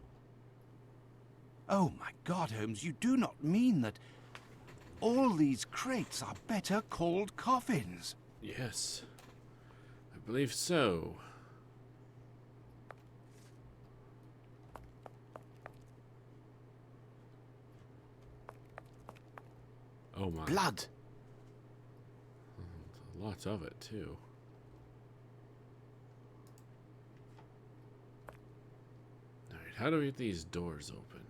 Oh my God, Holmes, you do not mean that all these crates are better called coffins? Yes. I believe so. Oh my. Blood! A lot of it, too. Alright, how do we get these doors open?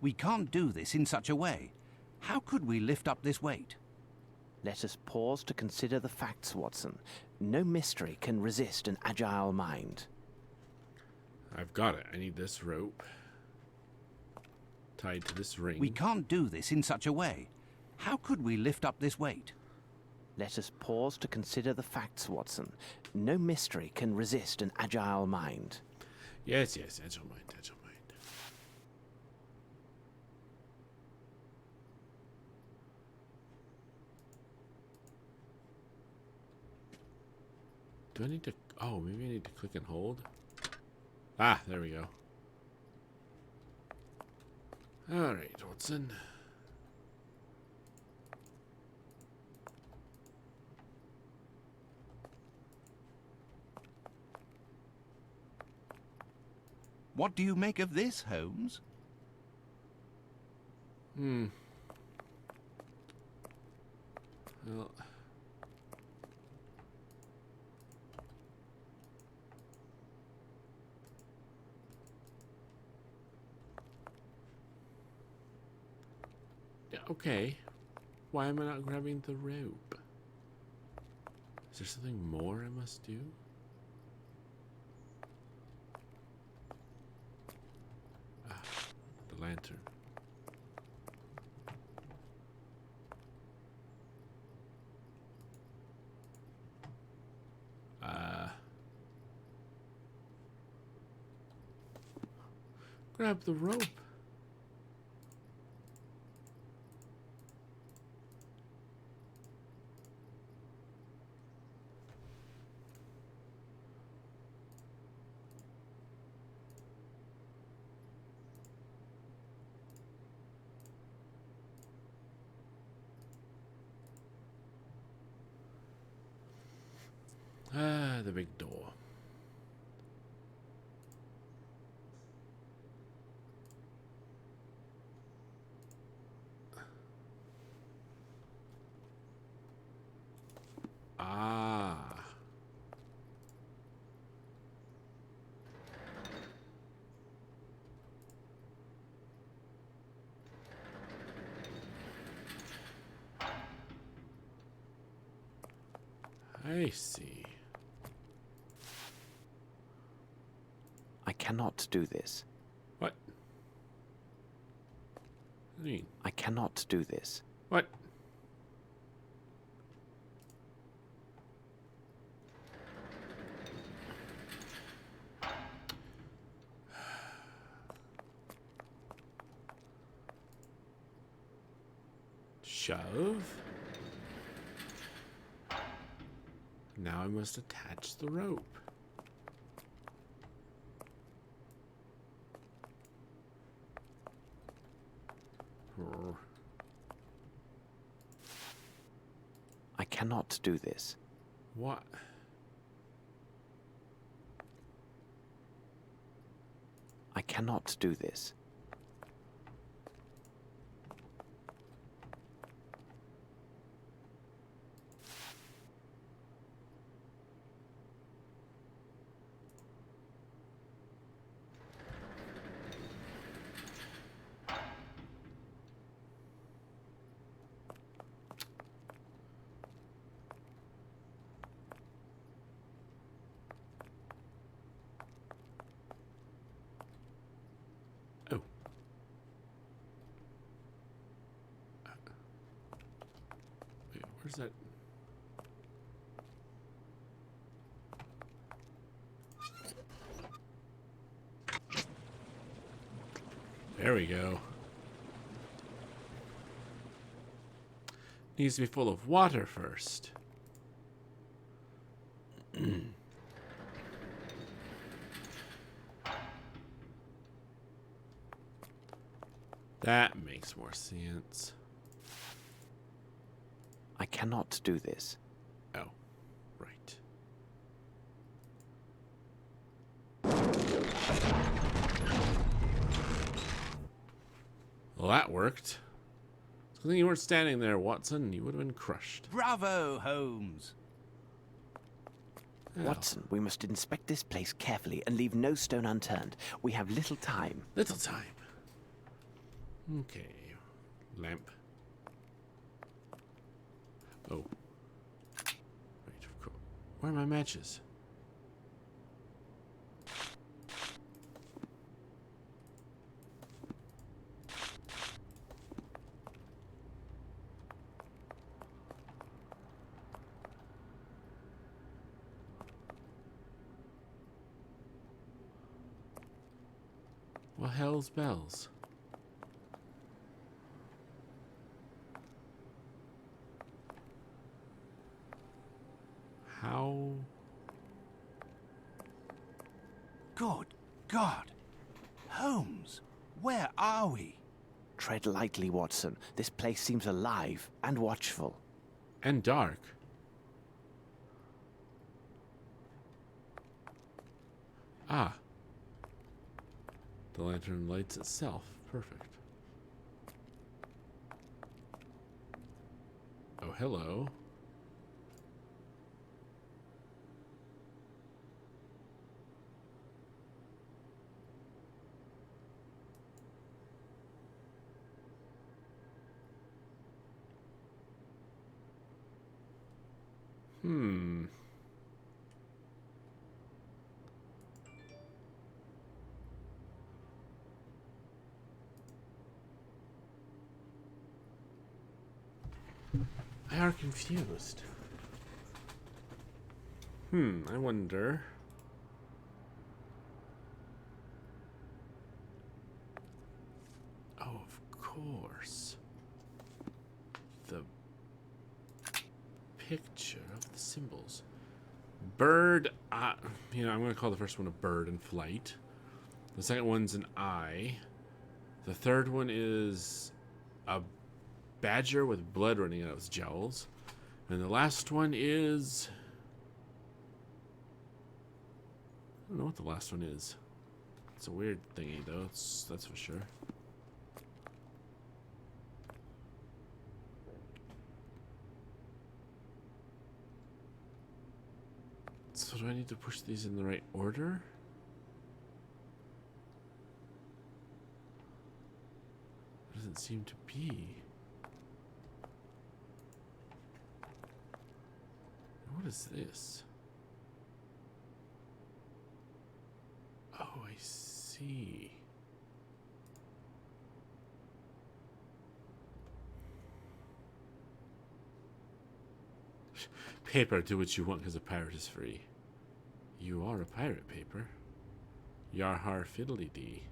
We can't do this in such a way. How could we lift up this weight? Let us pause to consider the facts, Watson. No mystery can resist an agile mind. I've got it. I need this rope tied to this ring. We can't do this in such a way. How could we lift up this weight? Let us pause to consider the facts, Watson. No mystery can resist an agile mind. Yes, agile mind, agile mind. Do I need to... Oh, maybe I need to click and hold? Ah, there we go. Alright, Watson. What do you make of this, Holmes? Well... Yeah, okay. Why am I not grabbing the rope? Is there something more I must do? Ah, the lantern. Grab the rope. Ah, the big door. Ah. I see. I cannot do this. What? What do you mean? I cannot do this. What? Shove. Now I must attach the rope. I cannot do this. What? I cannot do this. Oh. Wait, where's that? There we go. Needs to be full of water first. That makes more sense. I cannot do this. Oh, right. Well, that worked. Good thing you weren't standing there, Watson. You would have been crushed. Bravo, Holmes! Oh. Watson, we must inspect this place carefully and leave no stone unturned. We have little time. Little time. Okay. Lamp. Oh. Right, of course. Where are my matches? Well, hell's bells. How? Good God. Holmes, where are we? Tread lightly, Watson. This place seems alive and watchful. And dark. Ah. The lantern lights itself. Perfect. Oh, hello. Hmm. I are confused. I wonder. Oh, of course. The picture of the symbols. Bird, you know, I'm going to call the first one a bird in flight. The second one's an eye. The third one is a badger with blood running out of its jowls. And the last one is... I don't know what the last one is. It's a weird thingy, though. That's for sure. So do I need to push these in the right order? It doesn't seem to be. What is this? Oh, I see. Paper, do what you want because a pirate is free. You are a pirate, Paper. Yar har fiddly dee.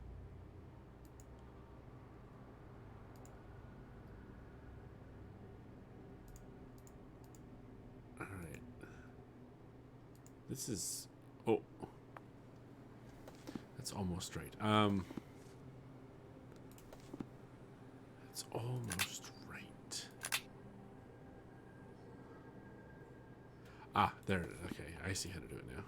Alright. This is... Oh. That's almost right. It's almost right. Ah, there it is. Okay, I see how to do it now.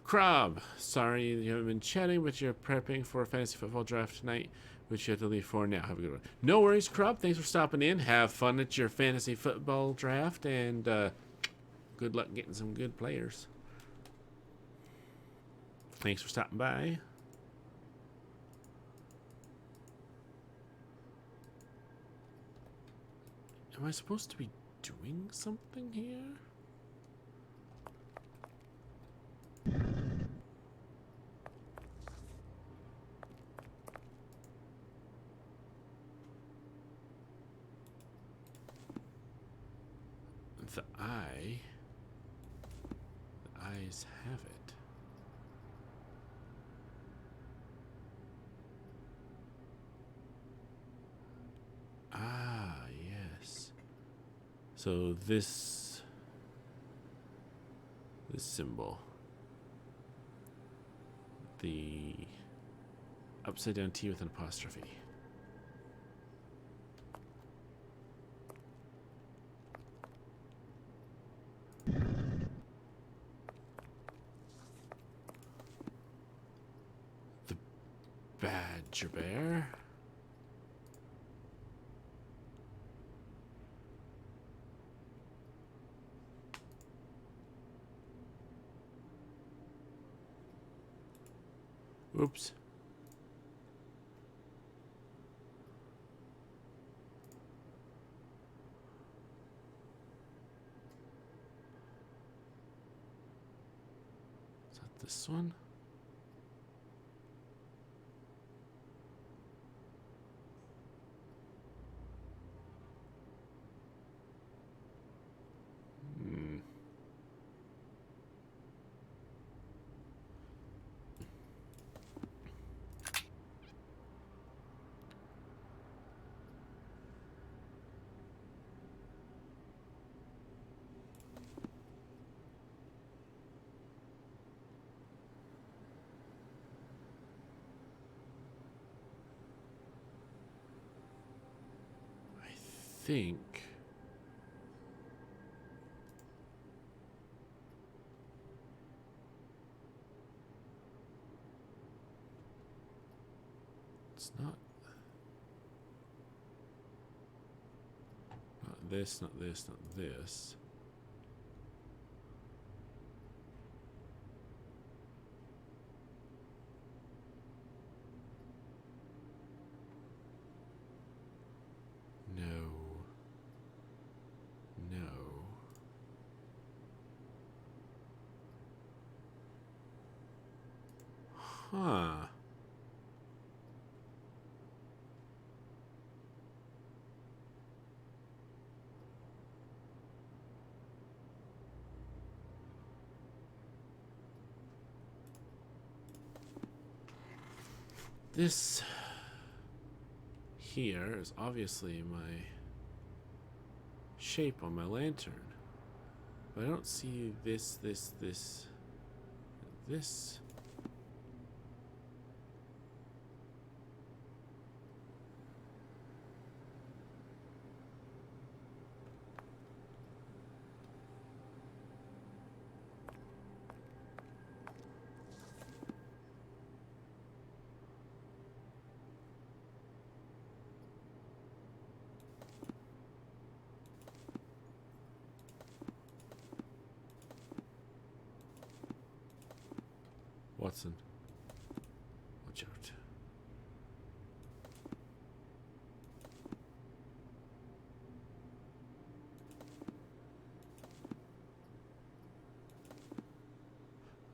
Crab, sorry you haven't been chatting, but you're prepping for a fantasy football draft tonight, which you have to leave for now. Have a good one. No worries, Crab. Thanks for stopping in. Have fun at your fantasy football draft, and good luck getting some good players. Thanks for stopping by. Am I supposed to be doing something here? The eye. The eyes have it. Ah, yes. So this symbol, the upside down T with an apostrophe. The badger bear. Oops. Is that this one? think... It's not... Not this, not this, not this. No. No. Huh. This here is obviously my shape on my lantern. But I don't see this. Watson, watch out.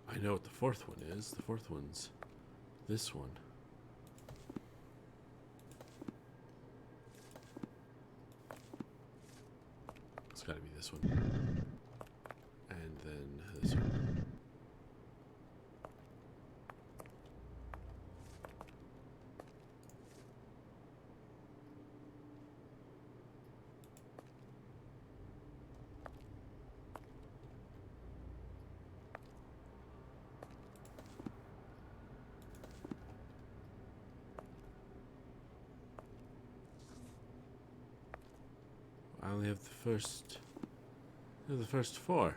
I know what the fourth one is. The fourth one's this one. It's gotta be this one. And then this one. I only have the first four.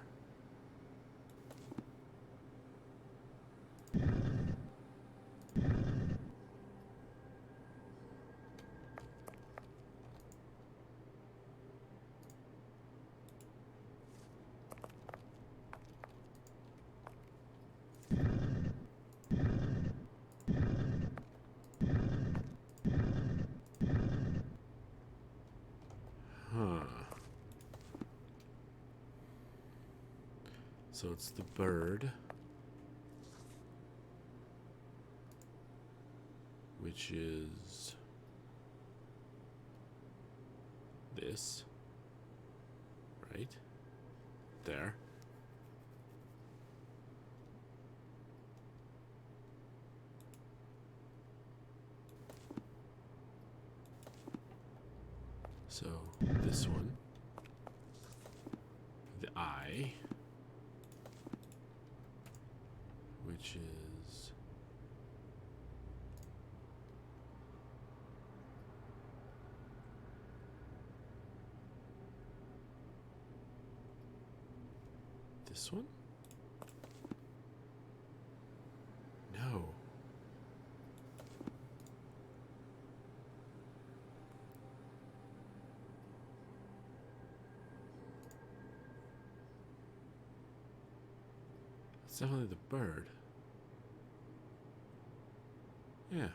Huh. So it's the bird, which is this, right? There. So this one, the eye, which is this one? No. It's definitely the bird. Yeah.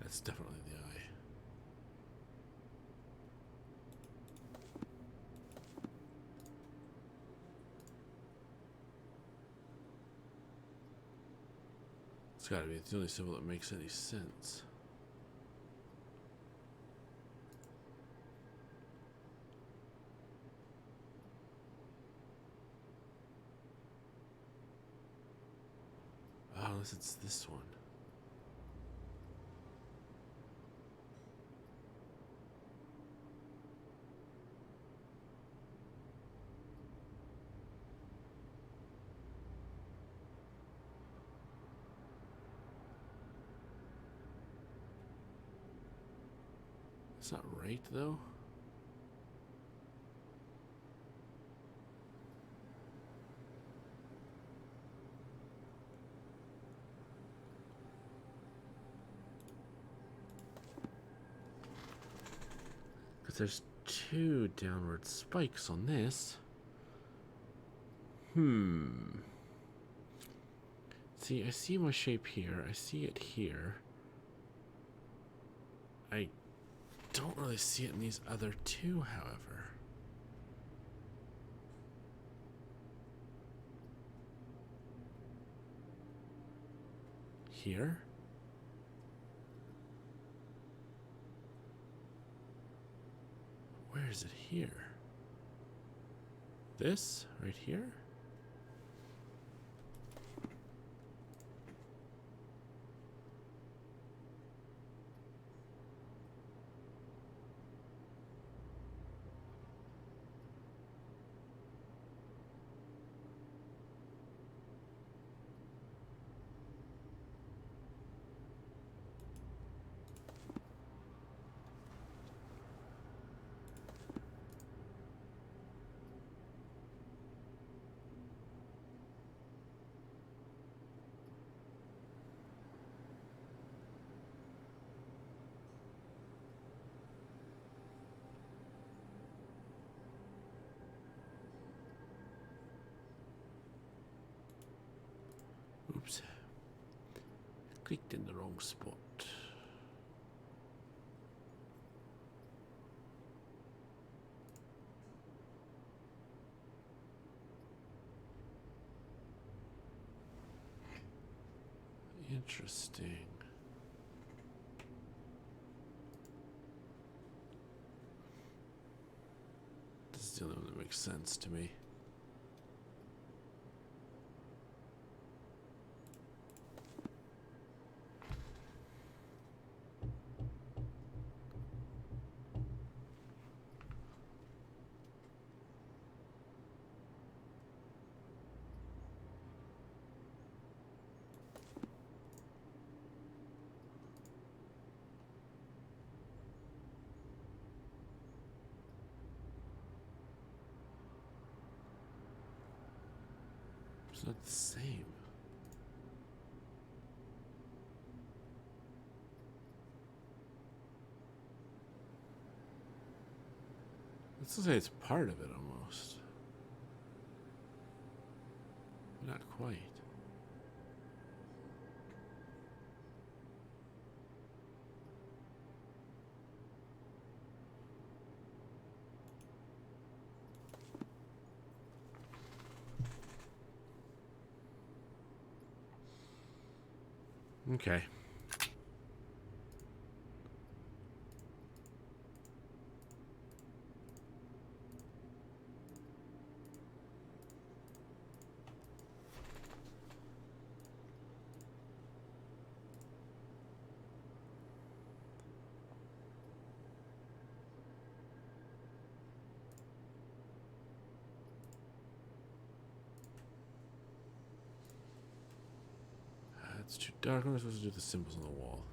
That's definitely the eye. It's gotta be. It's the only symbol that makes any sense. Oh, unless it's this one. It's not right, though. Because there's 2 downward spikes on this. See, I see my shape here. I see it here. I don't really see it in these other 2, however. Here? Where is it here? This? Right here? Oops. Clicked in the wrong spot. Interesting. This is the only one that makes sense to me. It's not the same. Let's say it's part of it almost. Not quite. Okay. It's too dark. I'm supposed to do the symbols on the wall.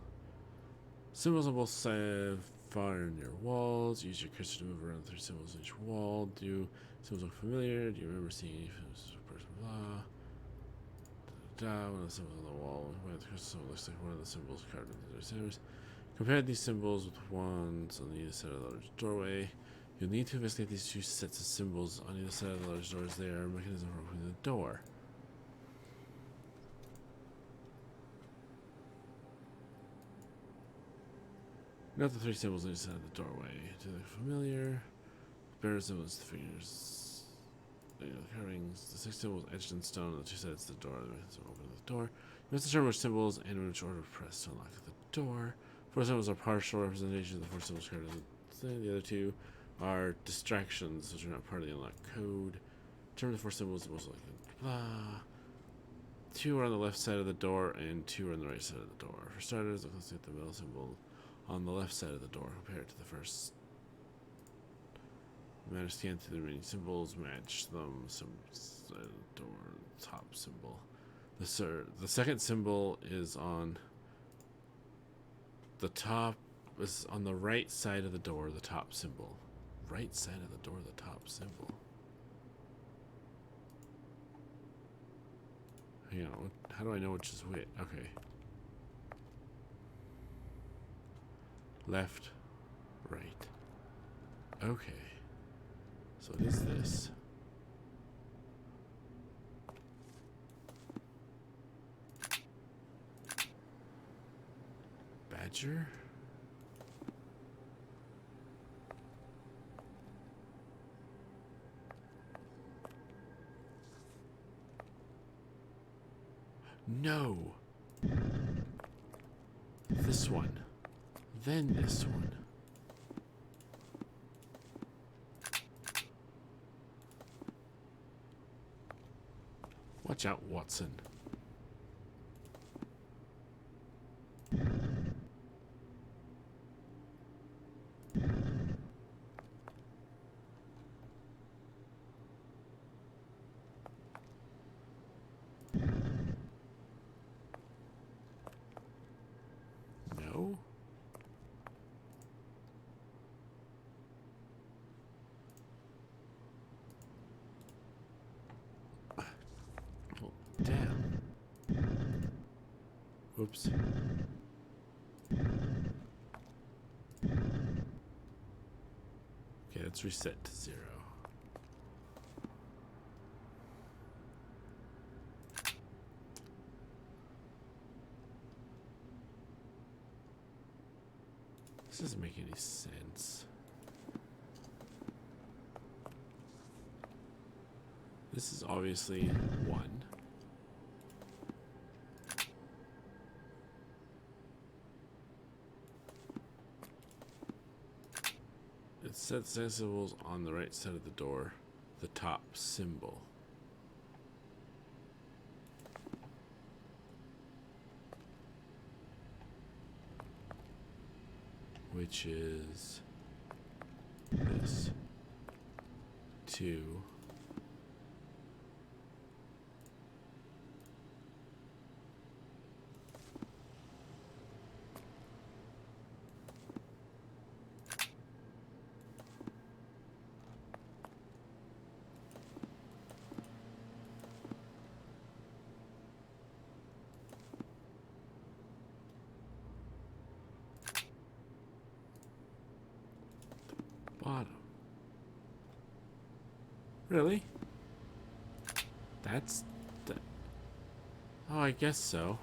Symbols on both sides, far near walls. Use your cursor to move around 3 symbols on each wall. Do symbols look familiar? Do you remember seeing any person? Blah. One of the symbols on the wall. Where the cursor symbol looks like one of the symbols carved into the symbols. Compare these symbols with ones on either side of the large doorway. You'll need to investigate these 2 sets of symbols on either side of the large doors. They are a mechanism for opening the door. Note the 3 symbols on each side of the doorway. Do they look familiar? Bear symbols, the figures, the carvings, the 6 symbols etched in stone on the 2 sides of the door. The mechanism for opening the door. You must determine which symbols and in which order press to unlock the door. 4 symbols are partial representations of the 4 symbols carved in the other 2 are distractions, which are not part of the unlocked code. Determine the 4 symbols most likely. Blah. 2 are on the left side of the door, and 2 are on the right side of the door. For starters, look closely at the middle symbol on the left side of the door. Compare it to the first. Matter scan through the remaining symbols, match them. Some side of the door, top symbol. The second symbol is on the top was on the right side of the door, the top symbol. Right side of the door, the top symbol. Hang on, how do I know which is which? Okay. Left, right. Okay. So it is this. Badger? No. This one. Then this one. Watch out, Watson. No? Oh, damn. Oops. Okay, let's reset to 0. This doesn't make any sense. This is obviously 1. It said symbols on the right side of the door, the top symbol. Which is this. 2. Bottom. Really? That's the... Oh, I guess so.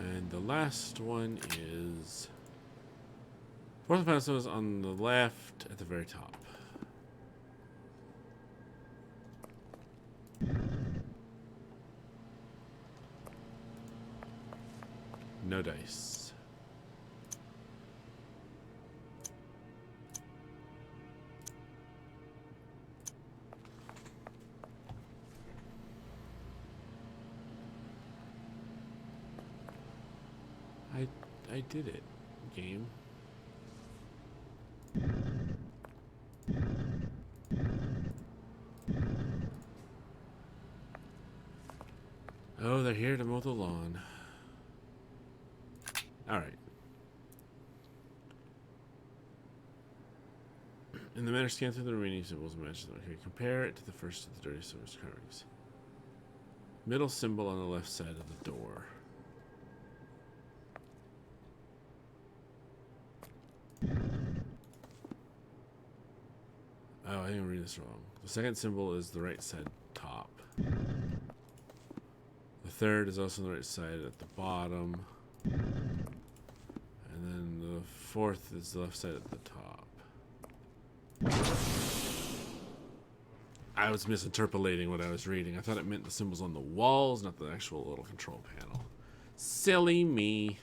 And the last one is... Fourth pencil is on the left at the very top. No dice. I did it, game. Oh, they're here to mow the lawn. Alright. In the manner scan through the remaining symbols and match them. Okay, compare it to the first of the dirty service carvings. Middle symbol on the left side of the door. Oh, I didn't read this wrong. The second symbol is the right side top. The third is also on the right side at the bottom. And then the fourth is the left side at the top. I was misinterpolating what I was reading. I thought it meant the symbols on the walls, not the actual little control panel. Silly me.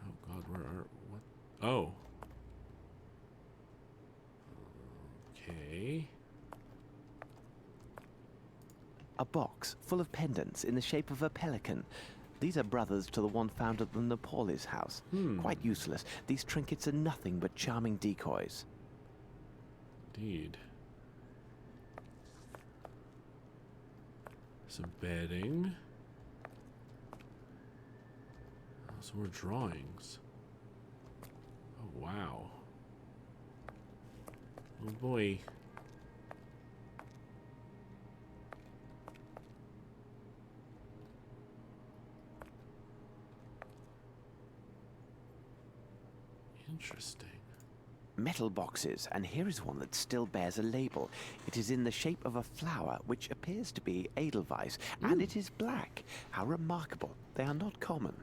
Oh god, where are... what? Oh. Okay. A box full of pendants in the shape of a pelican. These are brothers to the one found at the Nepalese house. Quite useless. These trinkets are nothing but charming decoys. Indeed. Some bedding. Oh, some more drawings. Oh, wow. Oh boy. Interesting. Metal boxes, and here is one that still bears a label. It is in the shape of a flower, which appears to be Edelweiss, and it is black. How remarkable. They are not common.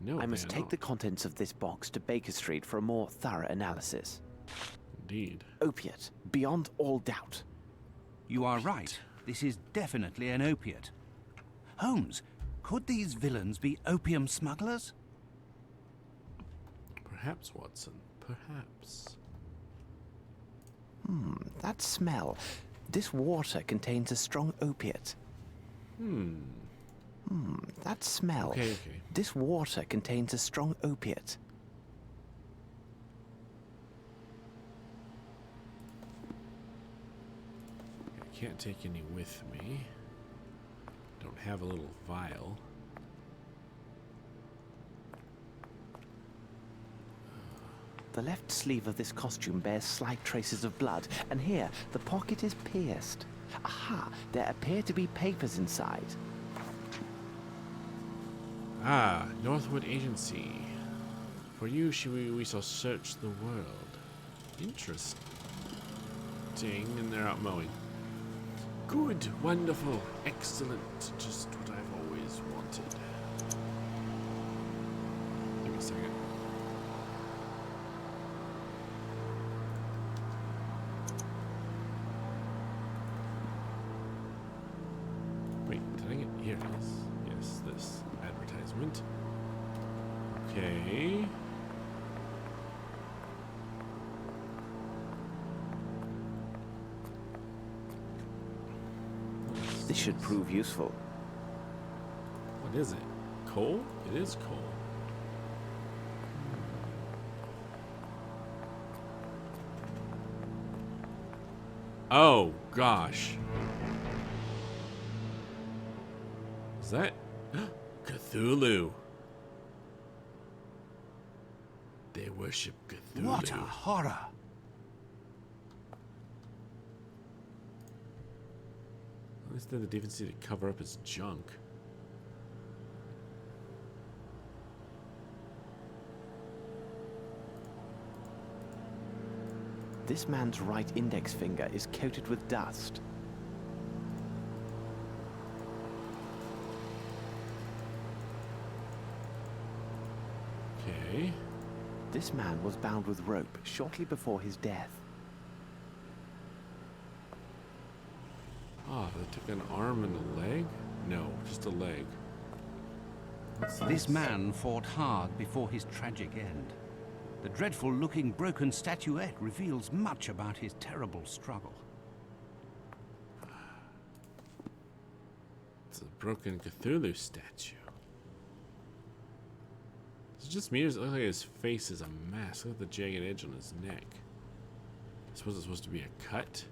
No, I must they are take not. the contents of this box to Baker Street for a more thorough analysis. Indeed. Opiate, beyond all doubt. You are right. This is definitely an opiate. Holmes, could these villains be opium smugglers? Perhaps, Watson. Perhaps. That smell. This water contains a strong opiate. That smell. Okay. This water contains a strong opiate. I can't take any with me. Don't have a little vial. The left sleeve of this costume bears slight traces of blood, and here, the pocket is pierced. Aha, there appear to be papers inside. Ah, Northwood Agency. For you, we shall search the world. Interesting. And they're out mowing. Good, wonderful, excellent. Just what I've always wanted. Give me a second. Wait, did I get... Here it is. Yes, this advertisement. Okay. This should prove useful. What is it? Coal? It is coal. Oh, gosh. Is that Cthulhu? They worship Cthulhu. What a horror! At least they had the decency to cover up his junk. This man's right index finger is coated with dust. Okay. This man was bound with rope shortly before his death. Ah, they took an arm and a leg? No, just a leg. What's This man fought hard before his tragic end. The dreadful-looking broken statuette reveals much about his terrible struggle. It's a broken Cthulhu statue. Is it just me or does it look like his face is a mask? Look at the jagged edge on his neck. I suppose it's supposed to be a cut.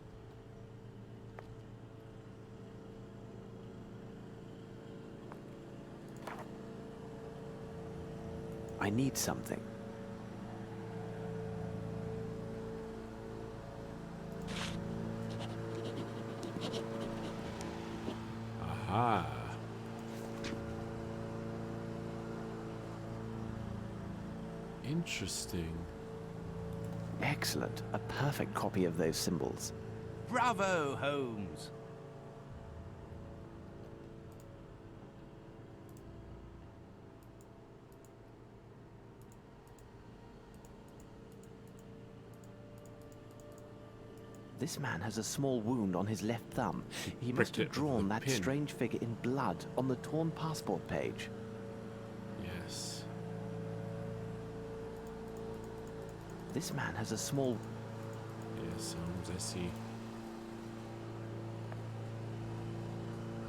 I need something. Aha. Interesting. Excellent. A perfect copy of those symbols. Bravo, Holmes! This man has a small wound on his left thumb. He must pricked have it with drawn a that pin. strange figure in blood on the torn passport page. Yes. This man has a small... Yes, Holmes, I see.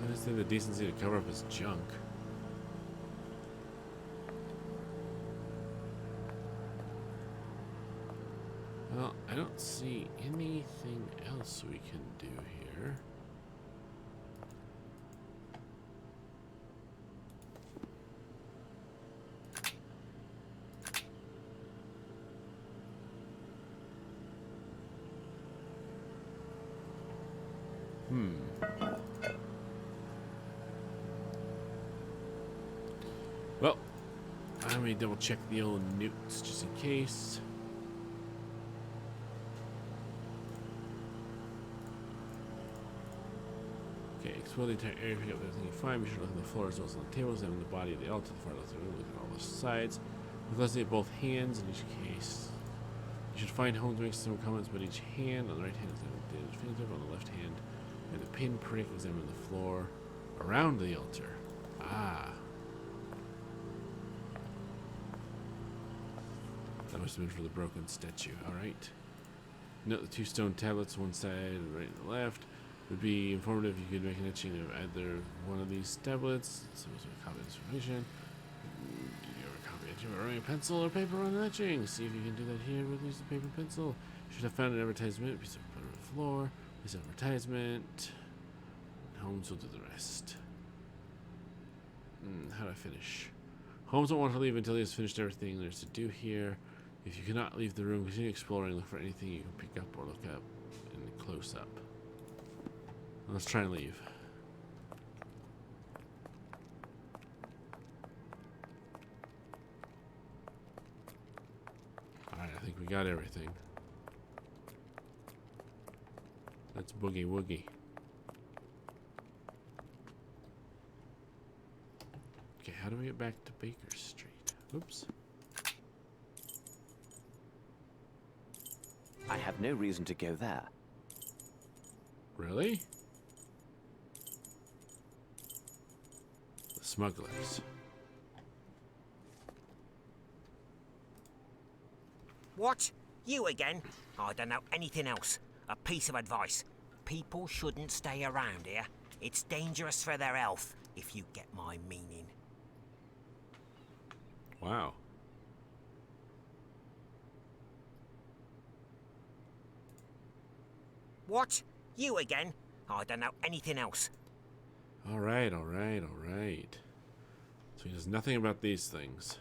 I just need the decency to cover up his junk. Well, I don't see anything else we can do here. Well, let me double check the old newts just in case. Okay, explore the entire area, pick up everything you find. Be sure to look at the floor as well as on the table. Examine the body of the altar, the far left of the room. Look at all the sides. Investigate both hands in each case. You should find Holmes makes some comments about each hand. On the right hand, examine the fingertip. On the left hand, and the pinprick. Examine the floor around the altar. Ah. That must have been for the broken statue. Alright. Note the 2 stone tablets, one side, right and the left. Would be informative if you could make an etching of either one of these tablets. So a copy of this information. Do you ever copy etching by running a pencil or paper on the etching? See if you can do that here with use of paper and pencil. You should have found an advertisement. Piece of paper on the floor. Piece of advertisement. Holmes will do the rest. How do I finish? Holmes won't want to leave until he has finished everything there's to do here. If you cannot leave the room, continue exploring. Look for anything you can pick up or look up in close up. Let's try and leave. Alright, I think we got everything. Let's boogie woogie. Okay, how do we get back to Baker Street? Oops. I have no reason to go there. Really? The smugglers. What? You again? I don't know anything else. A piece of advice. People shouldn't stay around here. It's dangerous for their health, if you get my meaning. Wow. What? You again? I don't know anything else. Alright, alright, alright. So he knows nothing about these things.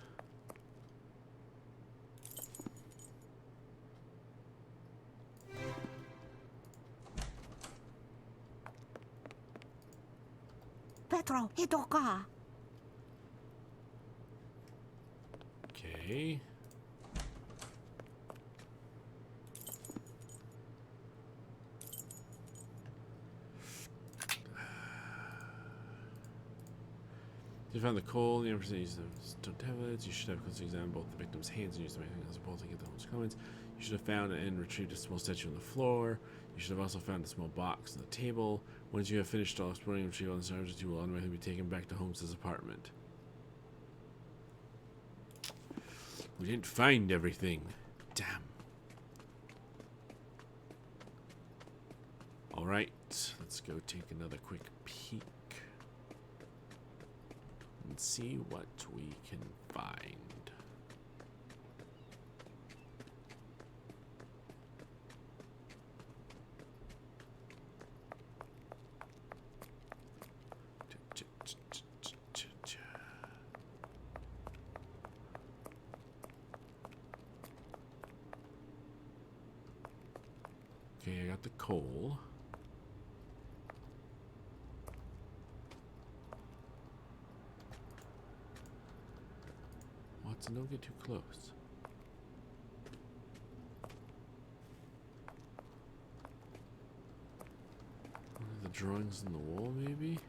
Petro, Hidoka. Okay. You found the coal, the Empress used the stone tablets. You should have closely examined both the victim's hands and used them as a bowl to get the Holmes comments. You should have found and retrieved a small statue on the floor. You should have also found a small box on the table. Once you have finished all exploring and retrieval on the surface, you will automatically be taken back to Holmes's apartment. We didn't find everything. Damn. Alright, let's go take another quick peek and see what we can find. Okay, I got the coal. Watson, don't get too close. One of the drawings on the wall, maybe?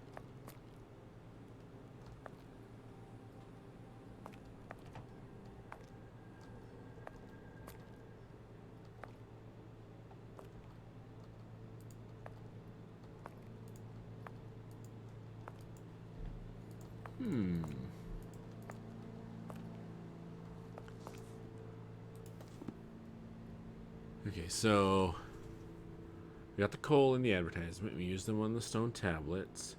Okay, so we got the coal in the advertisement. We used them on the stone tablets.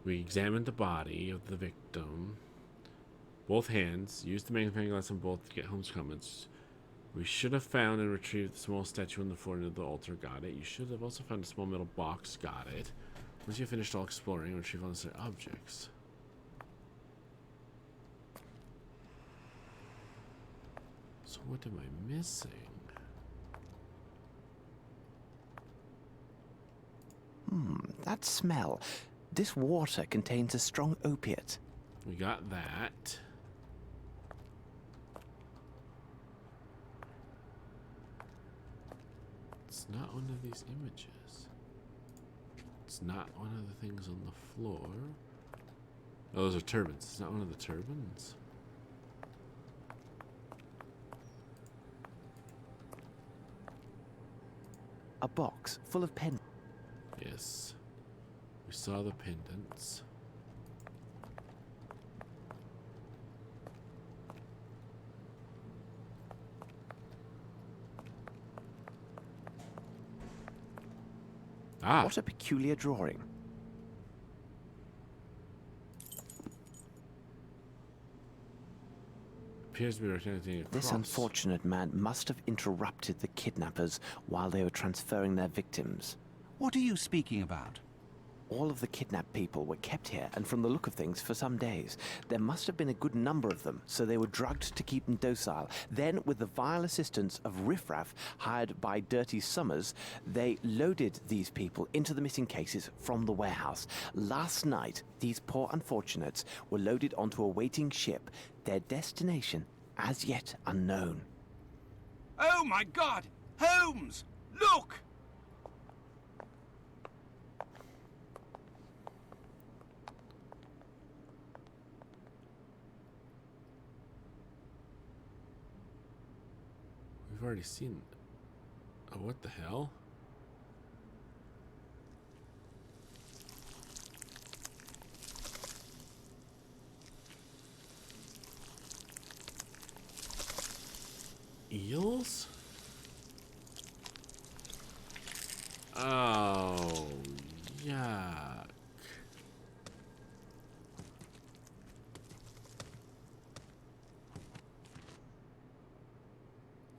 We examined the body of the victim. Both hands. Used the magnifying glass on both to get Holmes' comments. We should have found and retrieved the small statue on the floor near the altar. Got it. You should have also found a small metal box. Got it. Once you finished all exploring and retrieved all necessary objects. So what am I missing? That smell. This water contains a strong opiate. We got that. It's not one of these images. It's not one of the things on the floor. Oh, those are turbans. It's not one of the turbans. A box full of pen. Yes. We saw the pendants. Ah, What a peculiar drawing. appears to be rectangular across. This unfortunate man must have interrupted the kidnappers while they were transferring their victims. What are you speaking about? All of the kidnapped people were kept here, and from the look of things, for some days. There must have been a good number of them, so they were drugged to keep them docile. Then, with the vile assistance of riffraff hired by Dirty Summers, they loaded these people into the missing cases from the warehouse. Last night, these poor unfortunates were loaded onto a waiting ship, their destination as yet unknown. Oh my God! Holmes! Look! We've already seen. Oh, what the hell? Eels? Oh, yuck.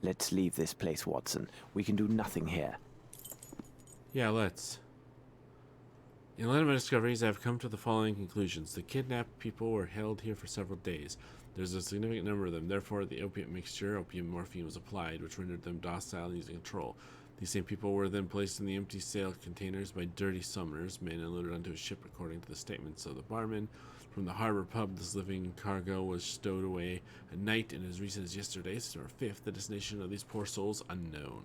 Let's leave this place, Watson. We can do nothing here. Yeah, let's. In light of my discoveries, I have come to the following conclusions. The kidnapped people were held here for several days. There's a significant number of them. Therefore, the opiate mixture, opium morphine, was applied, which rendered them docile and easy control. These same people were then placed in the empty sail containers by Dirty Summers, men and loaded onto a ship according to the statements of the barman. From the harbor pub, this living cargo was stowed away at night, and as recent as yesterday, September 5th, the destination of these poor souls unknown.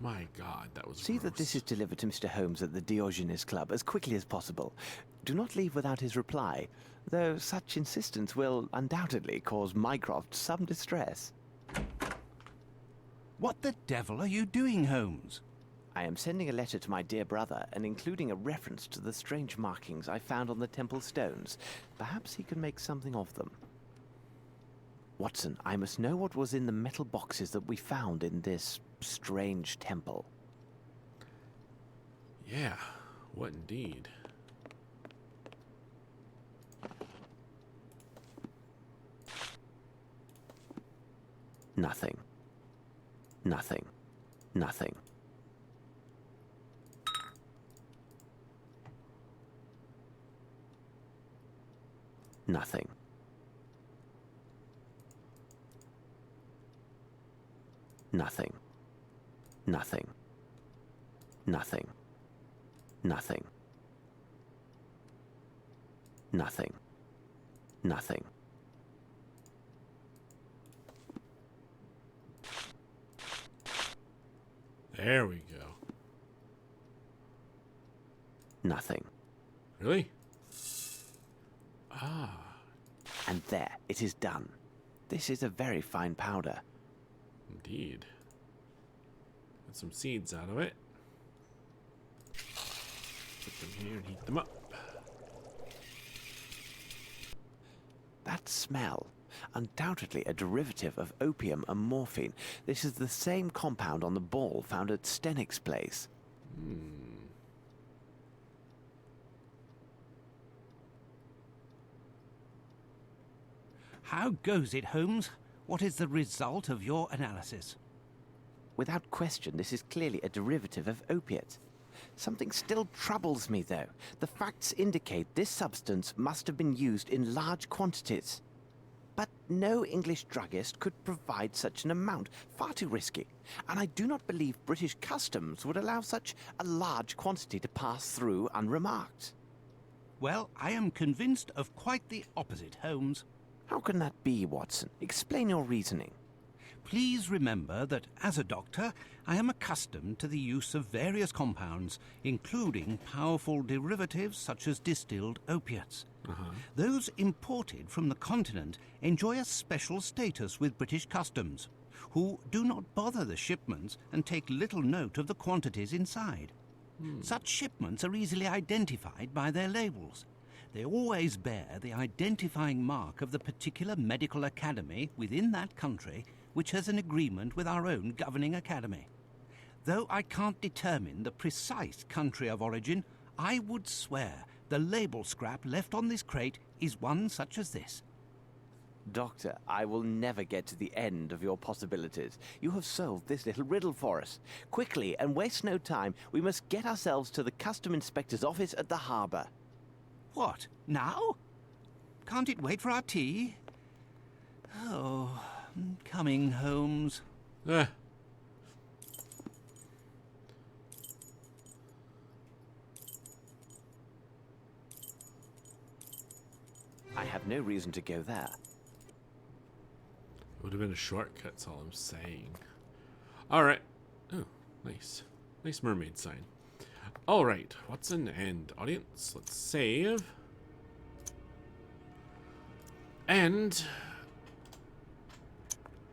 My God, that was See gross. that this is delivered to Mr. Holmes at the Diogenes Club as quickly as possible. Do not leave without his reply, though such insistence will undoubtedly cause Mycroft some distress. What the devil are you doing, Holmes? I am sending a letter to my dear brother and including a reference to the strange markings I found on the temple stones. Perhaps he can make something of them. Watson, I must know what was in the metal boxes that we found in this strange temple. Yeah, what indeed? Nothing. Nothing. Nothing. Nothing. Nothing. Nothing. Nothing. Nothing. Nothing. Nothing. There we go. Nothing. Really? Ah. And there, it is done. This is a very fine powder. Indeed. Get some seeds out of it. Put them here and heat them up. That smell. Undoubtedly a derivative of opium and morphine. This is the same compound on the ball found at Stenick's place. How goes it, Holmes? What is the result of your analysis? Without question, this is clearly a derivative of opiate. Something still troubles me, though. The facts indicate this substance must have been used in large quantities. But no English druggist could provide such an amount. Far too risky. And I do not believe British customs would allow such a large quantity to pass through unremarked. Well, I am convinced of quite the opposite, Holmes. How can that be, Watson? Explain your reasoning. Please remember that as a doctor, I am accustomed to the use of various compounds, including powerful derivatives such as distilled opiates. Those imported from the continent enjoy a special status with British customs, who do not bother the shipments and take little note of the quantities inside. Such shipments are easily identified by their labels. They always bear the identifying mark of the particular medical academy within that country which has an agreement with our own governing academy. Though I can't determine the precise country of origin, I would swear the label scrap left on this crate is one such as this. Doctor, I will never get to the end of your possibilities. You have solved this little riddle for us. Quickly, and waste no time, we must get ourselves to the custom inspector's office at the harbour. What, now? Can't it wait for our tea? Oh, coming, Holmes. Ah. I have no reason to go there. Would have been a shortcut, that's all I'm saying. Alright. Oh, nice. Nice mermaid sign. Alright, Watson and audience, let's save. And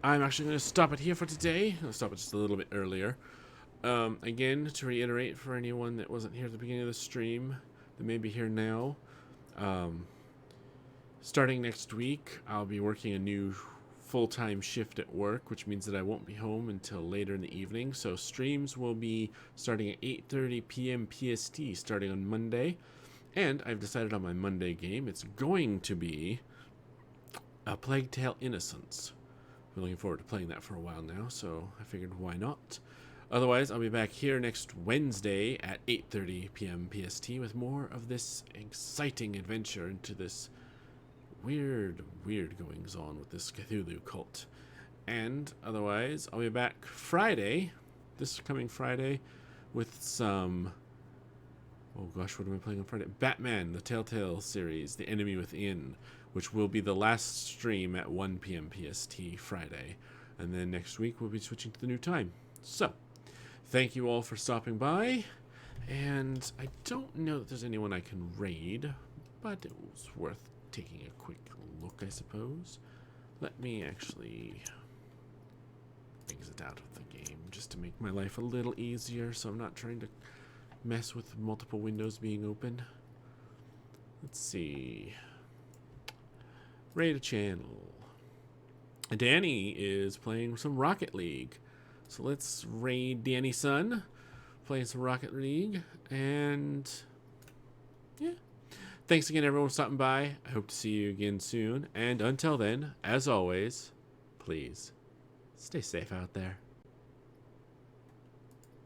I'm actually going to stop it here for today. I'll stop it just a little bit earlier. Again, to reiterate for anyone that wasn't here at the beginning of the stream, that may be here now, starting next week, I'll be working a new full-time shift at work, which means that I won't be home until later in the evening. So streams will be starting at 8:30 p.m. PST starting on Monday. And I've decided on my Monday game, it's going to be A Plague Tale Innocence. I've been looking forward to playing that for a while now, so I figured why not. Otherwise, I'll be back here next Wednesday at 8:30 p.m. PST with more of this exciting adventure into this weird goings on with this Cthulhu cult. And otherwise, I'll be back Friday, this coming Friday, with some, oh gosh, what am I playing on Friday? Batman, the Telltale series, The Enemy Within, which will be the last stream at 1 p.m. PST Friday. And then next week, we'll be switching to the new time. So, thank you all for stopping by. And I don't know that there's anyone I can raid, but it was worth taking a quick look, I suppose. Let me actually exit out of the game just to make my life a little easier so I'm not trying to mess with multiple windows being open. Let's see. Raid a channel. Danny is playing some Rocket League. So let's raid Danny Son. Playing some Rocket League. And yeah. Thanks again, everyone, for stopping by. I hope to see you again soon. And until then, as always, please stay safe out there.